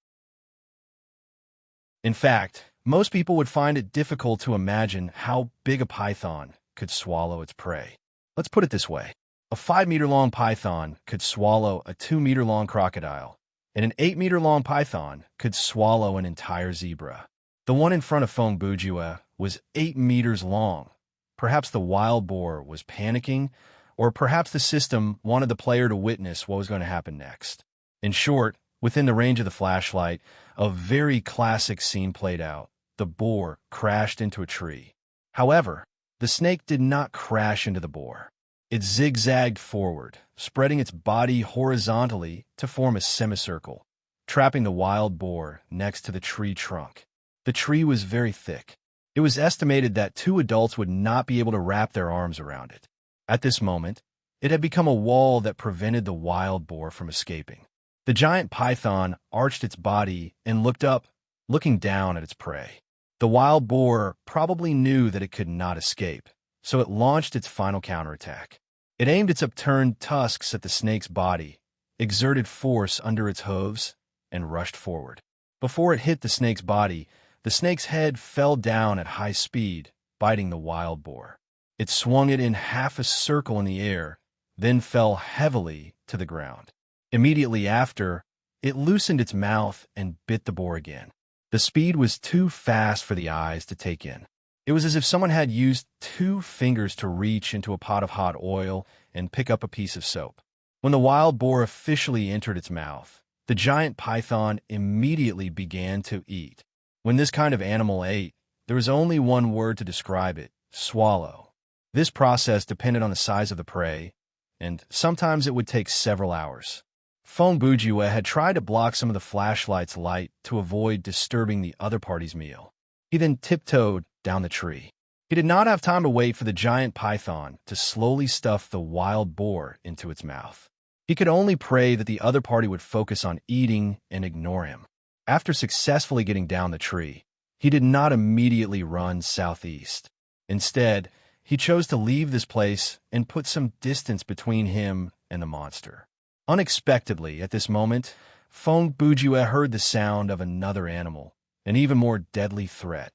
In fact, most people would find it difficult to imagine how big a python could swallow its prey. Let's put it this way. A 5-meter-long python could swallow a 2-meter-long crocodile, and an 8-meter-long python could swallow an entire zebra. The one in front of Fong Bujue was 8 meters long. Perhaps the wild boar was panicking, or perhaps the system wanted the player to witness what was going to happen next. In short, within the range of the flashlight, a very classic scene played out. The boar crashed into a tree. However, the snake did not crash into the boar. It zigzagged forward, spreading its body horizontally to form a semicircle, trapping the wild boar next to the tree trunk. The tree was very thick. It was estimated that 2 adults would not be able to wrap their arms around it. At this moment, it had become a wall that prevented the wild boar from escaping. The giant python arched its body and looked up, looking down at its prey. The wild boar probably knew that it could not escape, so it launched its final counterattack. It aimed its upturned tusks at the snake's body, exerted force under its hooves, and rushed forward. Before it hit the snake's body, the snake's head fell down at high speed, biting the wild boar. It swung it in half a circle in the air, then fell heavily to the ground. Immediately after, it loosened its mouth and bit the boar again. The speed was too fast for the eyes to take in. It was as if someone had used 2 fingers to reach into a pot of hot oil and pick up a piece of soap. When the wild boar officially entered its mouth, the giant python immediately began to eat. When this kind of animal ate, there was only one word to describe it: swallow. This process depended on the size of the prey, and sometimes it would take several hours. Feng Bujue had tried to block some of the flashlight's light to avoid disturbing the other party's meal. He then tiptoed down the tree. He did not have time to wait for the giant python to slowly stuff the wild boar into its mouth. He could only pray that the other party would focus on eating and ignore him. After successfully getting down the tree, he did not immediately run southeast. Instead, he chose to leave this place and put some distance between him and the monster. Unexpectedly, at this moment, Feng Bujue heard the sound of another animal, an even more deadly threat.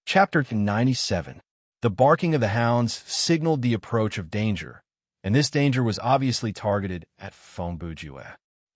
Chapter 97. The barking of the hounds signaled the approach of danger, and this danger was obviously targeted at Feng Bujue.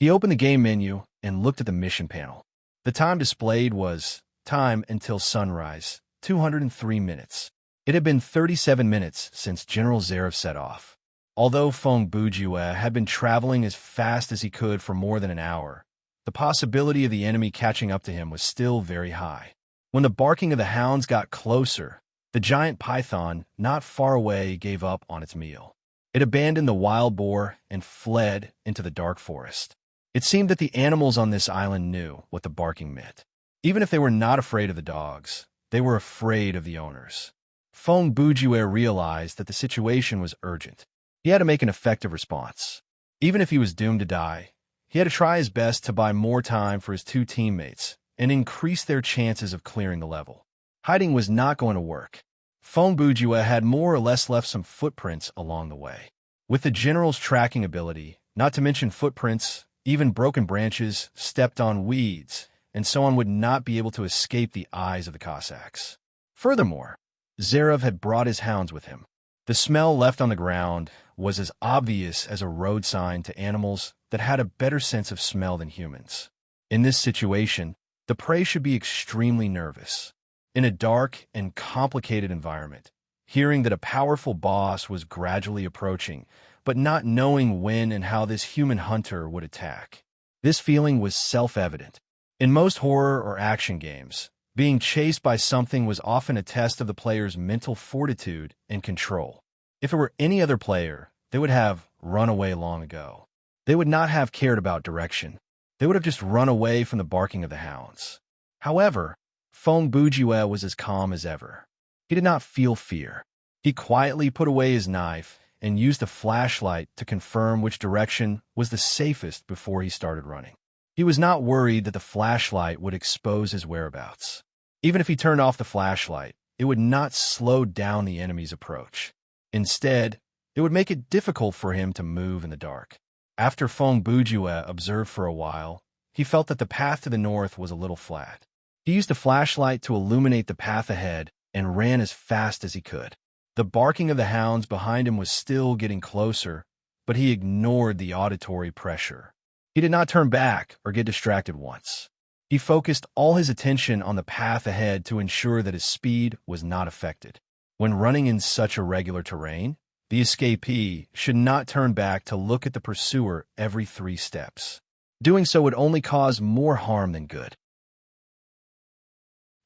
He opened the game menu and looked at the mission panel. The time displayed was time until sunrise, 203 minutes. It had been 37 minutes since General Zarev set off. Although Feng Bujue had been traveling as fast as he could for more than an hour, the possibility of the enemy catching up to him was still very high. When the barking of the hounds got closer, the giant python not far away gave up on its meal. It abandoned the wild boar and fled into the dark forest. It seemed that the animals on this island knew what the barking meant. Even if they were not afraid of the dogs, they were afraid of the owners. Feng Bujue realized that the situation was urgent. He had to make an effective response. Even if he was doomed to die, he had to try his best to buy more time for his two teammates and increase their chances of clearing the level. Hiding was not going to work. Feng Bujue had more or less left some footprints along the way. With the general's tracking ability, not to mention footprints, even broken branches, stepped on weeds, and so on would not be able to escape the eyes of the Cossacks. Furthermore, Zarev had brought his hounds with him. The smell left on the ground was as obvious as a road sign to animals that had a better sense of smell than humans. In this situation, the prey should be extremely nervous. In a dark and complicated environment, hearing that a powerful boss was gradually approaching, but not knowing when and how this human hunter would attack. This feeling was self-evident. In most horror or action games, being chased by something was often a test of the player's mental fortitude and control. If it were any other player, they would have run away long ago. They would not have cared about direction. They would have just run away from the barking of the hounds. However, Feng Bujue was as calm as ever. He did not feel fear. He quietly put away his knife and used a flashlight to confirm which direction was the safest before he started running. He was not worried that the flashlight would expose his whereabouts. Even if he turned off the flashlight, it would not slow down the enemy's approach. Instead, it would make it difficult for him to move in the dark. After Feng Bujue observed for a while, he felt that the path to the north was a little flat. He used the flashlight to illuminate the path ahead and ran as fast as he could. The barking of the hounds behind him was still getting closer, but he ignored the auditory pressure. He did not turn back or get distracted once. He focused all his attention on the path ahead to ensure that his speed was not affected. When running in such irregular terrain, the escapee should not turn back to look at the pursuer every 3 steps. Doing so would only cause more harm than good.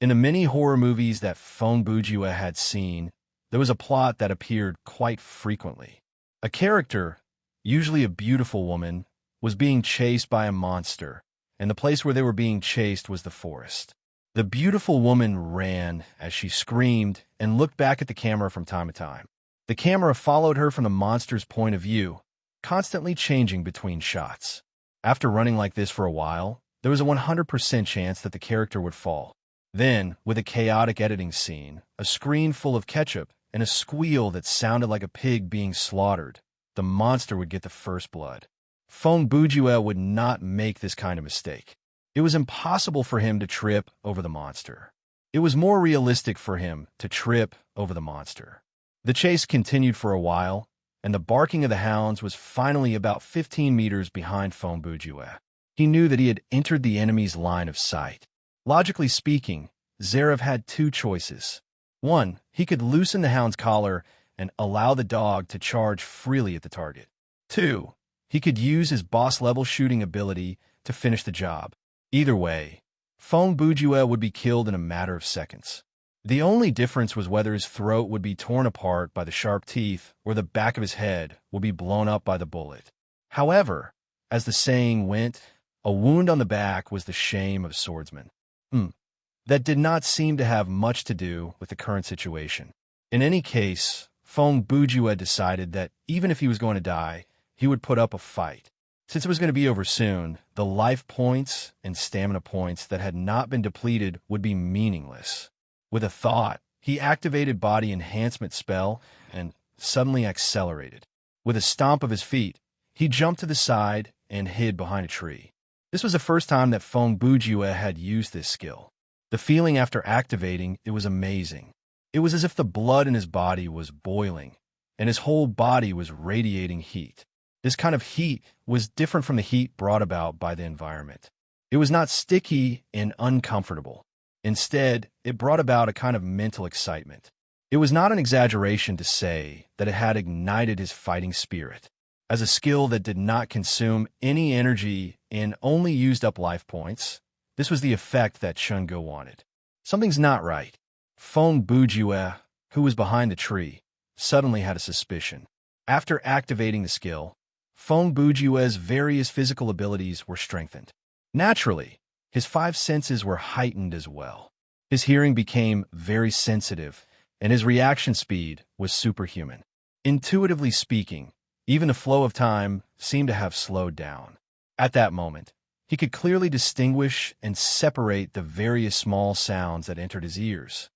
In the many horror movies that Feng Bujue had seen, there was a plot that appeared quite frequently. A character, usually a beautiful woman, was being chased by a monster, and the place where they were being chased was the forest. The beautiful woman ran as she screamed and looked back at the camera from time to time. The camera followed her from the monster's point of view, constantly changing between shots. After running like this for a while, there was a 100% chance that the character would fall. Then, with a chaotic editing scene, a screen full of ketchup, and a squeal that sounded like a pig being slaughtered, the monster would get the first blood. Feng Bujue would not make this kind of mistake. It was impossible for him to trip over the monster. It was more realistic for him to trip over the monster. The chase continued for a while, and the barking of the hounds was finally about 15 meters behind Feng Bujue. He knew that he had entered the enemy's line of sight. Logically speaking, Zarev had 2 choices. 1, he could loosen the hound's collar and allow the dog to charge freely at the target. 2, he could use his boss-level shooting ability to finish the job. Either way, Feng Bujue would be killed in a matter of seconds. The only difference was whether his throat would be torn apart by the sharp teeth or the back of his head would be blown up by the bullet. However, as the saying went, a wound on the back was the shame of a swordsman. That did not seem to have much to do with the current situation. In any case, Feng Bujue decided that even if he was going to die, he would put up a fight. Since it was going to be over soon, the life points and stamina points that had not been depleted would be meaningless. With a thought, he activated body enhancement spell and suddenly accelerated. With a stomp of his feet, he jumped to the side and hid behind a tree. This was the first time that Feng Bujue had used this skill. The feeling after activating it was amazing. It was as if the blood in his body was boiling, and his whole body was radiating heat. This kind of heat was different from the heat brought about by the environment. It was not sticky and uncomfortable. Instead, it brought about a kind of mental excitement. It was not an exaggeration to say that it had ignited his fighting spirit. As a skill that did not consume any energy and only used up life points, this was the effect that Chungo wanted. Something's not right. Feng Bujue, who was behind the tree, suddenly had a suspicion. After activating the skill, Feng Bujue's various physical abilities were strengthened. Naturally, his 5 senses were heightened as well. His hearing became very sensitive, and his reaction speed was superhuman. Intuitively speaking, even the flow of time seemed to have slowed down. At that moment, he could clearly distinguish and separate the various small sounds that entered his ears.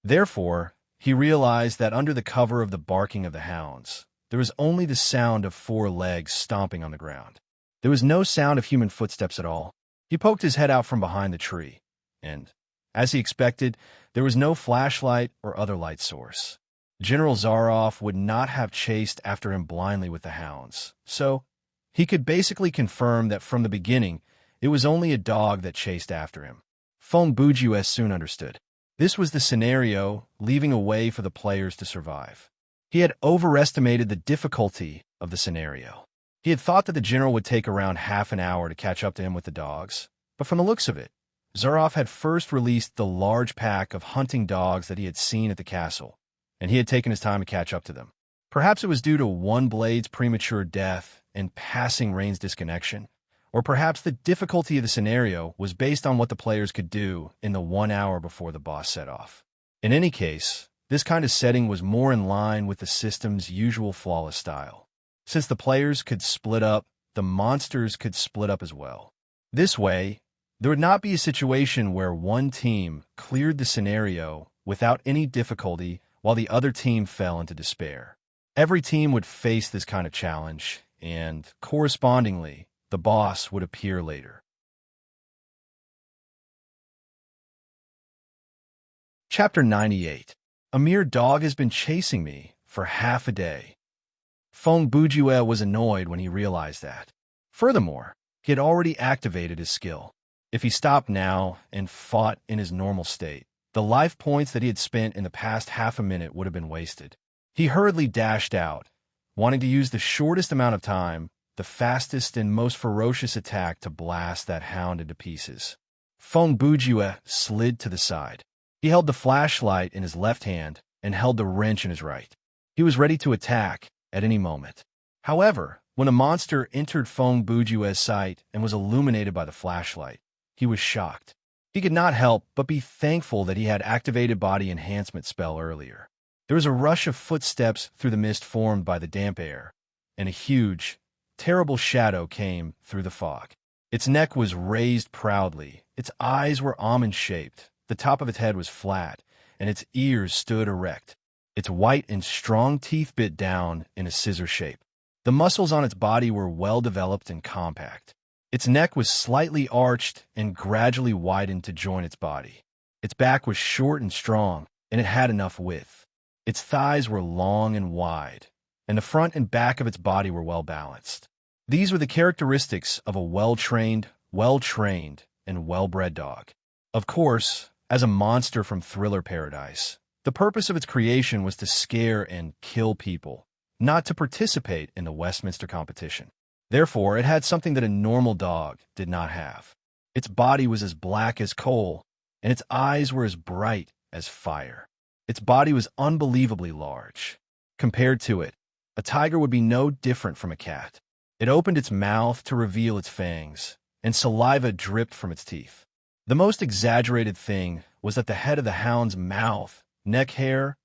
Therefore, he realized that under the cover of the barking of the hounds, there was only the sound of 4 legs stomping on the ground. There was no sound of human footsteps at all. He poked his head out from behind the tree, and, as he expected, there was no flashlight or other light source. General Zaroff would not have chased after him blindly with the hounds, so he could basically confirm that from the beginning, it was only a dog that chased after him. Feng Bujue soon understood. This was the scenario, leaving a way for the players to survive. He had overestimated the difficulty of the scenario. He had thought that the general would take around half an hour to catch up to him with the dogs, but from the looks of it, Zaroff had first released the large pack of hunting dogs that he had seen at the castle, and he had taken his time to catch up to them. Perhaps it was due to one blade's premature death and passing Rain's disconnection, or perhaps the difficulty of the scenario was based on what the players could do in the 1 hour before the boss set off. In any case, this kind of setting was more in line with the system's usual flawless style. Since the players could split up, the monsters could split up as well. This way, there would not be a situation where one team cleared the scenario without any difficulty while the other team fell into despair. Every team would face this kind of challenge, and, correspondingly, the boss would appear later. Chapter 98. A mere dog has been chasing me for half a day. Feng Bujue was annoyed when he realized that. Furthermore, he had already activated his skill. If he stopped now and fought in his normal state, the life points that he had spent in the past half a minute would have been wasted. He hurriedly dashed out, wanting to use the shortest amount of time, the fastest and most ferocious attack to blast that hound into pieces. Feng Bujue slid to the side. He held the flashlight in his left hand and held the wrench in his right. He was ready to attack at any moment. However, when a monster entered Feng Bujue's sight and was illuminated by the flashlight, he was shocked. He could not help but be thankful that he had activated body enhancement spell earlier. There was a rush of footsteps through the mist formed by the damp air, and a huge, terrible shadow came through the fog. Its neck was raised proudly, its eyes were almond-shaped, the top of its head was flat, and its ears stood erect. Its white and strong teeth bit down in a scissor shape. The muscles on its body were well-developed and compact. Its neck was slightly arched and gradually widened to join its body. Its back was short and strong, and it had enough width. Its thighs were long and wide, and the front and back of its body were well-balanced. These were the characteristics of a well-trained, and well-bred dog. Of course, as a monster from Thriller Paradise, the purpose of its creation was to scare and kill people, not to participate in the Westminster competition. Therefore, it had something that a normal dog did not have. Its body was as black as coal, and its eyes were as bright as fire. Its body was unbelievably large. Compared to it, a tiger would be no different from a cat. It opened its mouth to reveal its fangs, and saliva dripped from its teeth. The most exaggerated thing was that the head of the hound's mouth, neck hair,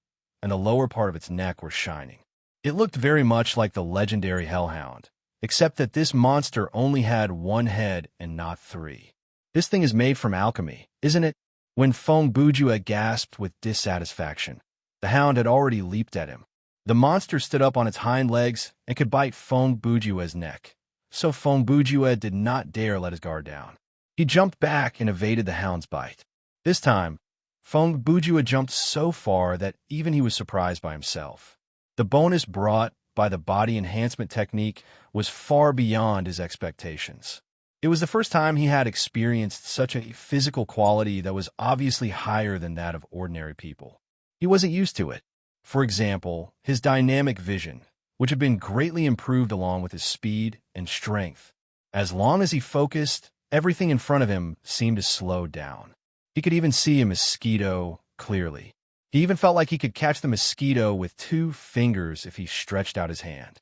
and the lower part of its neck were shining. It looked very much like the legendary hellhound, except that this monster only had one head and not three. This thing is made from alchemy, isn't it? When Fong Bujue gasped with dissatisfaction, the hound had already leaped at him. The monster stood up on its hind legs and could bite Fong Bujue's neck, so Fong Bujue did not dare let his guard down. He jumped back and evaded the hound's bite. This time, Fong Bujue jumped so far that even he was surprised by himself. The bonus brought by the body enhancement technique was far beyond his expectations. It was the first time he had experienced such a physical quality that was obviously higher than that of ordinary people. He wasn't used to it. For example, his dynamic vision, which had been greatly improved along with his speed and strength. As long as he focused, everything in front of him seemed to slow down. He could even see a mosquito clearly. He even felt like he could catch the mosquito with 2 fingers if he stretched out his hand.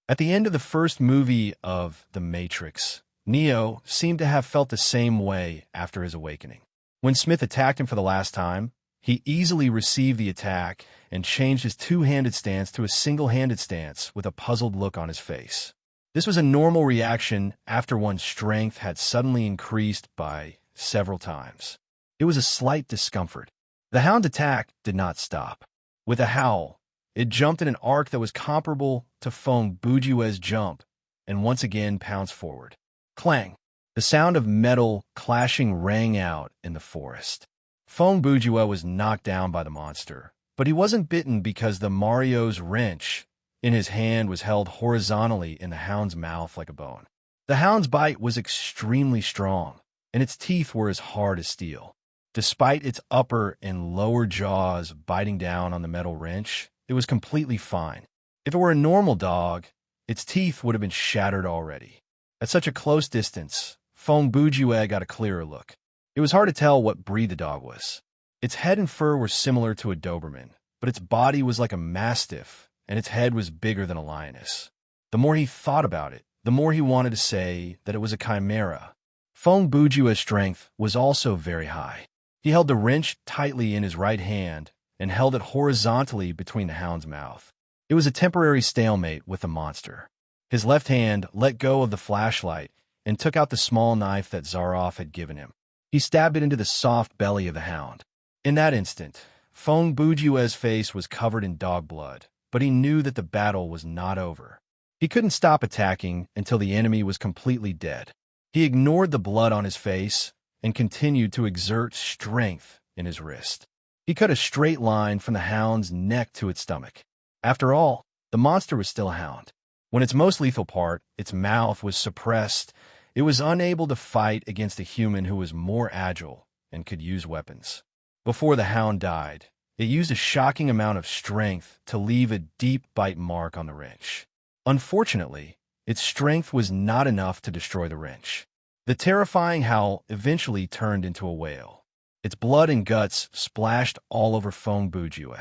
At the end of the first movie of The Matrix, Neo seemed to have felt the same way after his awakening. When Smith attacked him for the last time, he easily received the attack and changed his two-handed stance to a single-handed stance with a puzzled look on his face. This was a normal reaction after one's strength had suddenly increased by several times. It was a slight discomfort. The hound attack did not stop. With a howl, it jumped in an arc that was comparable to Fong Bujue's jump and once again pounced forward. Clang! The sound of metal clashing rang out in the forest. Fong Bujue was knocked down by the monster, but he wasn't bitten because the Mario's wrench in his hand was held horizontally in the hound's mouth like a bone. The hound's bite was extremely strong, and its teeth were as hard as steel. Despite its upper and lower jaws biting down on the metal wrench, it was completely fine. If it were a normal dog, its teeth would have been shattered already. At such a close distance, Fong Bujue got a clearer look. It was hard to tell what breed the dog was. Its head and fur were similar to a Doberman, but its body was like a mastiff, and its head was bigger than a lioness. The more he thought about it, the more he wanted to say that it was a chimera. Fong Bujue's strength was also very high. He held the wrench tightly in his right hand and held it horizontally between the hound's mouth. It was a temporary stalemate with the monster. His left hand let go of the flashlight and took out the small knife that Zaroff had given him. He stabbed it into the soft belly of the hound. In that instant, Fong Bujue's face was covered in dog blood, but he knew that the battle was not over. He couldn't stop attacking until the enemy was completely dead. He ignored the blood on his face and continued to exert strength in his wrist. He cut a straight line from the hound's neck to its stomach. After all, the monster was still a hound. When its most lethal part, its mouth, was suppressed, it was unable to fight against a human who was more agile and could use weapons. Before the hound died, it used a shocking amount of strength to leave a deep bite mark on the wrench. Unfortunately, its strength was not enough to destroy the wrench. The terrifying howl eventually turned into a wail. Its blood and guts splashed all over Fong Bujue.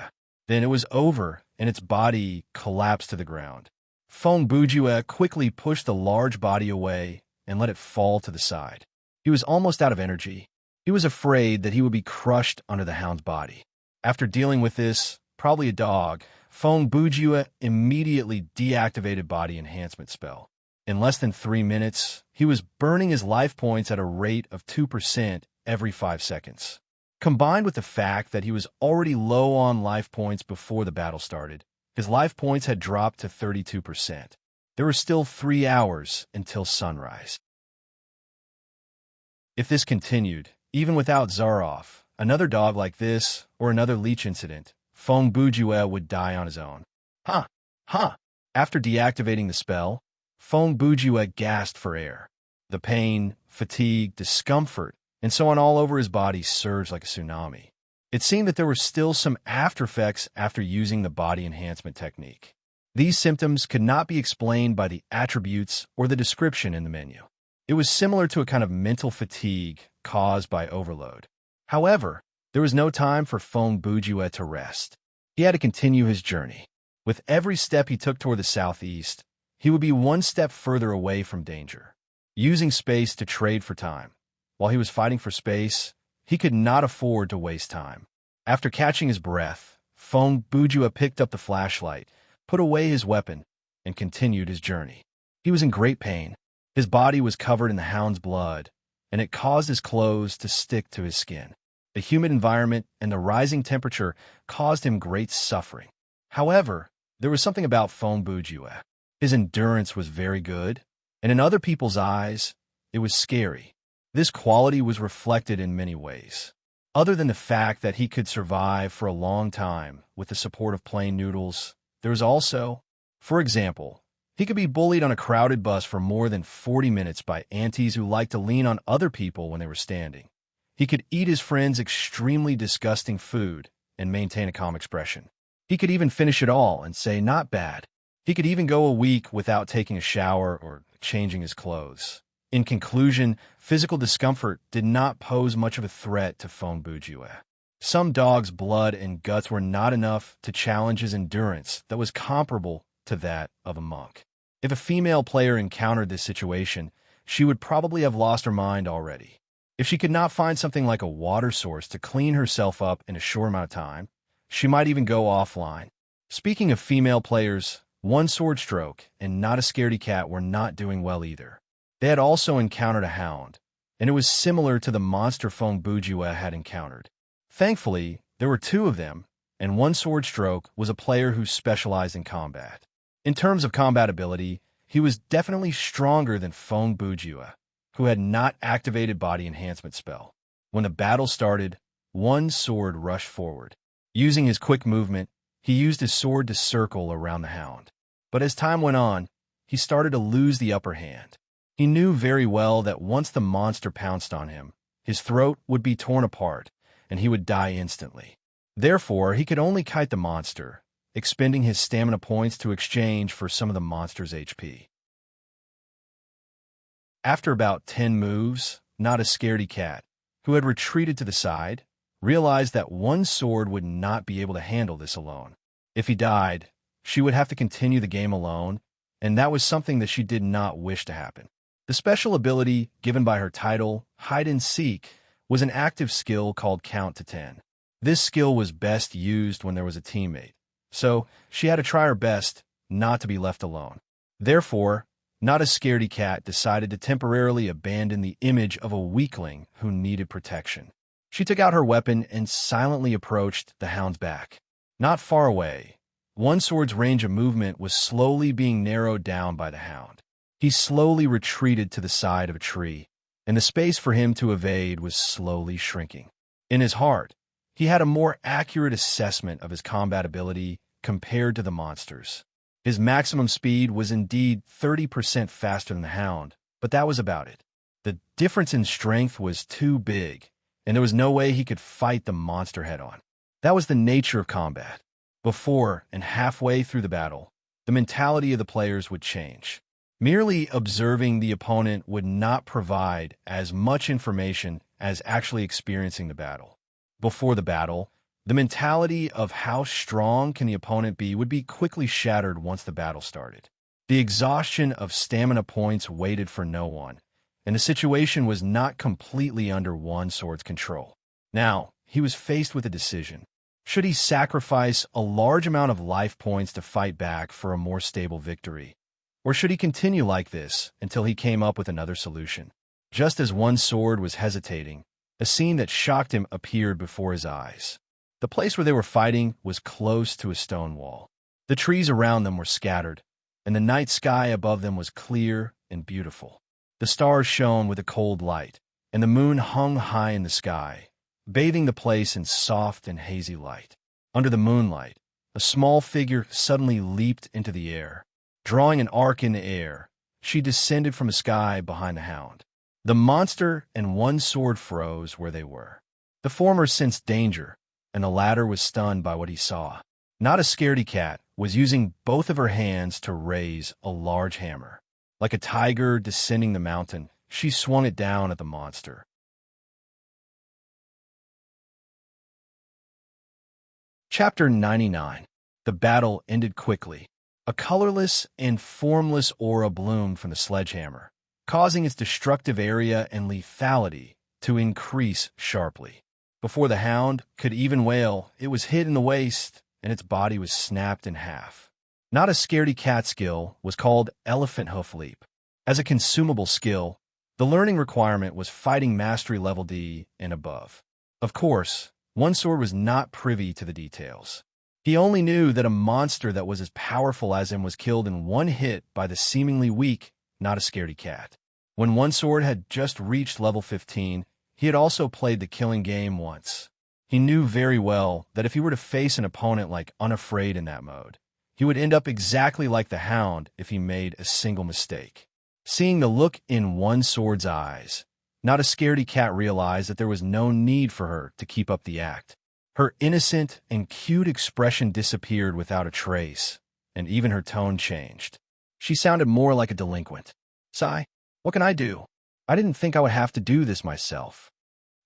Then it was over, and its body collapsed to the ground. Fong Bujue quickly pushed the large body away and let it fall to the side. He was almost out of energy. He was afraid that he would be crushed under the hound's body. After dealing with this, probably a dog, Fong Bujue immediately deactivated body enhancement spell. In less than 3 minutes, he was burning his life points at a rate of 2% every 5 seconds. Combined with the fact that he was already low on life points before the battle started, his life points had dropped to 32%. There were still 3 hours until sunrise. If this continued, even without Zaroff, another dog like this, or another leech incident, Fong Bujue would die on his own. Huh! After deactivating the spell, Fong Bujue gasped for air. The pain, fatigue, discomfort, and so on all over his body surged like a tsunami. It seemed that there were still some after effects after using the body enhancement technique. These symptoms could not be explained by the attributes or the description in the menu. It was similar to a kind of mental fatigue caused by overload. However, there was no time for Feng Bujue to rest. He had to continue his journey. With every step he took toward the southeast, he would be one step further away from danger. Using space to trade for time. While he was fighting for space, he could not afford to waste time. After catching his breath, Feng Bujue picked up the flashlight, put away his weapon, and continued his journey. He was in great pain. His body was covered in the hound's blood, and it caused his clothes to stick to his skin. The humid environment and the rising temperature caused him great suffering. However, there was something about Feng Bujue. His endurance was very good, and in other people's eyes, it was scary. This quality was reflected in many ways. Other than the fact that he could survive for a long time with the support of plain noodles, there was also, for example, he could be bullied on a crowded bus for more than 40 minutes by aunties who liked to lean on other people when they were standing. He could eat his friends' extremely disgusting food and maintain a calm expression. He could even finish it all and say, "Not bad." He could even go a week without taking a shower or changing his clothes. In conclusion, physical discomfort did not pose much of a threat to Feng Bujue. Some dogs' blood and guts were not enough to challenge his endurance that was comparable to that of a monk. If a female player encountered this situation, she would probably have lost her mind already. If she could not find something like a water source to clean herself up in a short amount of time, she might even go offline. Speaking of female players, One Sword Stroke and Not a Scaredy Cat were not doing well either. They had also encountered a hound, and it was similar to the monster Feng Bujue had encountered. Thankfully, there were two of them, and One Sword Stroke was a player who specialized in combat. In terms of combat ability, he was definitely stronger than Feng Bujue, who had not activated Body Enhancement spell. When the battle started, One Sword rushed forward. Using his quick movement, he used his sword to circle around the hound. But as time went on, he started to lose the upper hand. He knew very well that once the monster pounced on him, his throat would be torn apart, and he would die instantly. Therefore, he could only kite the monster, expending his stamina points to exchange for some of the monster's HP. After about 10 moves, Not a Scaredy Cat, who had retreated to the side, realized that One Sword would not be able to handle this alone. If he died, she would have to continue the game alone, and that was something that she did not wish to happen. The special ability given by her title, Hide and Seek, was an active skill called Count to 10. This skill was best used when there was a teammate, so she had to try her best not to be left alone. Therefore, Not a Scaredy Cat decided to temporarily abandon the image of a weakling who needed protection. She took out her weapon and silently approached the hound's back. Not far away, One Sword's range of movement was slowly being narrowed down by the hound. He slowly retreated to the side of a tree, and the space for him to evade was slowly shrinking. In his heart, he had a more accurate assessment of his combat ability compared to the monsters. His maximum speed was indeed 30% faster than the hound, but that was about it. The difference in strength was too big, and there was no way he could fight the monster head-on. That was the nature of combat. Before and halfway through the battle, the mentality of the players would change. Merely observing the opponent would not provide as much information as actually experiencing the battle. Before the battle, the mentality of how strong can the opponent be would be quickly shattered once the battle started. The exhaustion of stamina points waited for no one, and the situation was not completely under One Sword's control. Now, he was faced with a decision. Should he sacrifice a large amount of life points to fight back for a more stable victory? Or should he continue like this until he came up with another solution? Just as One Sword was hesitating, a scene that shocked him appeared before his eyes. The place where they were fighting was close to a stone wall. The trees around them were scattered, and the night sky above them was clear and beautiful. The stars shone with a cold light, and the moon hung high in the sky, bathing the place in soft and hazy light. Under the moonlight, a small figure suddenly leaped into the air. Drawing an arc in the air, she descended from the sky behind the hound. The monster and One Sword froze where they were. The former sensed danger, and the latter was stunned by what he saw. Not a Scaredy Cat was using both of her hands to raise a large hammer. Like a tiger descending the mountain, she swung it down at the monster. Chapter 99. The battle ended quickly. A colorless and formless aura bloomed from the sledgehammer, causing its destructive area and lethality to increase sharply. Before the hound could even wail, it was hit in the waist, and its body was snapped in half. Not a scaredy cat skill was called Elephant Hoof Leap. As a consumable skill, the learning requirement was Fighting Mastery Level D and above. Of course, One Sword was not privy to the details. He only knew that a monster that was as powerful as him was killed in one hit by the seemingly weak, not a scaredy cat. When One Sword had just reached level 15, he had also played the killing game once. He knew very well that if he were to face an opponent like Unafraid in that mode, he would end up exactly like the Hound if he made a single mistake. Seeing the look in One Sword's eyes, not a scaredy cat realized that there was no need for her to keep up the act. Her innocent and cute expression disappeared without a trace, and even her tone changed. She sounded more like a delinquent. "Sigh, what can I do? I didn't think I would have to do this myself."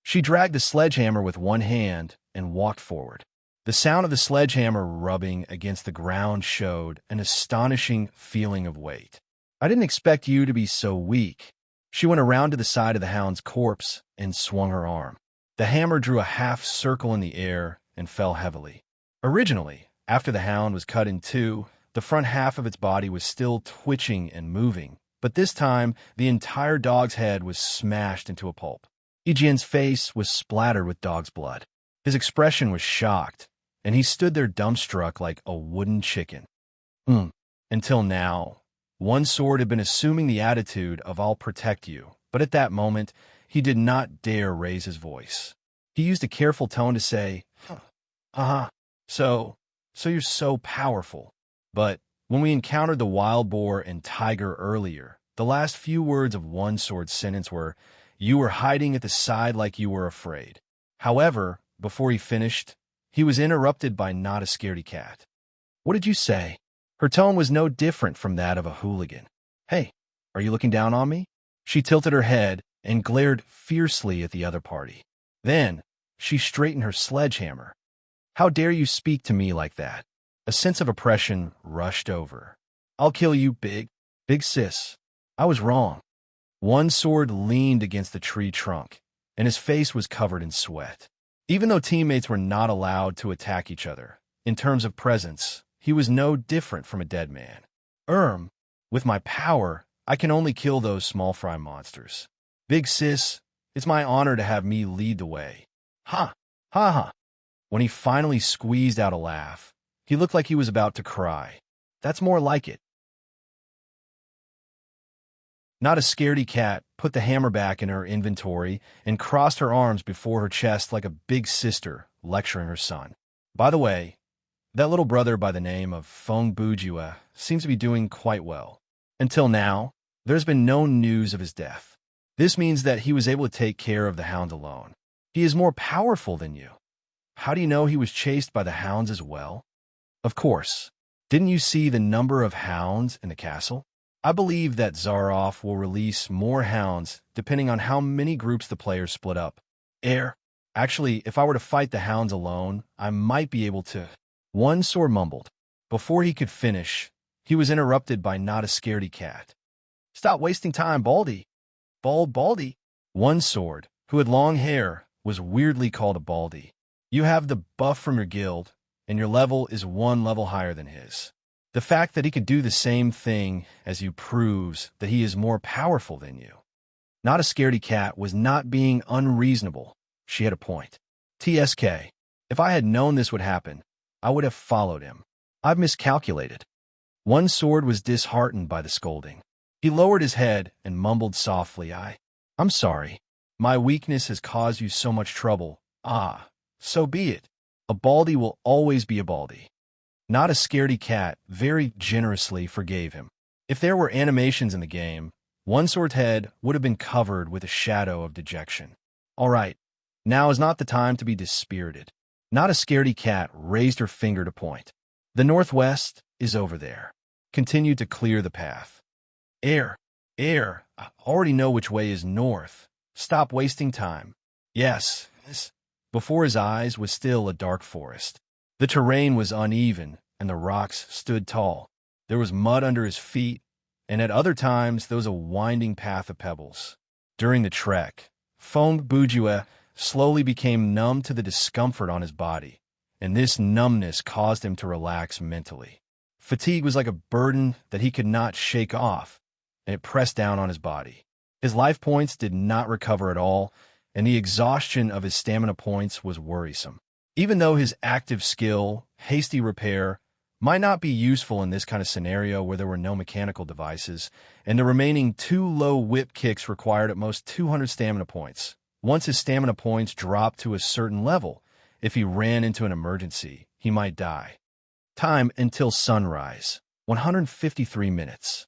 She dragged the sledgehammer with one hand and walked forward. The sound of the sledgehammer rubbing against the ground showed an astonishing feeling of weight. "I didn't expect you to be so weak." She went around to the side of the hound's corpse and swung her arm. The hammer drew a half circle in the air and fell heavily. Originally, after the hound was cut in two, the front half of its body was still twitching and moving, but this time the entire dog's head was smashed into a pulp. Ijian's face was splattered with dog's blood. His expression was shocked, and he stood there dumbstruck like a wooden chicken. Until now, One Sword had been assuming the attitude of "I'll protect you," but at that moment, he did not dare raise his voice. He used a careful tone to say, So you're so powerful. But when we encountered the wild boar and tiger earlier, the last few words of One Sword's sentence were, "You were hiding at the side like you were afraid." However, before he finished, he was interrupted by Not a Scaredy Cat. "What did you say?" Her tone was no different from that of a hooligan. "Hey, are you looking down on me?" She tilted her head and glared fiercely at the other party. Then, she straightened her sledgehammer. "How dare you speak to me like that?" A sense of oppression rushed over. "I'll kill you, big sis. I was wrong." One Sword leaned against the tree trunk, and his face was covered in sweat. Even though teammates were not allowed to attack each other, in terms of presence, he was no different from a dead man. With my power, I can only kill those small fry monsters. Big sis, it's my honor to have me lead the way." Ha! Ha ha! When he finally squeezed out a laugh, he looked like he was about to cry. "That's more like it." Not a Scaredy Cat put the hammer back in her inventory and crossed her arms before her chest like a big sister lecturing her son. "By the way, that little brother by the name of Feng Bujua seems to be doing quite well. Until now, there's been no news of his death. This means that he was able to take care of the hound alone. He is more powerful than you. How do you know he was chased by the hounds as well?" "Of course. Didn't you see the number of hounds in the castle? I believe that Zaroff will release more hounds depending on how many groups the players split up. Actually, if I were to fight the hounds alone, I might be able to." One Sword mumbled. Before he could finish, he was interrupted by Not a Scaredy Cat. "Stop wasting time, Baldy." Baldy? One Sword, who had long hair, was weirdly called a Baldy. "You have the buff from your guild, and your level is one level higher than his. The fact that he could do the same thing as you proves that he is more powerful than you." Not a Scaredy Cat was not being unreasonable. She had a point. "TSK, if I had known this would happen, I would have followed him. I've miscalculated." One Sword was disheartened by the scolding. He lowered his head and mumbled softly, I'm sorry. My weakness has caused you so much trouble. So be it. A Baldy will always be a Baldy." Not a Scaredy Cat very generously forgave him. If there were animations in the game, One Sword's head would have been covered with a shadow of dejection. "All right, now is not the time to be dispirited." Not a Scaredy Cat raised her finger to point. "The northwest is over there. Continue to clear the path." Air, I already know which way is north. Stop wasting time. Yes. Before his eyes was still a dark forest. The terrain was uneven, and the rocks stood tall. There was mud under his feet, and at other times there was a winding path of pebbles. During the trek, Fong Bujue slowly became numb to the discomfort on his body, and this numbness caused him to relax mentally. Fatigue was like a burden that he could not shake off, and it pressed down on his body. His life points did not recover at all, and the exhaustion of his stamina points was worrisome. Even though his active skill, hasty repair, might not be useful in this kind of scenario where there were no mechanical devices, and the remaining 2 low whip kicks required at most 200 stamina points. Once his stamina points dropped to a certain level, if he ran into an emergency, he might die. Time until sunrise, 153 minutes.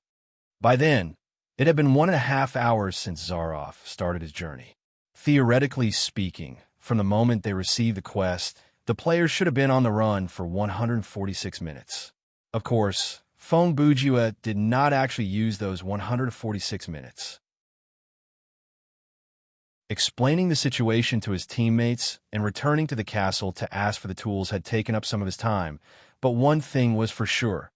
By then, it had been 1.5 hours since Zaroff started his journey. Theoretically speaking, from the moment they received the quest, the players should have been on the run for 146 minutes. Of course, Fong Bujue did not actually use those 146 minutes. Explaining the situation to his teammates and returning to the castle to ask for the tools had taken up some of his time, but one thing was for sure.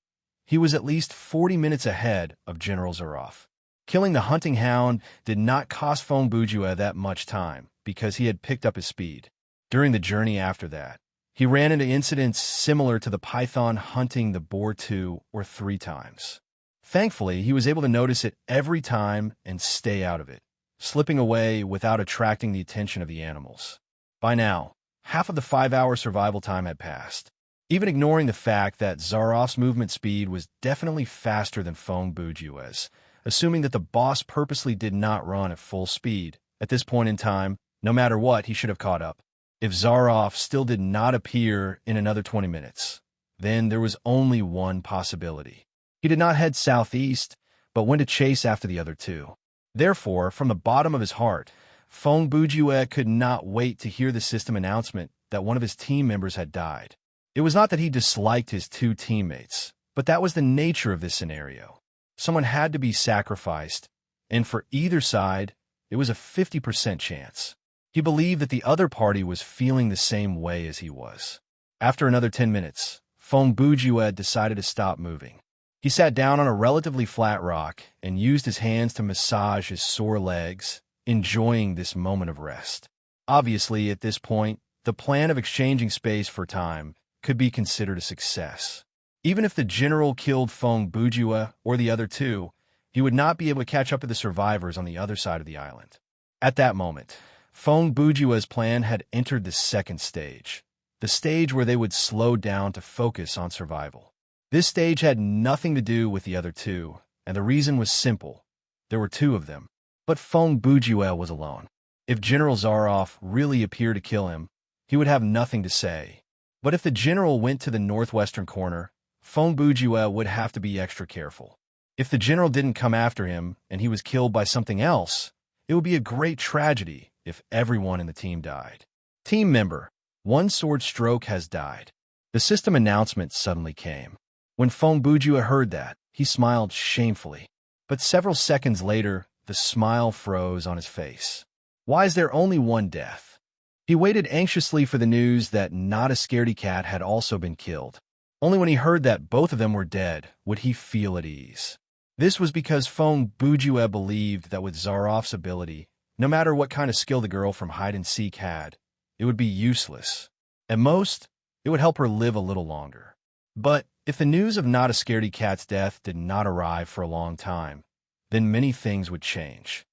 He was at least 40 minutes ahead of General Zaroff. Killing the hunting hound did not cost Fong Bujue that much time, because he had picked up his speed. During the journey after that, he ran into incidents similar to the python hunting the boar 2 or 3 times. Thankfully, he was able to notice it every time and stay out of it, slipping away without attracting the attention of the animals. By now, half of the 5-hour survival time had passed. Even ignoring the fact that Zaroff's movement speed was definitely faster than Fong Bujue's, assuming that the boss purposely did not run at full speed, at this point in time, no matter what, he should have caught up. If Zaroff still did not appear in another 20 minutes, then there was only one possibility. He did not head southeast, but went to chase after the other 2. Therefore, from the bottom of his heart, Fong Bujue could not wait to hear the system announcement that one of his team members had died. It was not that he disliked his 2 teammates, but that was the nature of this scenario. Someone had to be sacrificed, and for either side, it was a 50% chance. He believed that the other party was feeling the same way as he was. After another 10 minutes, Fong Bujue decided to stop moving. He sat down on a relatively flat rock and used his hands to massage his sore legs, enjoying this moment of rest. Obviously, at this point, the plan of exchanging space for time could be considered a success. Even if the general killed Fong Bujue or the other 2, he would not be able to catch up to the survivors on the other side of the island. At that moment, Fong Bujue's plan had entered the second stage, the stage where they would slow down to focus on survival. This stage had nothing to do with the other 2, and the reason was simple. There were 2 of them, but Fong Bujue was alone. If General Zaroff really appeared to kill him, he would have nothing to say. But if the general went to the northwestern corner, Fong Bujue would have to be extra careful. If the general didn't come after him and he was killed by something else, it would be a great tragedy if everyone in the team died. Team member, 1 sword stroke has died. The system announcement suddenly came. When Fong Bujue heard that, he smiled shamefully. But several seconds later, the smile froze on his face. Why is there only 1 death? He waited anxiously for the news that Not a Scaredy Cat had also been killed. Only when he heard that both of them were dead would he feel at ease. This was because Fong Bujue believed that with Zaroff's ability, no matter what kind of skill the girl from hide-and-seek had, it would be useless. At most, it would help her live a little longer. But if the news of Not a Scaredy Cat's death did not arrive for a long time, then many things would change.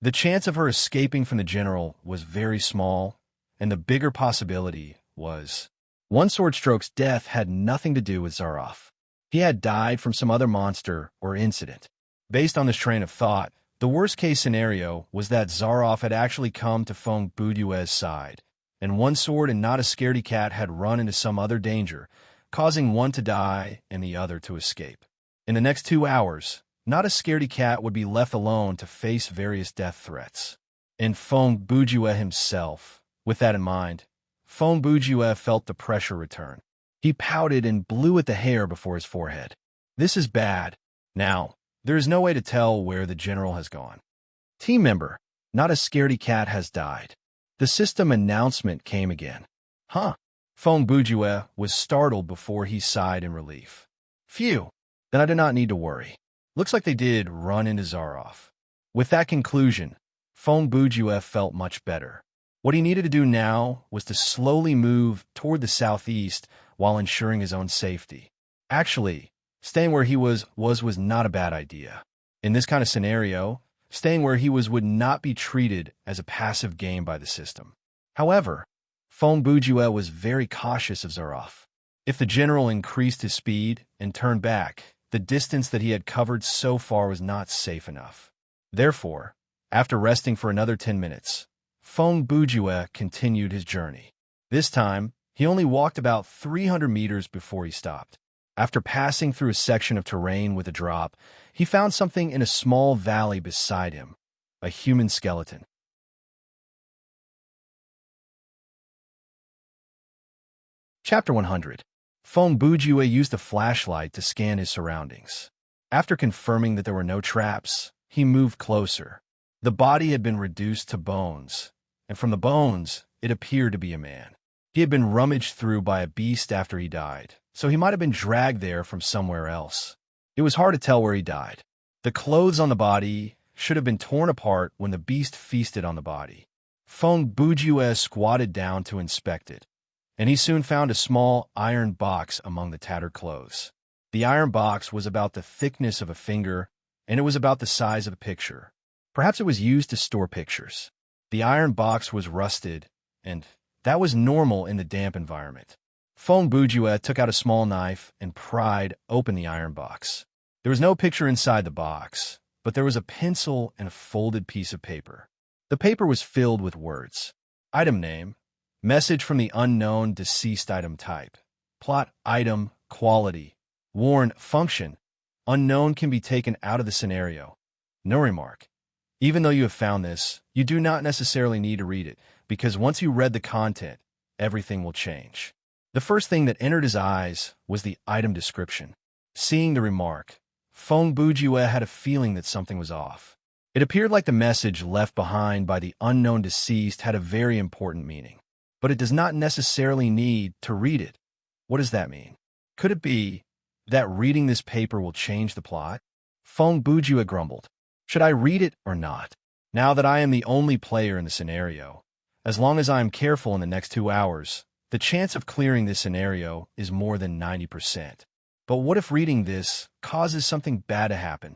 The chance of her escaping from the general was very small, and the bigger possibility was 1 sword stroke's death had nothing to do with Zaroff. He had died from some other monster or incident. Based on this train of thought, the worst-case scenario was that Zaroff had actually come to Fong Bujue's side, and 1 sword and Not a Scaredy Cat had run into some other danger, causing one to die and the other to escape. In the next 2 hours, Not a Scaredy Cat would be left alone to face various death threats. And Fong Bujue himself, with that in mind, Fong Bujue felt the pressure return. He pouted and blew at the hair before his forehead. This is bad. Now, There is no way to tell where the general has gone. Team member, not a scaredy cat has died. The system announcement came again. Huh? Feng Bujue was startled before he sighed in relief. Phew, then I did not need to worry. Looks like they did run into Zaroff. With that conclusion, Feng Bujue felt much better. What he needed to do now was to slowly move toward the southeast while ensuring his own safety. Actually, staying where he was not a bad idea. In this kind of scenario, staying where he was would not be treated as a passive game by the system. However, Feng Bujue was very cautious of Zaroff. If the general increased his speed and turned back, the distance that he had covered so far was not safe enough. Therefore, after resting for another 10 minutes, Feng Bujue continued his journey. This time, he only walked about 300 meters before he stopped. After passing through a section of terrain with a drop, he found something in a small valley beside him, a human skeleton. Chapter 100. Feng Bujue used a flashlight to scan his surroundings. After confirming that there were no traps, he moved closer. The body had been reduced to bones, and from the bones, it appeared to be a man. He had been rummaged through by a beast after he died, so he might have been dragged there from somewhere else. It was hard to tell where he died. The clothes on the body should have been torn apart when the beast feasted on the body. Feng Bujue squatted down to inspect it, and he soon found a small iron box among the tattered clothes. The iron box was about the thickness of a finger, and it was about the size of a picture. Perhaps it was used to store pictures. The iron box was rusted, and that was normal in the damp environment. Feng Bujue took out a small knife and pried open the iron box. There was no picture inside the box, but there was a pencil and a folded piece of paper. The paper was filled with words. Item name, message from the unknown deceased item type, plot item, quality, warn function, unknown can be taken out of the scenario. No remark. Even though you have found this, you do not necessarily need to read it, because once you read the content, everything will change. The first thing that entered his eyes was the item description. Seeing the remark, Feng Bujue had a feeling that something was off. It appeared like the message left behind by the unknown deceased had a very important meaning. But it does not necessarily need to read it. What does that mean? Could it be that reading this paper will change the plot? Feng Bujue grumbled. Should I read it or not? Now that I am the only player in the scenario, as long as I am careful in the next 2 hours, the chance of clearing this scenario is more than 90%. But what if reading this causes something bad to happen?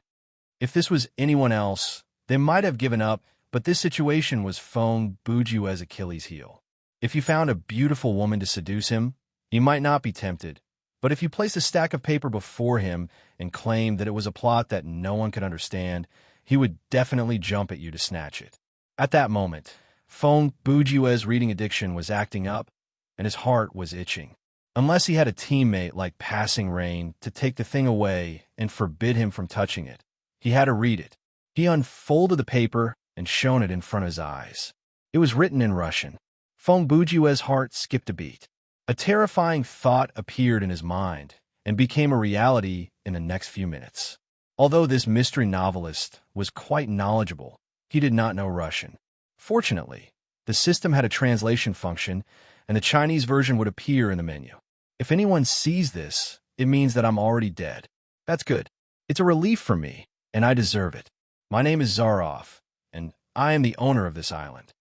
If this was anyone else, they might have given up, but this situation was Feng Bujue's Achilles heel. If you found a beautiful woman to seduce him, he might not be tempted. But if you placed a stack of paper before him and claimed that it was a plot that no one could understand, he would definitely jump at you to snatch it. At that moment, Feng Bujue's reading addiction was acting up, and his heart was itching. Unless he had a teammate like Passing Rain to take the thing away and forbid him from touching it, he had to read it. He unfolded the paper and shone it in front of his eyes. It was written in Russian. Feng Bujue's heart skipped a beat. A terrifying thought appeared in his mind and became a reality in the next few minutes. Although this mystery novelist was quite knowledgeable, he did not know Russian. Fortunately, the system had a translation function, and the Chinese version would appear in the menu. If anyone sees this, it means that I'm already dead. That's good. It's a relief for me, and I deserve it. My name is Zaroff, and I am the owner of this island.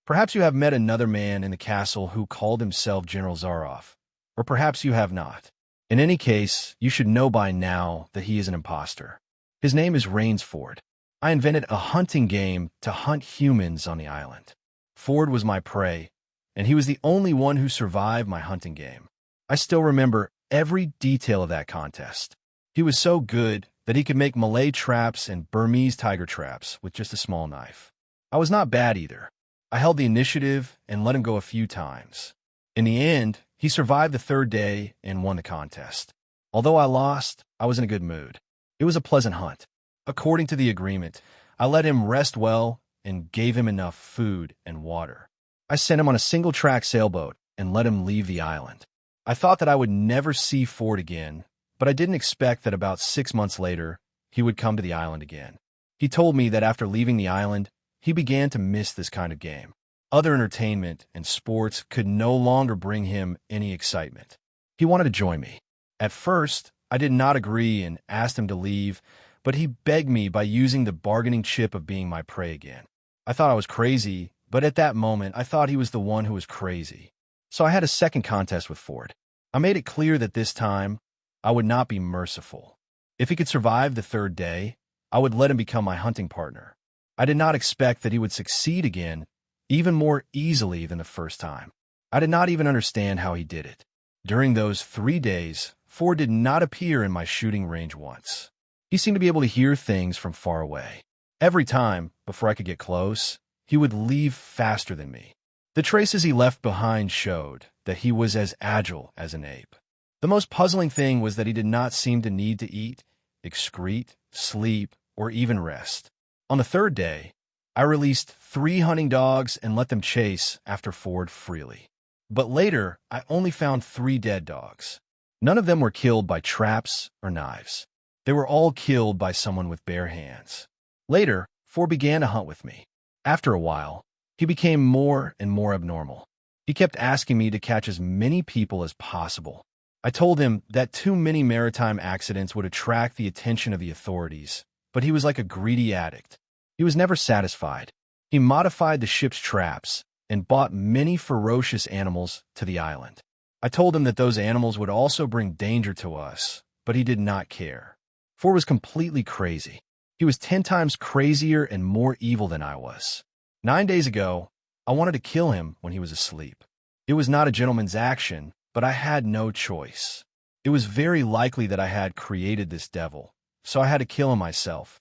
Perhaps you have met another man in the castle who called himself General Zaroff, or perhaps you have not. In any case, you should know by now that he is an imposter. His name is Rainsford. I invented a hunting game to hunt humans on the island. Ford was my prey, and he was the only one who survived my hunting game. I still remember every detail of that contest. He was so good that he could make Malay traps and Burmese tiger traps with just a small knife. I was not bad either. I held the initiative and let him go a few times. In the end, he survived the 3rd day and won the contest. Although I lost, I was in a good mood. It was a pleasant hunt. According to the agreement, I let him rest well and gave him enough food and water. I sent him on a single-track sailboat and let him leave the island. I thought that I would never see Ford again, but but I didn't expect that about 6 months later, he would come to the island again. He told me that after leaving the island, he began to miss this kind of game. Other entertainment and sports could no longer bring him any excitement. He wanted to join me. At first, I did not agree and asked him to leave, but he begged me by using the bargaining chip of being my prey again. I thought I was crazy, but at that moment, I thought he was the one who was crazy. So I had a second contest with Ford. I made it clear that this time, I would not be merciful. If he could survive the third day, I would let him become my hunting partner. I did not expect that he would succeed again, even more easily than the first time. I did not even understand how he did it. During those 3 days, Ford did not appear in my shooting range once. He seemed to be able to hear things from far away. Every time, before I could get close, he would leave faster than me. The traces he left behind showed that he was as agile as an ape. The most puzzling thing was that he did not seem to need to eat, excrete, sleep, or even rest. On the third day, I released 3 hunting dogs and let them chase after Ford freely. But later, I only found 3 dead dogs. None of them were killed by traps or knives. They were all killed by someone with bare hands. Later, Ford began to hunt with me. After a while, he became more and more abnormal. He kept asking me to catch as many people as possible. I told him that too many maritime accidents would attract the attention of the authorities, but he was like a greedy addict. He was never satisfied. He modified the ship's traps and brought many ferocious animals to the island. I told him that those animals would also bring danger to us, but he did not care. Ford was completely crazy. He was 10 times crazier and more evil than I was. 9 days ago, I wanted to kill him when he was asleep. It was not a gentleman's action, but I had no choice. It was very likely that I had created this devil, so I had to kill him myself.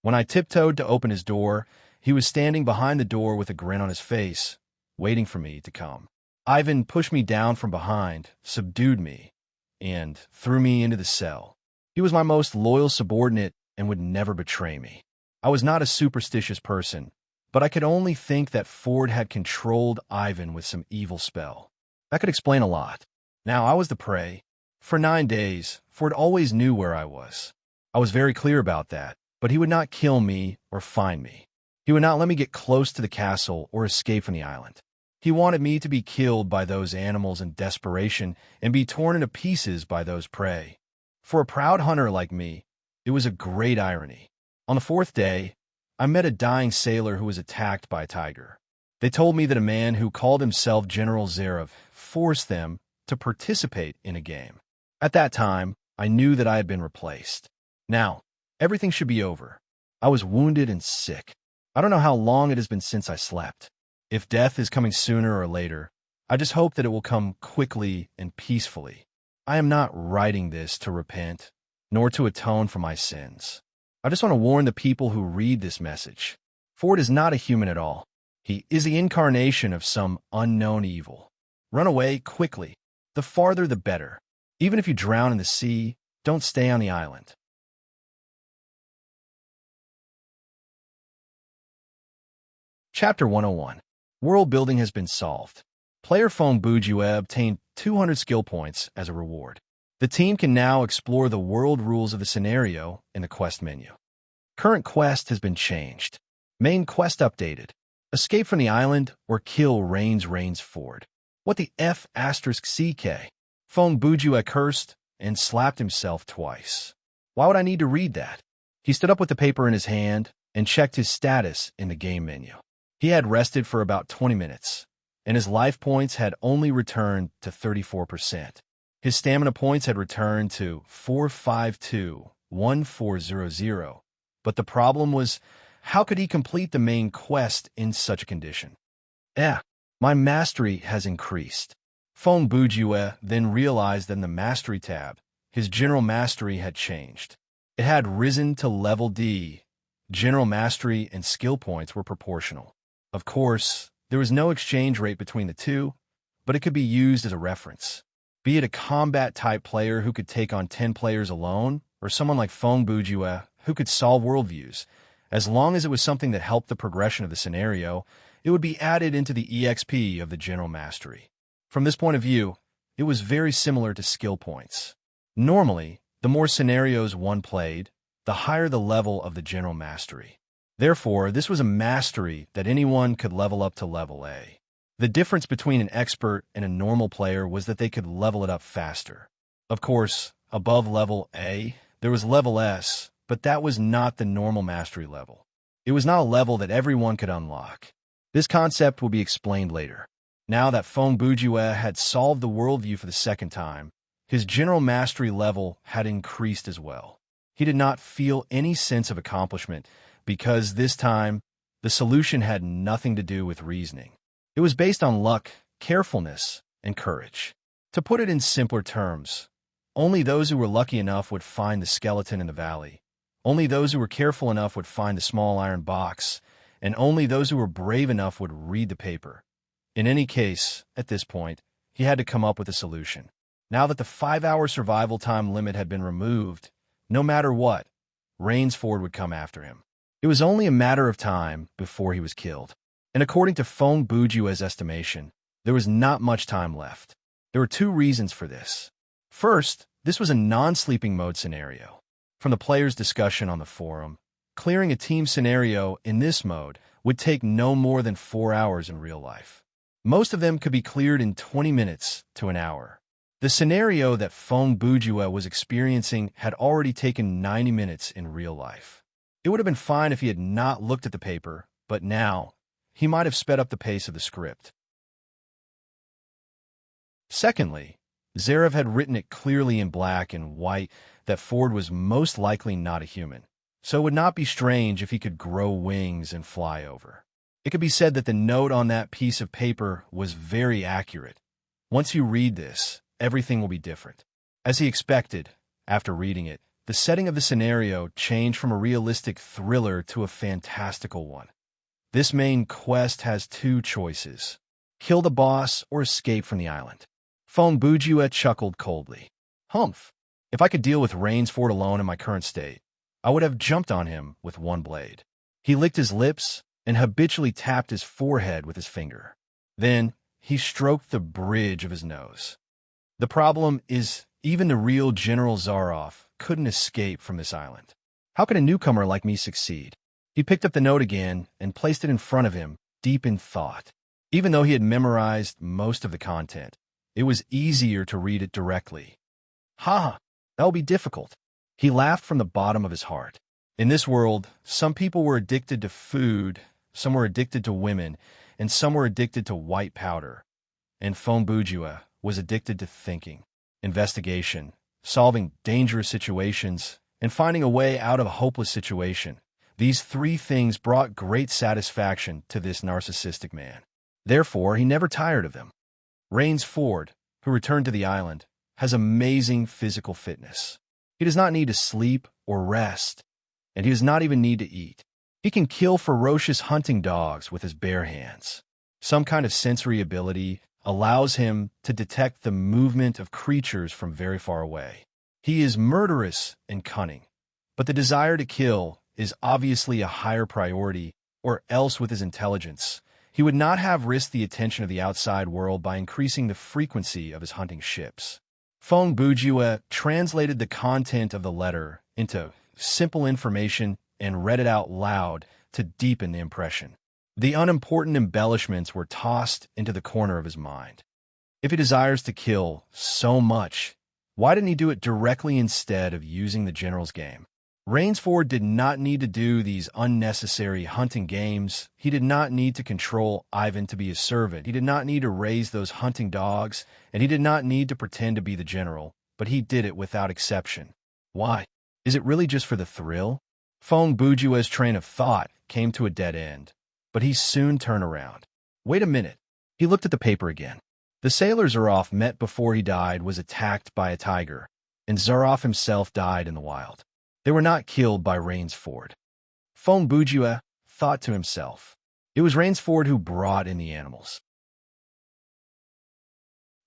When I tiptoed to open his door, he was standing behind the door with a grin on his face, waiting for me to come. Ivan pushed me down from behind, subdued me, and threw me into the cell. He was my most loyal subordinate and would never betray me. I was not a superstitious person, but I could only think that Ford had controlled Ivan with some evil spell. That could explain a lot. Now I was the prey. For 9 days, Ford always knew where I was. I was very clear about that, but he would not kill me or find me. He would not let me get close to the castle or escape from the island. He wanted me to be killed by those animals in desperation and be torn into pieces by those prey. For a proud hunter like me, it was a great irony. On the 4th day, I met a dying sailor who was attacked by a tiger. They told me that a man who called himself General Zarev forced them to participate in a game. At that time, I knew that I had been replaced. Now, everything should be over. I was wounded and sick. I don't know how long it has been since I slept. If death is coming sooner or later, I just hope that it will come quickly and peacefully. I am not writing this to repent, nor to atone for my sins. I just want to warn the people who read this message. Ford is not a human at all. He is the incarnation of some unknown evil. Run away quickly. The farther the better. Even if you drown in the sea, don't stay on the island. Chapter 101. World building has been solved. Player Fong Bujue obtained 200 skill points as a reward. The team can now explore the world rules of the scenario in the quest menu. Current quest has been changed. Main quest updated. Escape from the island or kill Rains Ford. What the F*** CK? Fong Bujue cursed and slapped himself twice. Why would I need to read that? He stood up with the paper in his hand and checked his status in the game menu. He had rested for about 20 minutes, and his life points had only returned to 34%. His stamina points had returned to 452-1400, but the problem was, how could he complete the main quest in such a condition? My mastery has increased. Fong Bujue then realized that in the Mastery tab, his General Mastery had changed. It had risen to level D. General Mastery and skill points were proportional. Of course, there was no exchange rate between the two, but it could be used as a reference. Be it a combat-type player who could take on 10 players alone, or someone like Fong Bujue who could solve worldviews. As long as it was something that helped the progression of the scenario, it would be added into the EXP of the General Mastery. From this point of view, it was very similar to skill points. Normally, the more scenarios one played, the higher the level of the general mastery. Therefore, this was a mastery that anyone could level up to level A. The difference between an expert and a normal player was that they could level it up faster. Of course, above level A, there was level S, but that was not the normal mastery level. It was not a level that everyone could unlock. This concept will be explained later. Now that Feng Bujue had solved the worldview for the second time, his general mastery level had increased as well. He did not feel any sense of accomplishment because this time, the solution had nothing to do with reasoning. It was based on luck, carefulness, and courage. To put it in simpler terms, only those who were lucky enough would find the skeleton in the valley. Only those who were careful enough would find the small iron box, and only those who were brave enough would read the paper. In any case, at this point, he had to come up with a solution. Now that the 5-hour survival time limit had been removed, no matter what, Rainsford would come after him. It was only a matter of time before he was killed. And according to Feng Bujue's estimation, there was not much time left. There were two reasons for this. First, this was a non-sleeping mode scenario. From the players' discussion on the forum, clearing a team scenario in this mode would take no more than 4 hours in real life. Most of them could be cleared in 20 minutes to an hour. The scenario that Feng Bujue was experiencing had already taken 90 minutes in real life. It would have been fine if he had not looked at the paper, but now, he might have sped up the pace of the script. Secondly, Zarev had written it clearly in black and white that Ford was most likely not a human, so it would not be strange if he could grow wings and fly over. It could be said that the note on that piece of paper was very accurate. Once you read this, everything will be different. As he expected, after reading it, the setting of the scenario changed from a realistic thriller to a fantastical one. This main quest has two choices: kill the boss or escape from the island. Feng Bujue chuckled coldly. Humph! If I could deal with Rainsford alone in my current state, I would have jumped on him with one blade. He licked his lips and habitually tapped his forehead with his finger. Then, he stroked the bridge of his nose. The problem is, even the real General Zaroff couldn't escape from this island. How could a newcomer like me succeed? He picked up the note again and placed it in front of him, deep in thought. Even though he had memorized most of the content, it was easier to read it directly. Ha! That'll be difficult. He laughed from the bottom of his heart. In this world, some people were addicted to food, some were addicted to women, and some were addicted to white powder. And Feng Bujue was addicted to thinking, investigation, solving dangerous situations, and finding a way out of a hopeless situation. These three things brought great satisfaction to this narcissistic man. Therefore, he never tired of them. Rainsford, who returned to the island, has amazing physical fitness. He does not need to sleep or rest, and he does not even need to eat. He can kill ferocious hunting dogs with his bare hands. Some kind of sensory ability allows him to detect the movement of creatures from very far away. He is murderous and cunning, but the desire to kill is obviously a higher priority, or else with his intelligence, he would not have risked the attention of the outside world by increasing the frequency of his hunting ships. Feng Bujue translated the content of the letter into simple information and read it out loud to deepen the impression. The unimportant embellishments were tossed into the corner of his mind. If he desires to kill so much, why didn't he do it directly instead of using the general's game? Rainsford did not need to do these unnecessary hunting games. He did not need to control Ivan to be his servant. He did not need to raise those hunting dogs, and he did not need to pretend to be the general, but he did it without exception. Why? Is it really just for the thrill? Feng Bujue's train of thought came to a dead end, but he soon turned around. Wait a minute. He looked at the paper again. The sailor Zaroff met before he died was attacked by a tiger, and Zaroff himself died in the wild. They were not killed by Rainsford. Feng Bujue thought to himself. It was Rainsford who brought in the animals.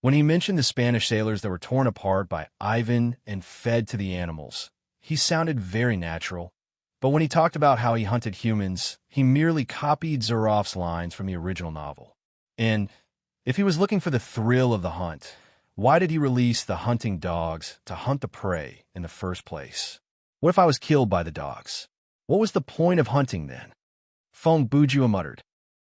When he mentioned the Spanish sailors that were torn apart by Ivan and fed to the animals, he sounded very natural. But when he talked about how he hunted humans, he merely copied Zaroff's lines from the original novel. And if he was looking for the thrill of the hunt, Why did he release the hunting dogs to hunt the prey in the first place? What if I was killed by the dogs? What was the point of hunting then? Feng Bujua muttered.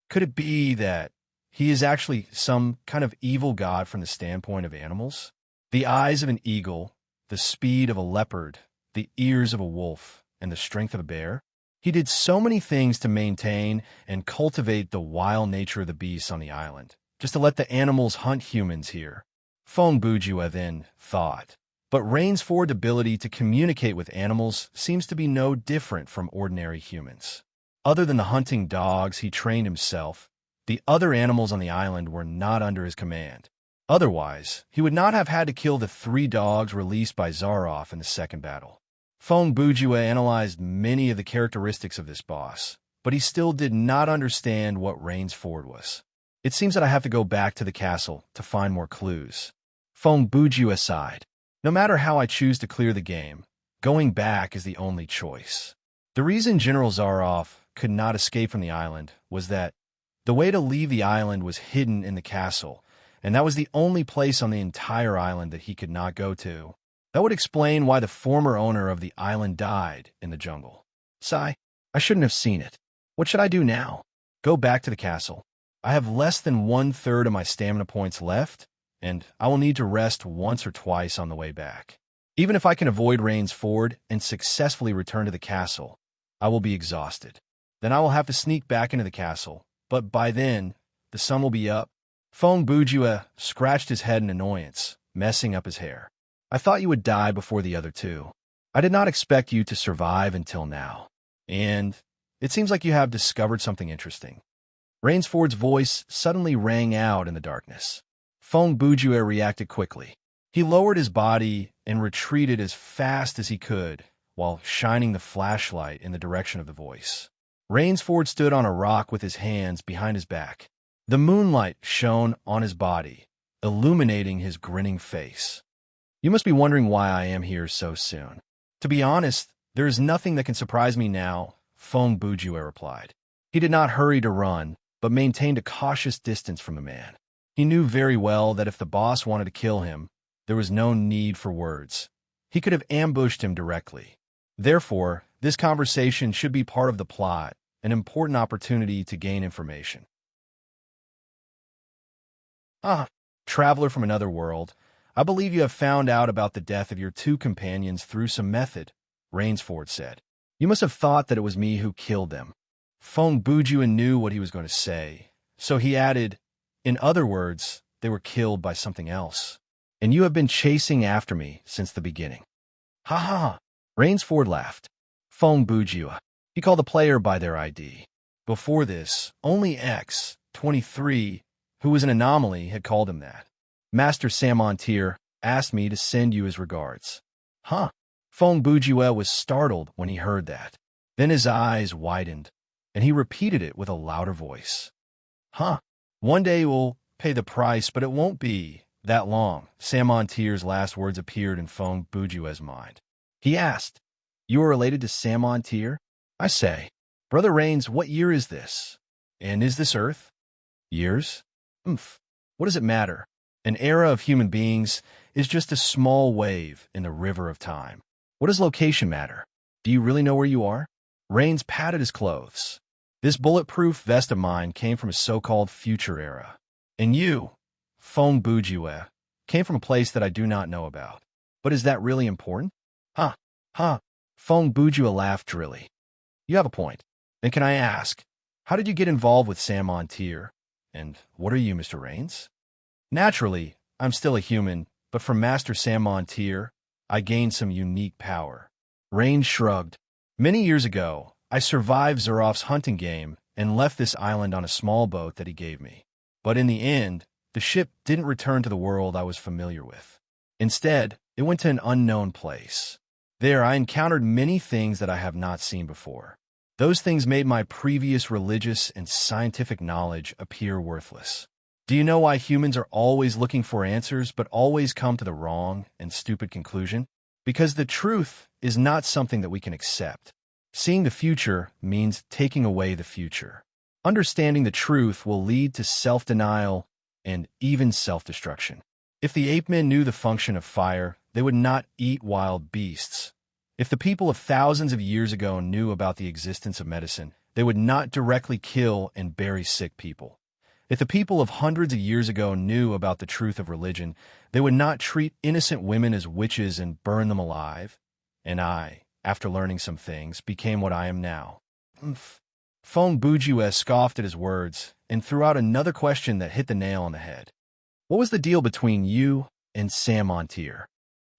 Could it be that he is actually some kind of evil god from the standpoint of animals? The eyes of an eagle, the speed of a leopard, the ears of a wolf, and the strength of a bear? He did so many things to maintain and cultivate the wild nature of the beasts on the island, just to let the animals hunt humans here. Feng Bujua then thought. But Rainsford's ability to communicate with animals seems to be no different from ordinary humans. Other than the hunting dogs he trained himself, the other animals on the island were not under his command. Otherwise, he would not have had to kill the 3 dogs released by Zaroff in the second battle. Feng Bujua analyzed many of the characteristics of this boss, but he still did not understand what Rainsford was. It seems that I have to go back to the castle to find more clues. Feng Bujua sighed. No matter how I choose to clear the game, going back is the only choice. The reason General Zaroff could not escape from the island was that the way to leave the island was hidden in the castle, and that was the only place on the entire island that he could not go to. That would explain why the former owner of the island died in the jungle. Sigh, I shouldn't have seen it. What should I do now? Go back to the castle. I have less than 1/3 of my stamina points left, and I will need to rest once or twice on the way back. Even if I can avoid Rainsford and successfully return to the castle, I will be exhausted. Then I will have to sneak back into the castle, but by then, the sun will be up. Feng Bujua scratched his head in annoyance, messing up his hair. I thought you would die before the other 2. I did not expect you to survive until now. And it seems like you have discovered something interesting. Rainsford's voice suddenly rang out in the darkness. Feng Bujua reacted quickly. He lowered his body and retreated as fast as he could, while shining the flashlight in the direction of the voice. Rainsford stood on a rock with his hands behind his back. The moonlight shone on his body, illuminating his grinning face. You must be wondering why I am here so soon. To be honest, there is nothing that can surprise me now, Feng Bujua replied. He did not hurry to run, but maintained a cautious distance from the man. He knew very well that if the boss wanted to kill him, there was no need for words. He could have ambushed him directly. Therefore, this conversation should be part of the plot, an important opportunity to gain information. Traveler from another world, I believe you have found out about the death of your 2 companions through some method, Rainsford said. You must have thought that it was me who killed them. Feng Bujua knew what he was going to say, so he added, in other words, they were killed by something else. And you have been chasing after me since the beginning. Ha ha! Rainsford laughed. Feng Bujua. He called the player by their ID. Before this, only X-23, who was an anomaly, had called him that. Master Samontier asked me to send you his regards. Huh? Feng Bujua was startled when he heard that. Then his eyes widened, and he repeated it with a louder voice. Huh? One day we'll pay the price, but it won't be that long. Samontier's last words appeared in Feng Bujua's mind. He asked, You are related to Samontier? I say, Brother Rains, what year is this? And is this Earth? Years? What does it matter? An era of human beings is just a small wave in the river of time. What does location matter? Do you really know where you are? Rains patted his clothes. This bulletproof vest of mine came from a so-called future era. And you, Feng Bujua, came from a place that I do not know about. But is that really important? Feng Bujua laughed drily. You have a point. Then can I ask, how did you get involved with Samontier? And what are you, Mr. Rains? Naturally, I'm still a human, but from Master Samontier, I gained some unique power. Rains shrugged. Many years ago, I survived Zaroff's hunting game and left this island on a small boat that he gave me. But in the end, the ship didn't return to the world I was familiar with. Instead, it went to an unknown place. There, I encountered many things that I have not seen before. Those things made my previous religious and scientific knowledge appear worthless. Do you know why humans are always looking for answers but always come to the wrong and stupid conclusion? Because the truth is not something that we can accept. Seeing the future means taking away the future. Understanding the truth will lead to self-denial and even self-destruction. If the ape men knew the function of fire, they would not eat wild beasts. If the people of thousands of years ago knew about the existence of medicine, they would not directly kill and bury sick people. If the people of hundreds of years ago knew about the truth of religion, they would not treat innocent women as witches and burn them alive. And I, after learning some things, became what I am now. Fong Bujue scoffed at his words and threw out another question that hit the nail on the head. What was the deal between you and Sam Montier?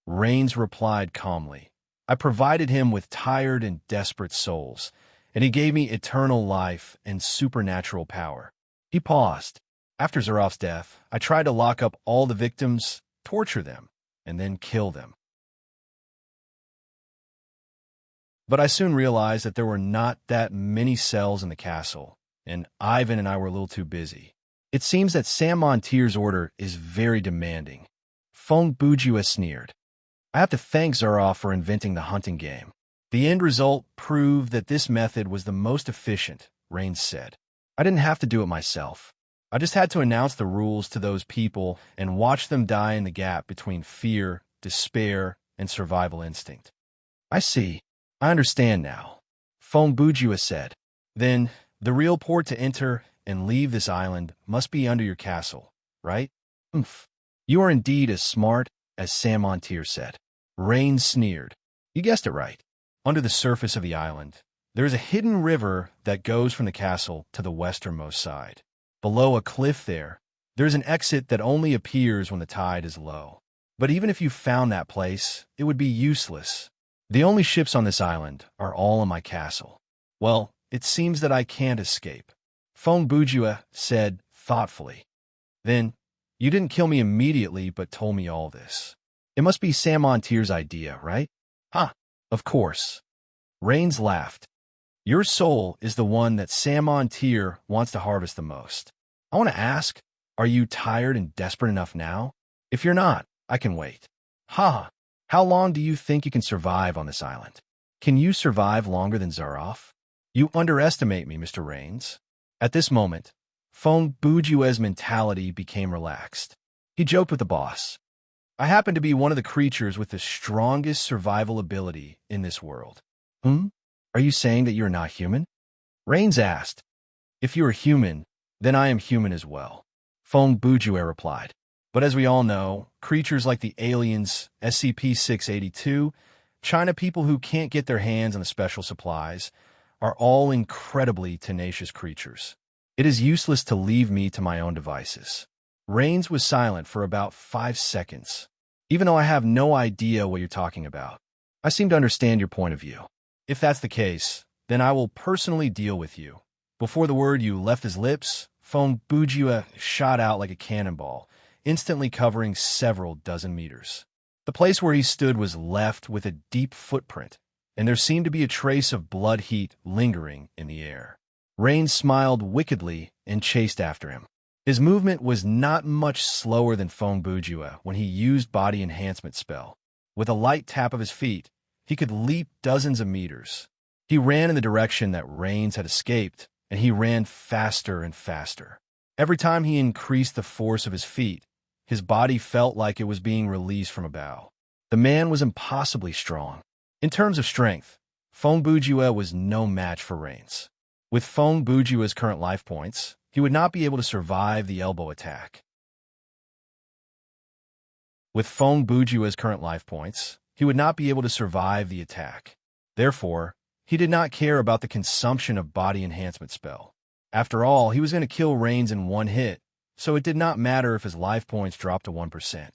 Rains replied calmly. I provided him with tired and desperate souls, and he gave me eternal life and supernatural power. He paused. After Zaroff's death, I tried to lock up all the victims, torture them, and then kill them. But I soon realized that there were not that many cells in the castle, and Ivan and I were a little too busy. It seems that Sam Montier's order is very demanding. Fong Bujue sneered. I have to thank Zaroff for inventing the hunting game. The end result proved that this method was the most efficient, Rains said. I didn't have to do it myself. I just had to announce the rules to those people and watch them die in the gap between fear, despair, and survival instinct. I see. I understand now. Fong Bujue said. Then, the real port to enter and leave this island must be under your castle, right? You are indeed as smart as Sam Montier said. Rain sneered. You guessed it right. Under the surface of the island, there is a hidden river that goes from the castle to the westernmost side. Below a cliff there is an exit that only appears when the tide is low. But even if you found that place, it would be useless. The only ships on this island are all in my castle. Well, it seems that I can't escape. Fong Bujue said thoughtfully. Then, you didn't kill me immediately but told me all this. It must be Sam Montier's idea, right? Huh, of course. Rains laughed. Your soul is the one that Sam Montier wants to harvest the most. I want to ask, are you tired and desperate enough now? If you're not, I can wait. Ha! How long do you think you can survive on this island? Can you survive longer than Zaroff? You underestimate me, Mr. Rains. At this moment, Fong Bujue's mentality became relaxed. He joked with the boss. I happen to be one of the creatures with the strongest survival ability in this world. Are you saying that you're not human? Rains asked. If you are human, then I am human as well. Fong Bujue replied. But as we all know, creatures like the aliens, SCP-682, China people who can't get their hands on the special supplies, are all incredibly tenacious creatures. It is useless to leave me to my own devices. Rains was silent for about 5 seconds. Even though I have no idea what you're talking about, I seem to understand your point of view. If that's the case, then I will personally deal with you. Before the word you left his lips, Fong Bujue shot out like a cannonball, instantly covering several dozen meters. The place where he stood was left with a deep footprint, and there seemed to be a trace of blood heat lingering in the air. Rain smiled wickedly and chased after him. His movement was not much slower than Fong Bujue when he used body enhancement spell. With a light tap of his feet, he could leap dozens of meters. He ran in the direction that Rains had escaped, and he ran faster and faster. Every time he increased the force of his feet, his body felt like it was being released from a bow. The man was impossibly strong. In terms of strength, Fong Bujue was no match for Rains. With Fong Bujue's current life points, he would not be able to survive the elbow attack. With Fong Bujue's current life points, he would not be able to survive the attack. Therefore, he did not care about the consumption of body enhancement spell. After all, he was going to kill Rains in one hit, so it did not matter if his life points dropped to 1%.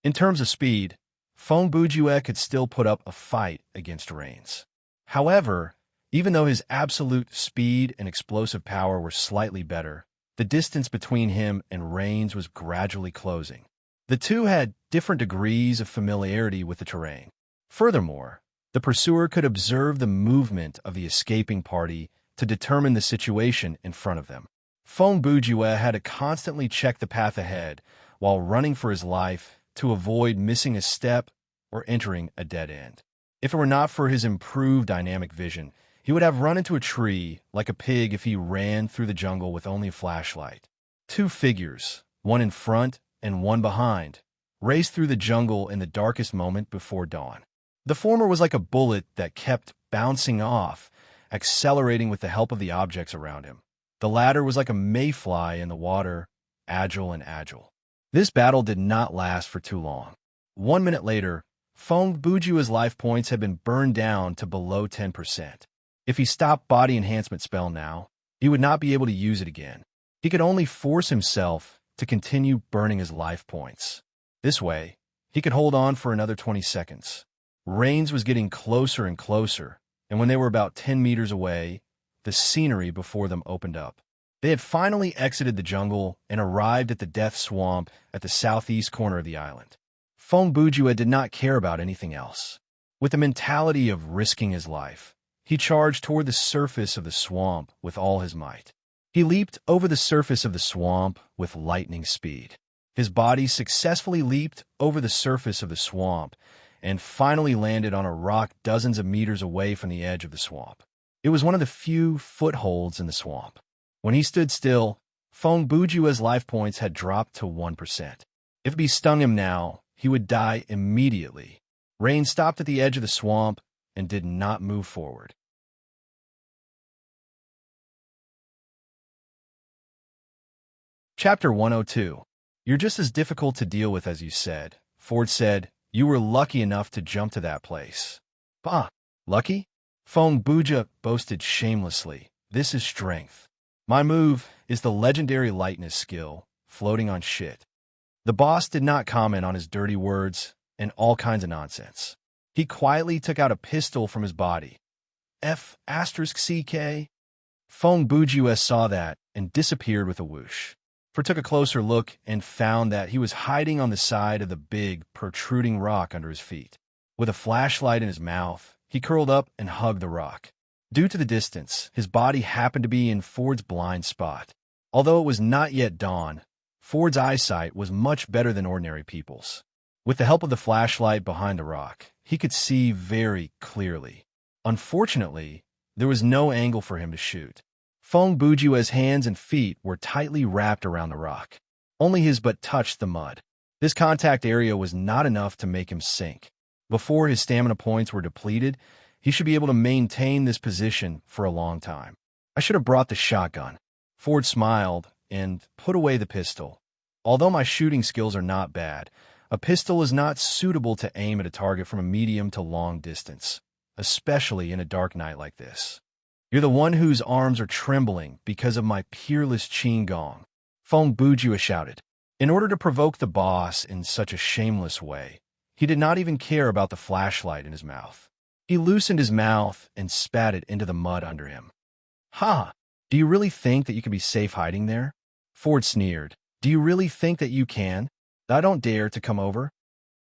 In terms of speed, Fong Bujue could still put up a fight against Rains. However, even though his absolute speed and explosive power were slightly better, the distance between him and Rains was gradually closing. The two had different degrees of familiarity with the terrain. Furthermore, the pursuer could observe the movement of the escaping party to determine the situation in front of them. Fong Bujue had to constantly check the path ahead while running for his life to avoid missing a step or entering a dead end. If it were not for his improved dynamic vision, he would have run into a tree like a pig if he ran through the jungle with only a flashlight. Two figures, one in front and one behind, raced through the jungle in the darkest moment before dawn. The former was like a bullet that kept bouncing off, accelerating with the help of the objects around him. The latter was like a mayfly in the water, agile and agile. This battle did not last for too long. 1 minute later, Fong Bujua's life points had been burned down to below 10%. If he stopped body enhancement spell now, he would not be able to use it again. He could only force himself to continue burning his life points. This way, he could hold on for another 20 seconds. Rains was getting closer and closer, and when they were about 10 meters away, the scenery before them opened up. They had finally exited the jungle and arrived at the death swamp at the southeast corner of the island. Fong Bujua did not care about anything else. With the mentality of risking his life, he charged toward the surface of the swamp with all his might. He leaped over the surface of the swamp with lightning speed. His body successfully leaped over the surface of the swamp and finally landed on a rock dozens of meters away from the edge of the swamp. It was one of the few footholds in the swamp. When he stood still, Fong Bujua's life points had dropped to 1%. If he stung him now, he would die immediately. Rain stopped at the edge of the swamp and did not move forward. Chapter 102. You're just as difficult to deal with as you said. Ford said, you were lucky enough to jump to that place. Bah, lucky? Fong Bujua boasted shamelessly. This is strength. My move is the legendary lightness skill, floating on shit. The boss did not comment on his dirty words and all kinds of nonsense. He quietly took out a pistol from his body. F***CK? Fong Bujua saw that and disappeared with a whoosh. Ford took a closer look and found that he was hiding on the side of the big, protruding rock under his feet. With a flashlight in his mouth, he curled up and hugged the rock. Due to the distance, his body happened to be in Ford's blind spot. Although it was not yet dawn, Ford's eyesight was much better than ordinary people's. With the help of the flashlight behind the rock, he could see very clearly. Unfortunately, there was no angle for him to shoot. Fong Bujua's hands and feet were tightly wrapped around the rock. Only his butt touched the mud. This contact area was not enough to make him sink. Before his stamina points were depleted, he should be able to maintain this position for a long time. I should have brought the shotgun. Ford smiled and put away the pistol. Although my shooting skills are not bad, a pistol is not suitable to aim at a target from a medium to long distance, especially in a dark night like this. You're the one whose arms are trembling because of my peerless Qin Gong, Fong Bujua shouted. In order to provoke the boss in such a shameless way, he did not even care about the flashlight in his mouth. He loosened his mouth and spat it into the mud under him. Ha! Do you really think that you can be safe hiding there? Ford sneered. Do you really think that you can? I don't dare to come over.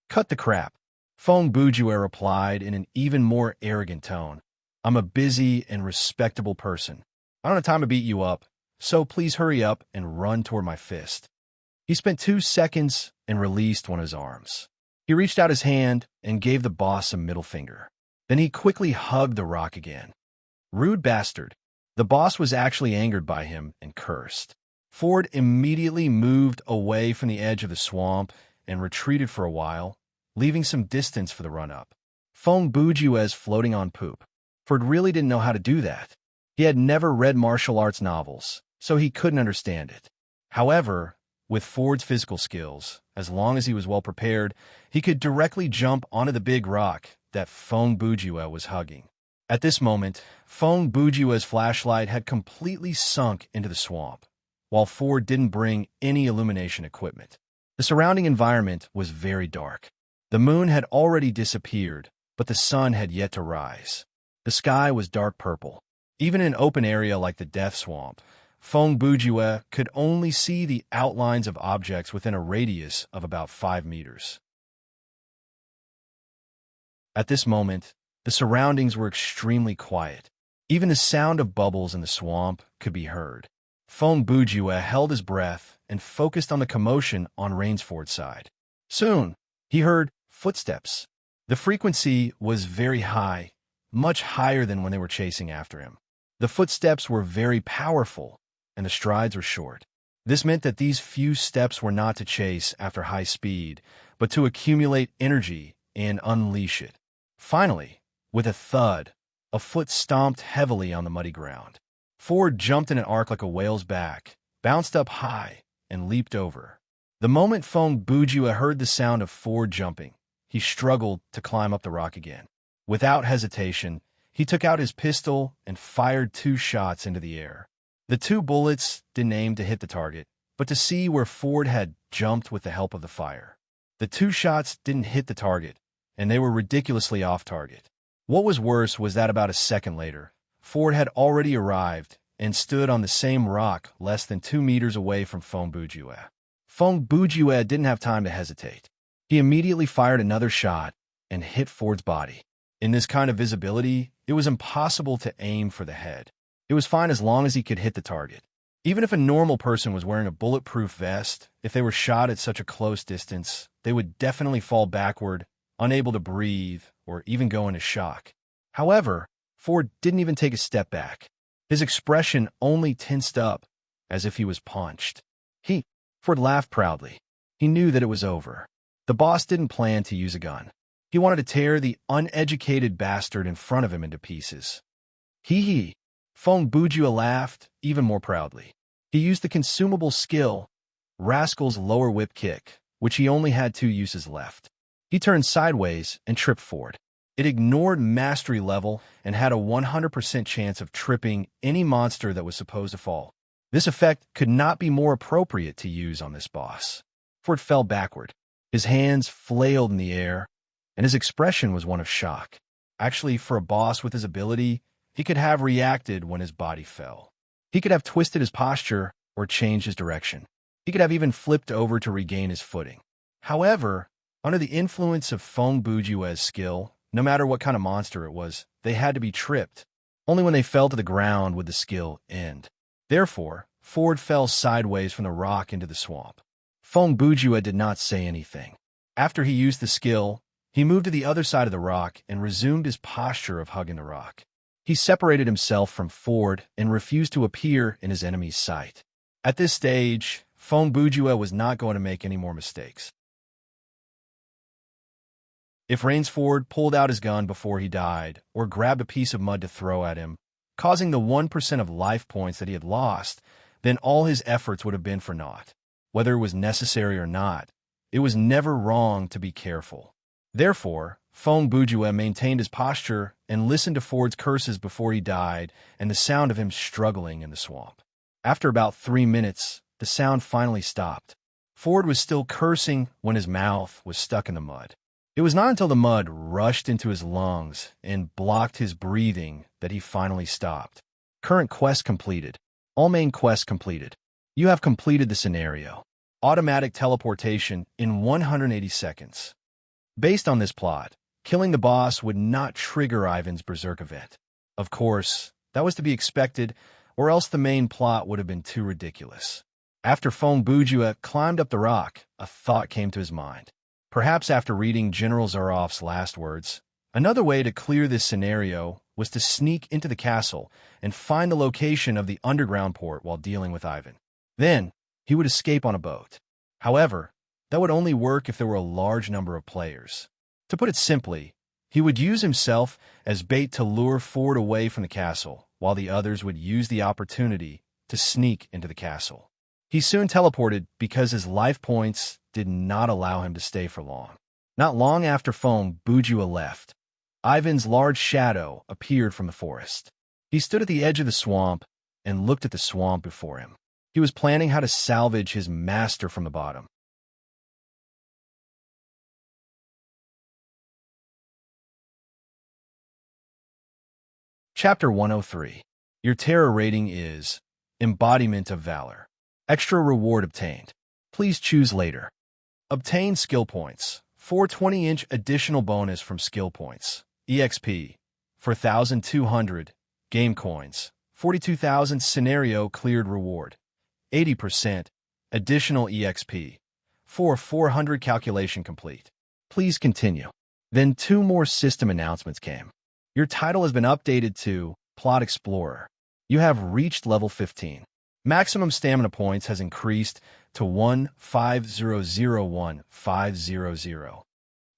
Cut the crap. Fong Bujua replied in an even more arrogant tone. I'm a busy and respectable person. I don't have time to beat you up, so please hurry up and run toward my fist. He spent 2 seconds and released one of his arms. He reached out his hand and gave the boss a middle finger. Then he quickly hugged the rock again. Rude bastard. The boss was actually angered by him and cursed. Ford immediately moved away from the edge of the swamp and retreated for a while, leaving some distance for the run-up. Fong Bujua's floating on poop. Ford really didn't know how to do that. He had never read martial arts novels, so he couldn't understand it. However, with Ford's physical skills, as long as he was well prepared, he could directly jump onto the big rock that Fong Bujua was hugging. At this moment, Fong Bujua's flashlight had completely sunk into the swamp, while Ford didn't bring any illumination equipment. The surrounding environment was very dark. The moon had already disappeared, but the sun had yet to rise. The sky was dark purple. Even in an open area like the Death Swamp, Fong Bujua could only see the outlines of objects within a radius of about 5 meters. At this moment, the surroundings were extremely quiet. Even the sound of bubbles in the swamp could be heard. Fong Bujua held his breath and focused on the commotion on Rainsford's side. Soon, he heard footsteps. The frequency was very high, much higher than when they were chasing after him. The footsteps were very powerful, and the strides were short. This meant that these few steps were not to chase after high speed, but to accumulate energy and unleash it. Finally, with a thud, a foot stomped heavily on the muddy ground. Ford jumped in an arc like a whale's back, bounced up high, and leaped over. The moment Fong Bujua heard the sound of Ford jumping, he struggled to climb up the rock again. Without hesitation, he took out his pistol and fired 2 shots into the air. The 2 bullets didn't aim to hit the target, but to see where Ford had jumped with the help of the fire. The 2 shots didn't hit the target, and they were ridiculously off target. What was worse was that about a second later, Ford had already arrived and stood on the same rock less than 2 meters away from Fong Bujua. Fong Bujua didn't have time to hesitate. He immediately fired another shot and hit Ford's body. In this kind of visibility, it was impossible to aim for the head. It was fine as long as he could hit the target. Even if a normal person was wearing a bulletproof vest, if they were shot at such a close distance, they would definitely fall backward, unable to breathe, or even go into shock. However, Ford didn't even take a step back. His expression only tensed up, as if he was punched. Ford laughed proudly. He knew that it was over. The boss didn't plan to use a gun. He wanted to tear the uneducated bastard in front of him into pieces. Hee. Fong Bujua laughed even more proudly. He used the consumable skill, Rascal's lower whip kick, which he only had 2 uses left. He turned sideways and tripped Ford. It ignored mastery level and had a 100% chance of tripping any monster that was supposed to fall. This effect could not be more appropriate to use on this boss. Ford fell backward. His hands flailed in the air, and his expression was one of shock. Actually, for a boss with his ability, he could have reacted when his body fell. He could have twisted his posture or changed his direction. He could have even flipped over to regain his footing. However, under the influence of Fong Bujua's skill, no matter what kind of monster it was, they had to be tripped. Only when they fell to the ground would the skill end. Therefore, Ford fell sideways from the rock into the swamp. Fong Bujua did not say anything. After he used the skill, he moved to the other side of the rock and resumed his posture of hugging the rock. He separated himself from Ford and refused to appear in his enemy's sight. At this stage, Fong Bujua was not going to make any more mistakes. If Rainsford pulled out his gun before he died or grabbed a piece of mud to throw at him, causing the 1% of life points that he had lost, then all his efforts would have been for naught. Whether it was necessary or not, it was never wrong to be careful. Therefore, Fong Bujua maintained his posture and listened to Ford's curses before he died and the sound of him struggling in the swamp. After about 3 minutes, the sound finally stopped. Ford was still cursing when his mouth was stuck in the mud. It was not until the mud rushed into his lungs and blocked his breathing that he finally stopped. Current quest completed. All main quests completed. You have completed the scenario. Automatic teleportation in 180 seconds. Based on this plot, killing the boss would not trigger Ivan's Berserk event. Of course, that was to be expected, or else the main plot would have been too ridiculous. After Fong Bujua climbed up the rock, a thought came to his mind. Perhaps after reading General Zarov's last words, another way to clear this scenario was to sneak into the castle and find the location of the underground port while dealing with Ivan. Then, he would escape on a boat. However, that would only work if there were a large number of players. To put it simply, he would use himself as bait to lure Ford away from the castle, while the others would use the opportunity to sneak into the castle. He soon teleported because his life points did not allow him to stay for long. Not long after Fong Bujua left, Ivan's large shadow appeared from the forest. He stood at the edge of the swamp and looked at the swamp before him. He was planning how to salvage his master from the bottom. Chapter 103. Your terror rating is Embodiment of Valor. Extra reward obtained. Please choose later. Obtain skill points. 420-inch additional bonus from skill points. EXP. 4,200. Game coins. 42,000 scenario cleared reward. 80%. Additional EXP. 400 calculation complete. Please continue. Then 2 more system announcements came. Your title has been updated to Plot Explorer. You have reached level 15. Maximum stamina points has increased to 15001,500.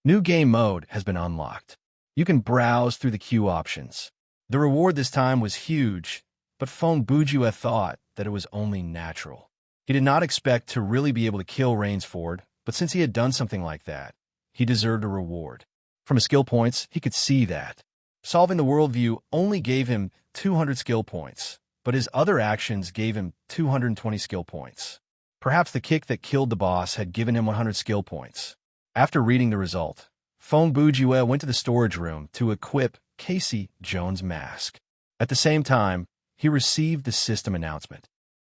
New game mode has been unlocked. You can browse through the queue options. The reward this time was huge, but Phone Bujue thought that it was only natural. He did not expect to really be able to kill Rainsford, but since he had done something like that, he deserved a reward. From his skill points, he could see that. Solving the worldview only gave him 200 skill points, but his other actions gave him 220 skill points. Perhaps the kick that killed the boss had given him 100 skill points. After reading the result, Phone Bujue went to the storage room to equip Casey Jones' mask. At the same time, he received the system announcement.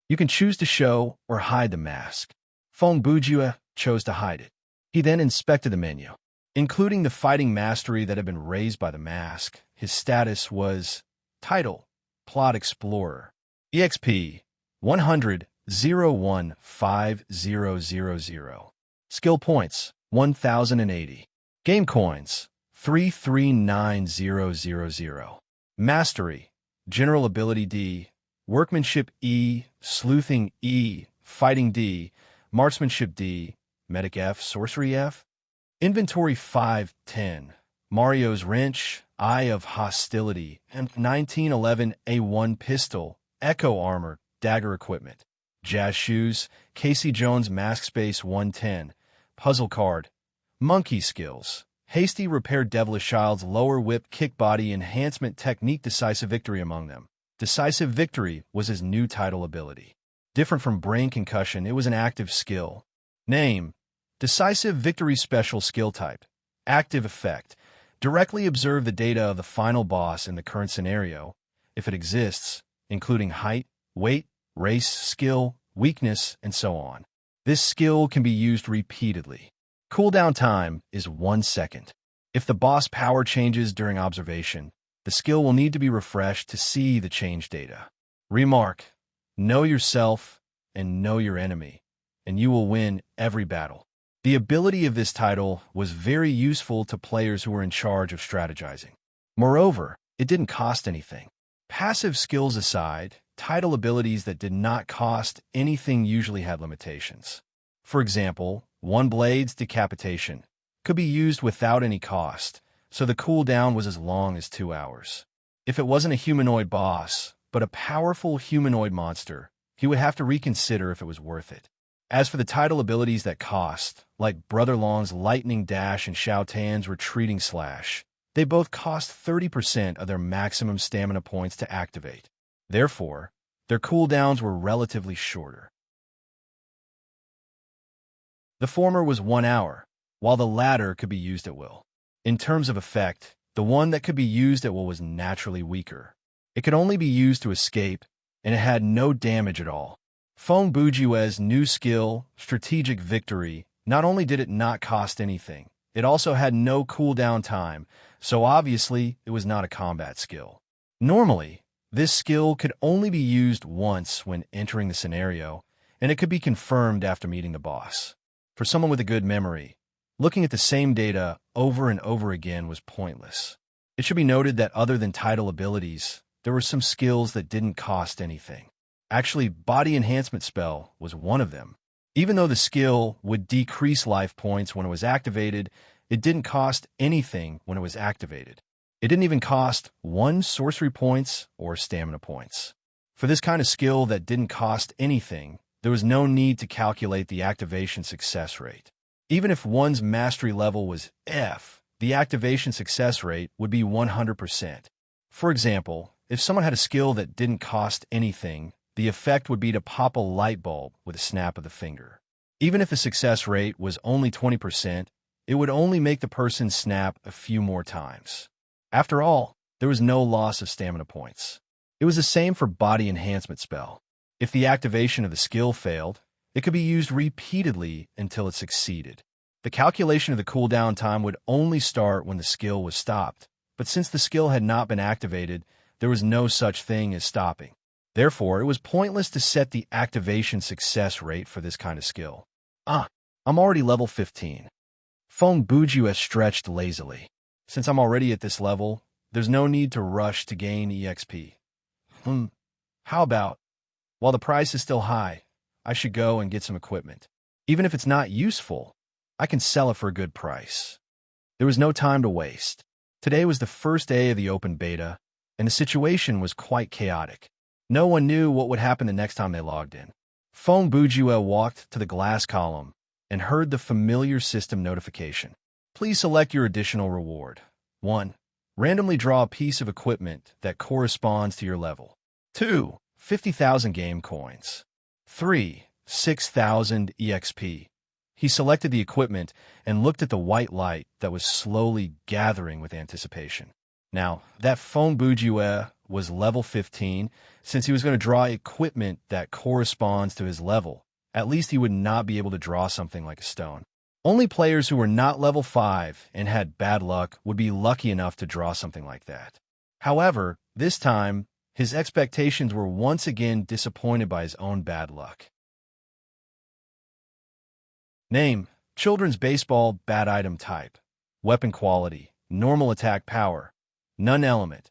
You can choose to show or hide the mask. Phone Bujue chose to hide it. He then inspected the menu. Including the fighting mastery that had been raised by the mask, his status was Title, Plot Explorer. EXP 100 015000. Skill points 1080. Game coins 339000. Mastery, General Ability D, Workmanship E, Sleuthing E, Fighting D, Marksmanship D, Medic F, Sorcery F. Inventory 510, Mario's Wrench, Eye of Hostility, and 1911 A1 Pistol, Echo Armor, Dagger Equipment. Jazz Shoes, Casey Jones Mask Space 110, Puzzle Card, Monkey Skills, Hasty Repair Devilish Child's Lower Whip Kick Body Enhancement Technique Decisive Victory among them. Decisive Victory was his new title ability. Different from Brain Concussion, it was an active skill. Name: Decisive Victory Special Skill Type. Active Effect: directly observe the data of the final boss in the current scenario, if it exists, including height, weight, race, skill, weakness, and so on. This skill can be used repeatedly. Cooldown time is 1 second. If the boss power changes during observation, the skill will need to be refreshed to see the change data. Remark: know yourself and know your enemy, and you will win every battle. The ability of this title was very useful to players who were in charge of strategizing. Moreover, it didn't cost anything. Passive skills aside, title abilities that did not cost anything usually had limitations. For example, One Blade's Decapitation could be used without any cost, so the cooldown was as long as 2 hours. If it wasn't a humanoid boss, but a powerful humanoid monster, he would have to reconsider if it was worth it. As for the title abilities that cost, like Brother Long's Lightning Dash and Shao Tan's Retreating Slash, they both cost 30% of their maximum stamina points to activate. Therefore, their cooldowns were relatively shorter. The former was 1 hour, while the latter could be used at will. In terms of effect, the one that could be used at will was naturally weaker. It could only be used to escape, and it had no damage at all. Phone Bujue's new skill, Strategic Victory, not only did it not cost anything, it also had no cooldown time, so obviously it was not a combat skill. Normally, this skill could only be used once when entering the scenario, and it could be confirmed after meeting the boss. For someone with a good memory, looking at the same data over and over again was pointless. It should be noted that other than title abilities, there were some skills that didn't cost anything. Actually, Body Enhancement Spell was one of them. Even though the skill would decrease life points when it was activated, it didn't cost anything when it was activated. It didn't even cost 1 sorcery points or stamina points. For this kind of skill that didn't cost anything, there was no need to calculate the activation success rate. Even if one's mastery level was F, the activation success rate would be 100%. For example, if someone had a skill that didn't cost anything, the effect would be to pop a light bulb with a snap of the finger. Even if the success rate was only 20%, it would only make the person snap a few more times. After all, there was no loss of stamina points. It was the same for Body Enhancement Spell. If the activation of the skill failed, it could be used repeatedly until it succeeded. The calculation of the cooldown time would only start when the skill was stopped, but since the skill had not been activated, there was no such thing as stopping. Therefore, it was pointless to set the activation success rate for this kind of skill. I'm already level 15. Phone Bujue stretched lazily. Since I'm already at this level, there's no need to rush to gain EXP. How about While the price is still high, I should go and get some equipment. Even if it's not useful, I can sell it for a good price. There was no time to waste. Today was the first day of the open beta, and the situation was quite chaotic. No one knew what would happen the next time they logged in. Fong Bujue walked to the glass column and heard the familiar system notification. Please select your additional reward. 1. Randomly draw a piece of equipment that corresponds to your level. 2. 50,000 game coins. 3. 6,000 EXP. He selected the equipment and looked at the white light that was slowly gathering with anticipation. Now, that Fong Bujue was level 15. Since he was going to draw equipment that corresponds to his level, at least he would not be able to draw something like a stone. Only players who were not level 5 and had bad luck would be lucky enough to draw something like that. However, this time, his expectations were once again disappointed by his own bad luck. Name: Children's Baseball. Bad item type: Weapon quality: Normal attack power. None element.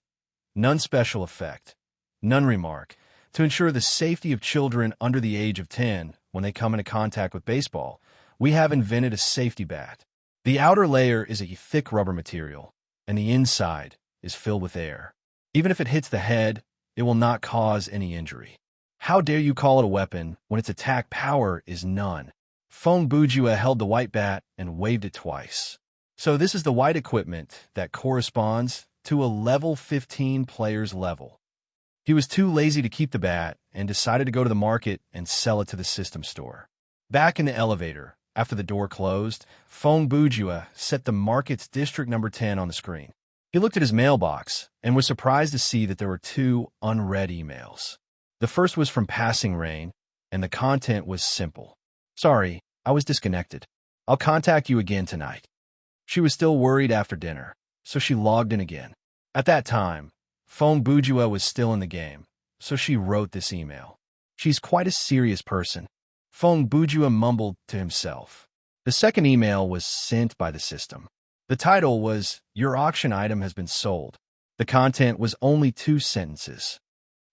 None special effect. None remark. To ensure the safety of children under the age of 10 when they come into contact with baseball, we have invented a safety bat. The outer layer is a thick rubber material, and the inside is filled with air. Even if it hits the head, it will not cause any injury. How dare you call it a weapon when its attack power is none? Fong Bujue held the white bat and waved it twice. So this is the white equipment that corresponds to a level 15 player's level. He was too lazy to keep the bat and decided to go to the market and sell it to the system store. Back in the elevator, after the door closed, Fong Bujue set the market's district number 10 on the screen. He looked at his mailbox and was surprised to see that there were 2 unread emails. The first was from Passing Rain, and the content was simple. Sorry, I was disconnected. I'll contact you again tonight. She was still worried after dinner, so she logged in again. At that time, Fong Bujue was still in the game, so she wrote this email. She's quite a serious person. Fong Bujue mumbled to himself. The second email was sent by the system. The title was, "Your auction item has been sold." The content was only 2 sentences.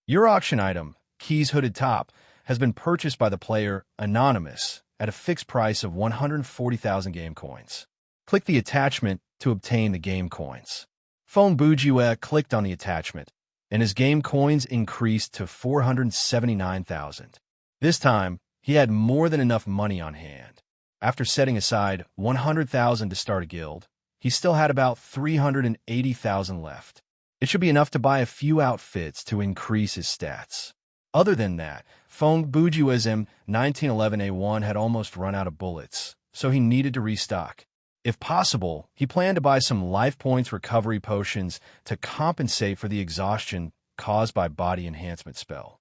Your auction item, Key's hooded top, has been purchased by the player Anonymous at a fixed price of 140,000 game coins. Click the attachment to obtain the game coins. Fong Bujue clicked on the attachment, and his game coins increased to 479,000. This time, he had more than enough money on hand. After setting aside 100,000 to start a guild, he still had about 380,000 left. It should be enough to buy a few outfits to increase his stats. Other than that, Fong Bujue's M1911A1 had almost run out of bullets, so he needed to restock. If possible, he planned to buy some life points recovery potions to compensate for the exhaustion caused by body enhancement spell.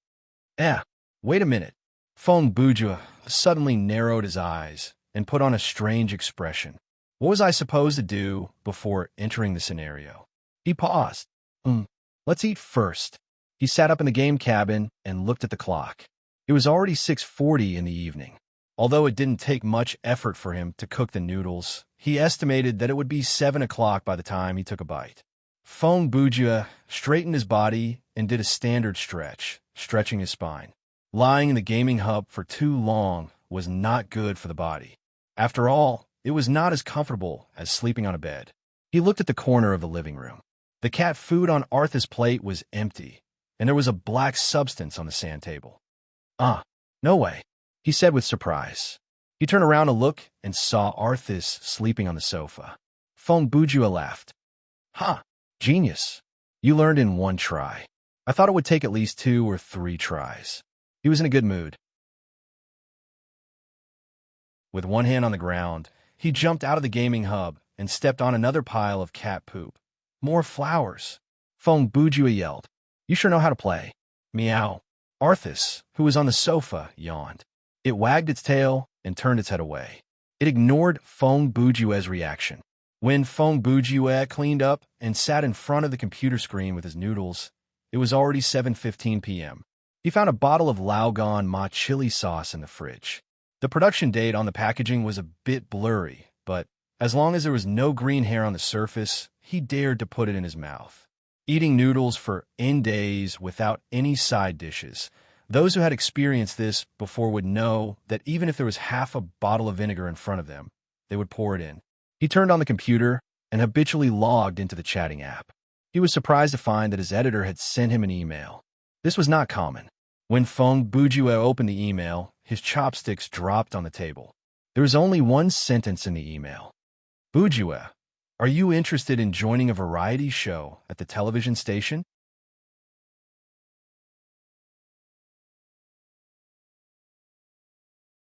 Wait a minute. Fong Bujue suddenly narrowed his eyes and put on a strange expression. What was I supposed to do before entering the scenario? He paused. Let's eat first. He sat up in the game cabin and looked at the clock. It was already 6:40 in the evening. Although it didn't take much effort for him to cook the noodles, he estimated that it would be 7 o'clock by the time he took a bite. Fong Bujue straightened his body and did a standard stretch, stretching his spine. Lying in the gaming hub for too long was not good for the body. After all, it was not as comfortable as sleeping on a bed. He looked at the corner of the living room. The cat food on Arthur's plate was empty, and there was a black substance on the sand table. No way, he said with surprise. He turned around to look and saw Arthur sleeping on the sofa. Fong Bujue laughed. Genius. You learned in 1 try. I thought it would take at least 2 or 3 tries. He was in a good mood. With one hand on the ground, he jumped out of the gaming hub and stepped on another pile of cat poop. More flowers. Fong Bujue yelled. You sure know how to play. Meow. Arthur, who was on the sofa, yawned. It wagged its tail and turned its head away. It ignored Fong Bujue's reaction. When Fong Bujue cleaned up and sat in front of the computer screen with his noodles, it was already 7:15 p.m. He found a bottle of Laogan Ma chili sauce in the fridge. The production date on the packaging was a bit blurry, but as long as there was no green hair on the surface, he dared to put it in his mouth. Eating noodles for N days without any side dishes, Those who had experienced this before would know that even if there was half a bottle of vinegar in front of them, they would pour it in. He turned on the computer and habitually logged into the chatting app. He was surprised to find that his editor had sent him an email. This was not common. When Feng Bujue opened the email, his chopsticks dropped on the table. There was only one sentence in the email. Bujue, are you interested in joining a variety show at the television station?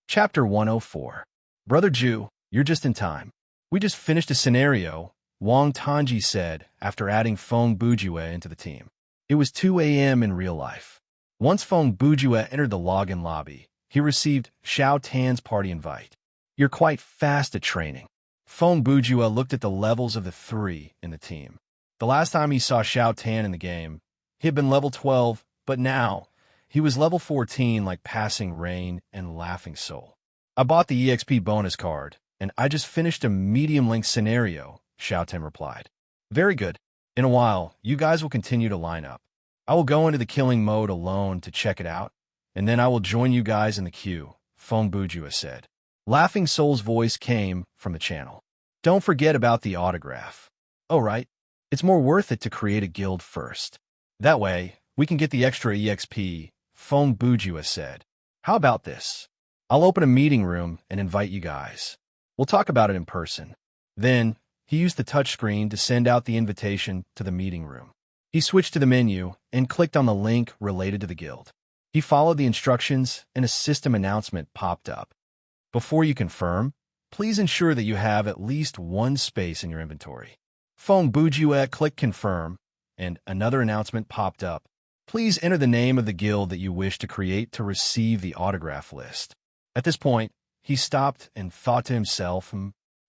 Chapter 104. Brother Ju, you're just in time. We just finished a scenario, Wang Tanji said after adding Feng Bujue into the team. It was 2 a.m. in real life. Once Feng Bujue entered the login lobby, he received Xiao Tan's party invite. You're quite fast at training. Feng Bujue looked at the levels of the three in the team. The last time he saw Xiao Tan in the game, he had been level 12, but now he was level 14 like Passing Rain and Laughing Soul. I bought the EXP bonus card, and I just finished a medium-length scenario, Xiao Tan replied. Very good. In a while, you guys will continue to line up. I will go into the killing mode alone to check it out, and then I will join you guys in the queue, Feng Bujue said. Laughing Soul's voice came from the channel. Don't forget about the autograph. Oh, right. It's more worth it to create a guild first. That way, we can get the extra EXP, Feng Bujue said. How about this? I'll open a meeting room and invite you guys. We'll talk about it in person. Then, he used the touchscreen to send out the invitation to the meeting room. He switched to the menu and clicked on the link related to the guild. He followed the instructions and a system announcement popped up. Before you confirm, please ensure that you have at least one space in your inventory. Feng Bujue clicked confirm, and another announcement popped up. Please enter the name of the guild that you wish to create to receive the autograph list. At this point, he stopped and thought to himself,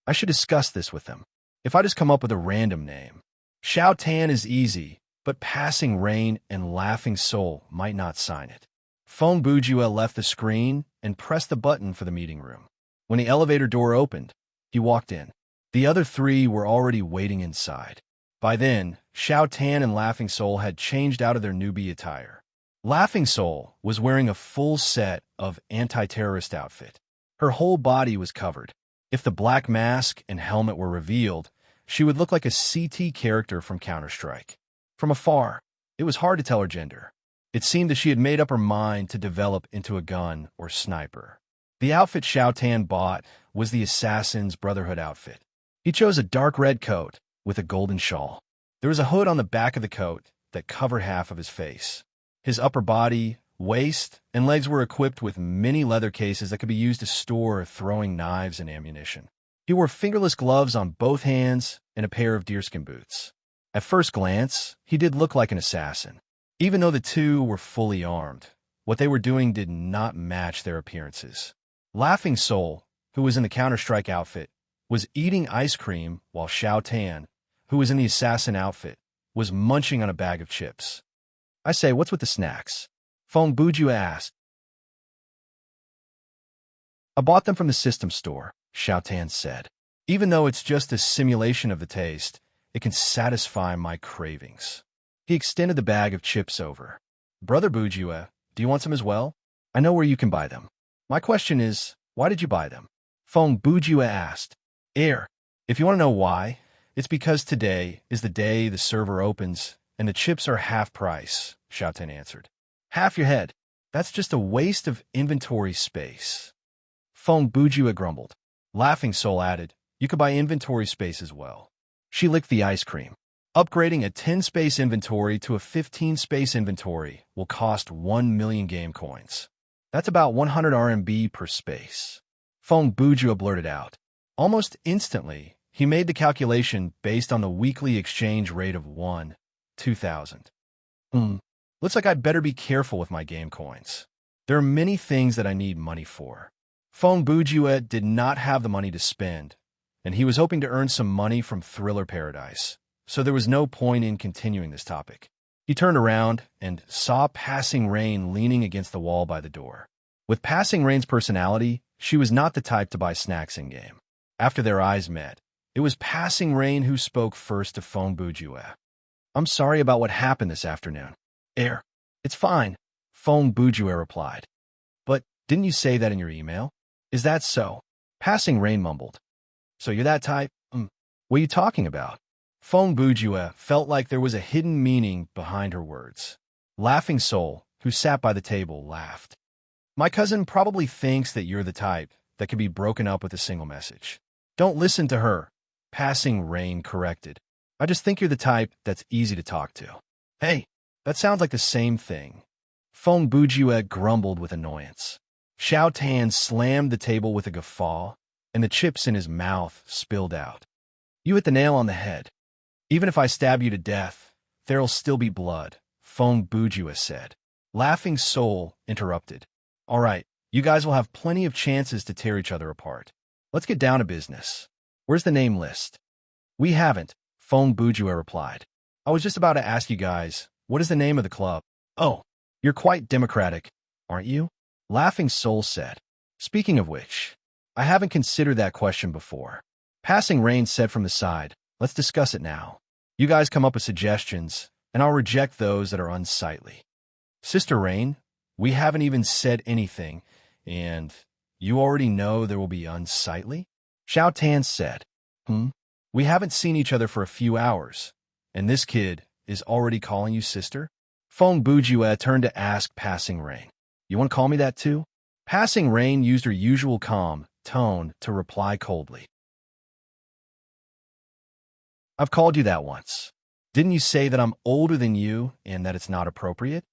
I should discuss this with them. If I just come up with a random name. Xiao Tan is easy, but Passing Rain and Laughing Soul might not sign it. Feng Bujue left the screen and pressed the button for the meeting room. When the elevator door opened, he walked in. The other three were already waiting inside. By then, Xiao Tan and Laughing Soul had changed out of their newbie attire. Laughing Soul was wearing a full set of anti-terrorist outfit. Her whole body was covered. If the black mask and helmet were revealed, she would look like a CT character from Counter-Strike. From afar, it was hard to tell her gender. It seemed that she had made up her mind to develop into a gun or sniper. The outfit Xiao Tan bought was the Assassin's Brotherhood outfit. He chose a dark red coat with a golden shawl. There was a hood on the back of the coat that covered half of his face. His upper body, waist, and legs were equipped with many leather cases that could be used to store throwing knives and ammunition. He wore fingerless gloves on both hands and a pair of deerskin boots. At first glance, he did look like an assassin. Even though the two were fully armed, what they were doing did not match their appearances. Laughing Soul, who was in the Counter-Strike outfit, was eating ice cream while Xiao Tan, who was in the assassin outfit, was munching on a bag of chips. I say, what's with the snacks? Feng Bujue asked. I bought them from the system store, Xiao Tan said. Even though it's just a simulation of the taste, it can satisfy my cravings. He extended the bag of chips over. Brother Bujue, do you want some as well? I know where you can buy them. My question is, why did you buy them? Feng Bujue asked. If you want to know why, it's because today is the day the server opens and the chips are half price, Xiao Tan answered. Half your head. That's just a waste of inventory space. Feng Bujue grumbled. Laughing Soul added, you could buy inventory space as well. She licked the ice cream. Upgrading a 10-space inventory to a 15-space inventory will cost 1 million game coins. That's about 100 RMB per space. Feng Bujue blurted out. Almost instantly, he made the calculation based on the weekly exchange rate of 2,000. Looks like I'd better be careful with my game coins. There are many things that I need money for. Feng Bujue did not have the money to spend, and he was hoping to earn some money from Thriller Paradise, so there was no point in continuing this topic. He turned around and saw Passing Rain leaning against the wall by the door. With Passing Rain's personality, she was not the type to buy snacks in-game. After their eyes met, it was Passing Rain who spoke first to Feng Bujue. I'm sorry about what happened this afternoon. It's fine. Phone Bujue replied. But didn't you say that in your email? Is that so? Passing Rain mumbled. So you're that type? What are you talking about? Phone Bujue felt like there was a hidden meaning behind her words. Laughing Soul, who sat by the table, laughed. My cousin probably thinks that you're the type that can be broken up with a single message. Don't listen to her, Passing Rain corrected. I just think you're the type that's easy to talk to. Hey, that sounds like the same thing. Phone Bujue grumbled with annoyance. Xiao Tan slammed the table with a guffaw, and the chips in his mouth spilled out. You hit the nail on the head. Even if I stab you to death, there'll still be blood, Phone Bujue said. Laughing Soul interrupted. All right, you guys will have plenty of chances to tear each other apart. Let's get down to business. Where's the name list? We haven't, Phone Bujue replied. I was just about to ask you guys, what is the name of the club? Oh, you're quite democratic, aren't you? Laughing Soul said. Speaking of which, I haven't considered that question before. Passing Rain said from the side, let's discuss it now. You guys come up with suggestions, and I'll reject those that are unsightly. Sister Rain, we haven't even said anything, and you already know there will be unsightly? Xiao Tan said. We haven't seen each other for a few hours, and this kid is already calling you sister? Phone Bujue turned to ask Passing Rain. You want to call me that too? Passing Rain used her usual calm tone to reply coldly. I've called you that once. Didn't you say that I'm older than you and that it's not appropriate?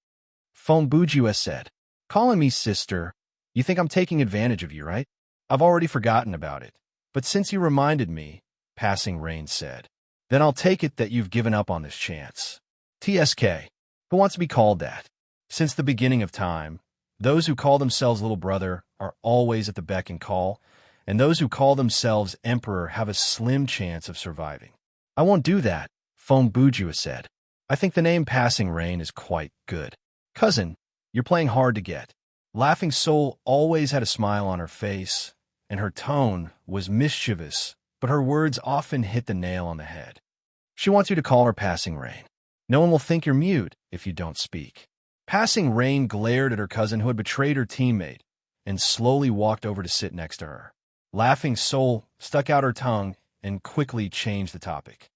Phone Bujue said. Calling me sister, you think I'm taking advantage of you, right? I've already forgotten about it. But since you reminded me, Passing Rain said, then I'll take it that you've given up on this chance. TSK, who wants to be called that? Since the beginning of time, those who call themselves little brother are always at the beck and call, and those who call themselves emperor have a slim chance of surviving. I won't do that, Phone Bujue said. I think the name Passing Rain is quite good. Cousin, you're playing hard to get. Laughing Soul always had a smile on her face, and her tone was mischievous, but her words often hit the nail on the head. She wants you to call her Passing Rain. No one will think you're mute if you don't speak. Passing Rain glared at her cousin who had betrayed her teammate and slowly walked over to sit next to her. Laughing Soul stuck out her tongue and quickly changed the topic.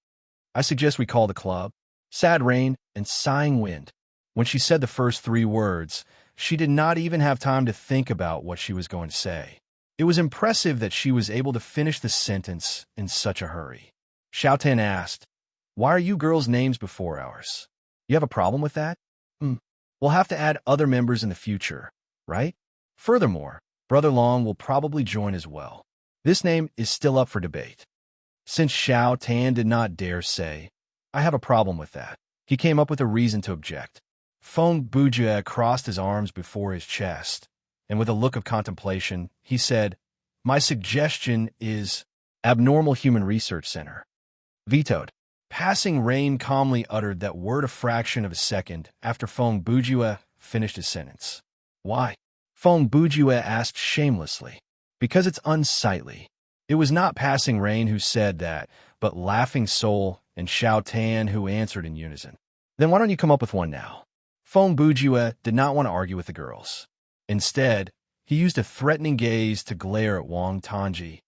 I suggest we call the club Sad Rain and Sighing Wind. When she said the first 3 words, she did not even have time to think about what she was going to say. It was impressive that she was able to finish the sentence in such a hurry. Xiao Tan asked, why are you girls' names before ours? You have a problem with that? We'll have to add other members in the future, right? Furthermore, Brother Long will probably join as well. This name is still up for debate. Since Xiao Tan did not dare say, I have a problem with that, he came up with a reason to object. Phone Bujue crossed his arms before his chest, and with a look of contemplation, he said, my suggestion is Abnormal Human Research Center. Vetoed. Passing Rain calmly uttered that word a fraction of a second after Phone Bujue finished his sentence. Why? Phone Bujue asked shamelessly. Because it's unsightly. It was not Passing Rain who said that, but Laughing Soul and Xiao Tan who answered in unison. Then why don't you come up with one now? Phone Bujue did not want to argue with the girls. Instead, he used a threatening gaze to glare at Wang Tongji.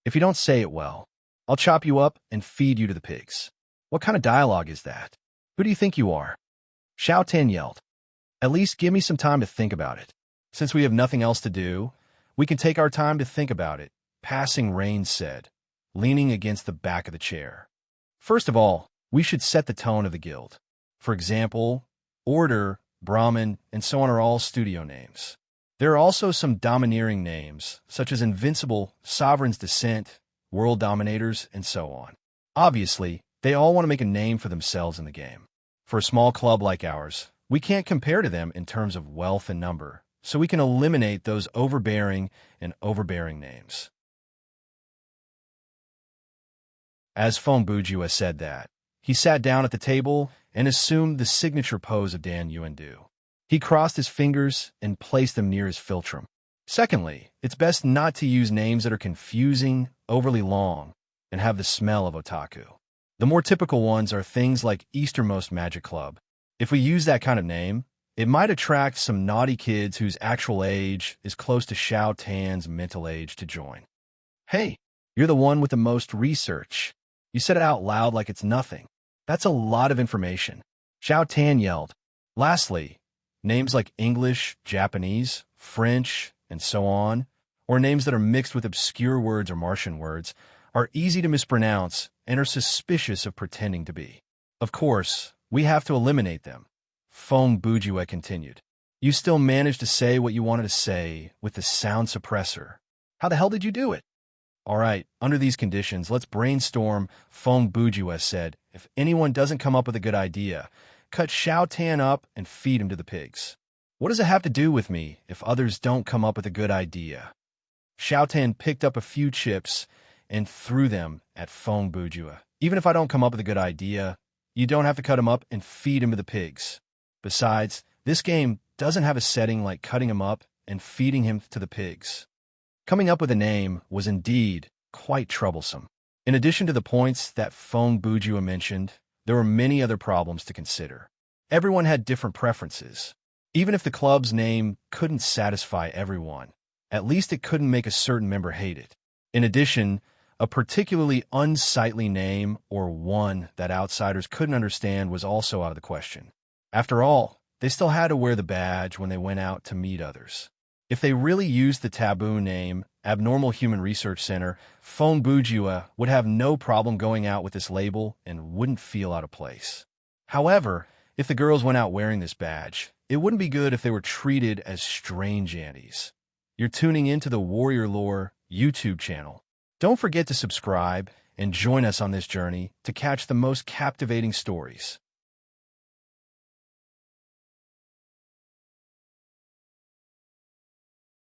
If you don't say it well, I'll chop you up and feed you to the pigs. What kind of dialogue is that? Who do you think you are? Xiao Tan yelled. At least give me some time to think about it. Since we have nothing else to do, we can take our time to think about it, Passing Rain said, leaning against the back of the chair. First of all, we should set the tone of the guild. For example, Order, Brahmin, and so on are all studio names. There are also some domineering names, such as Invincible, Sovereign's Descent, World Dominators, and so on. Obviously, they all want to make a name for themselves in the game. For a small club like ours, we can't compare to them in terms of wealth and number, so we can eliminate those overbearing names. As Phone Bujue said that, he sat down at the table and assumed the signature pose of Dan Yuandu. He crossed his fingers and placed them near his philtrum. Secondly, it's best not to use names that are confusing, overly long, and have the smell of otaku. The more typical ones are things like Easternmost Magic Club. If we use that kind of name, It might attract some naughty kids whose actual age is close to Xiao Tan's mental age to join. Hey, you're the one with the most research. You said it out loud like it's nothing. That's a lot of information. Xiao Tan yelled. Lastly, names like English, Japanese, French, and so on, or names that are mixed with obscure words or Martian words, are easy to mispronounce and are suspicious of pretending to be. Of course, we have to eliminate them. Feng Bujue continued. You still managed to say what you wanted to say with the sound suppressor. How the hell did you do it? All right, under these conditions, let's brainstorm, Feng Bujue said. If anyone doesn't come up with a good idea, cut Xiao Tan up and feed him to the pigs. What does it have to do with me if others don't come up with a good idea? Xiao Tan picked up a few chips and threw them at Feng Bujue. Even if I don't come up with a good idea, you don't have to cut him up and feed him to the pigs. Besides, this game doesn't have a setting like cutting him up and feeding him to the pigs. Coming up with a name was indeed quite troublesome. In addition to the points that Feng Bujue mentioned, there were many other problems to consider. Everyone had different preferences. Even if the club's name couldn't satisfy everyone, at least it couldn't make a certain member hate it. In addition, a particularly unsightly name or one that outsiders couldn't understand was also out of the question. After all, they still had to wear the badge when they went out to meet others. If they really used the taboo name, Abnormal Human Research Center, Feng Bujue would have no problem going out with this label and wouldn't feel out of place. However, if the girls went out wearing this badge, it wouldn't be good if they were treated as strange anties. You're tuning into the Warrior Lore YouTube channel. Don't forget to subscribe and join us on this journey to catch the most captivating stories.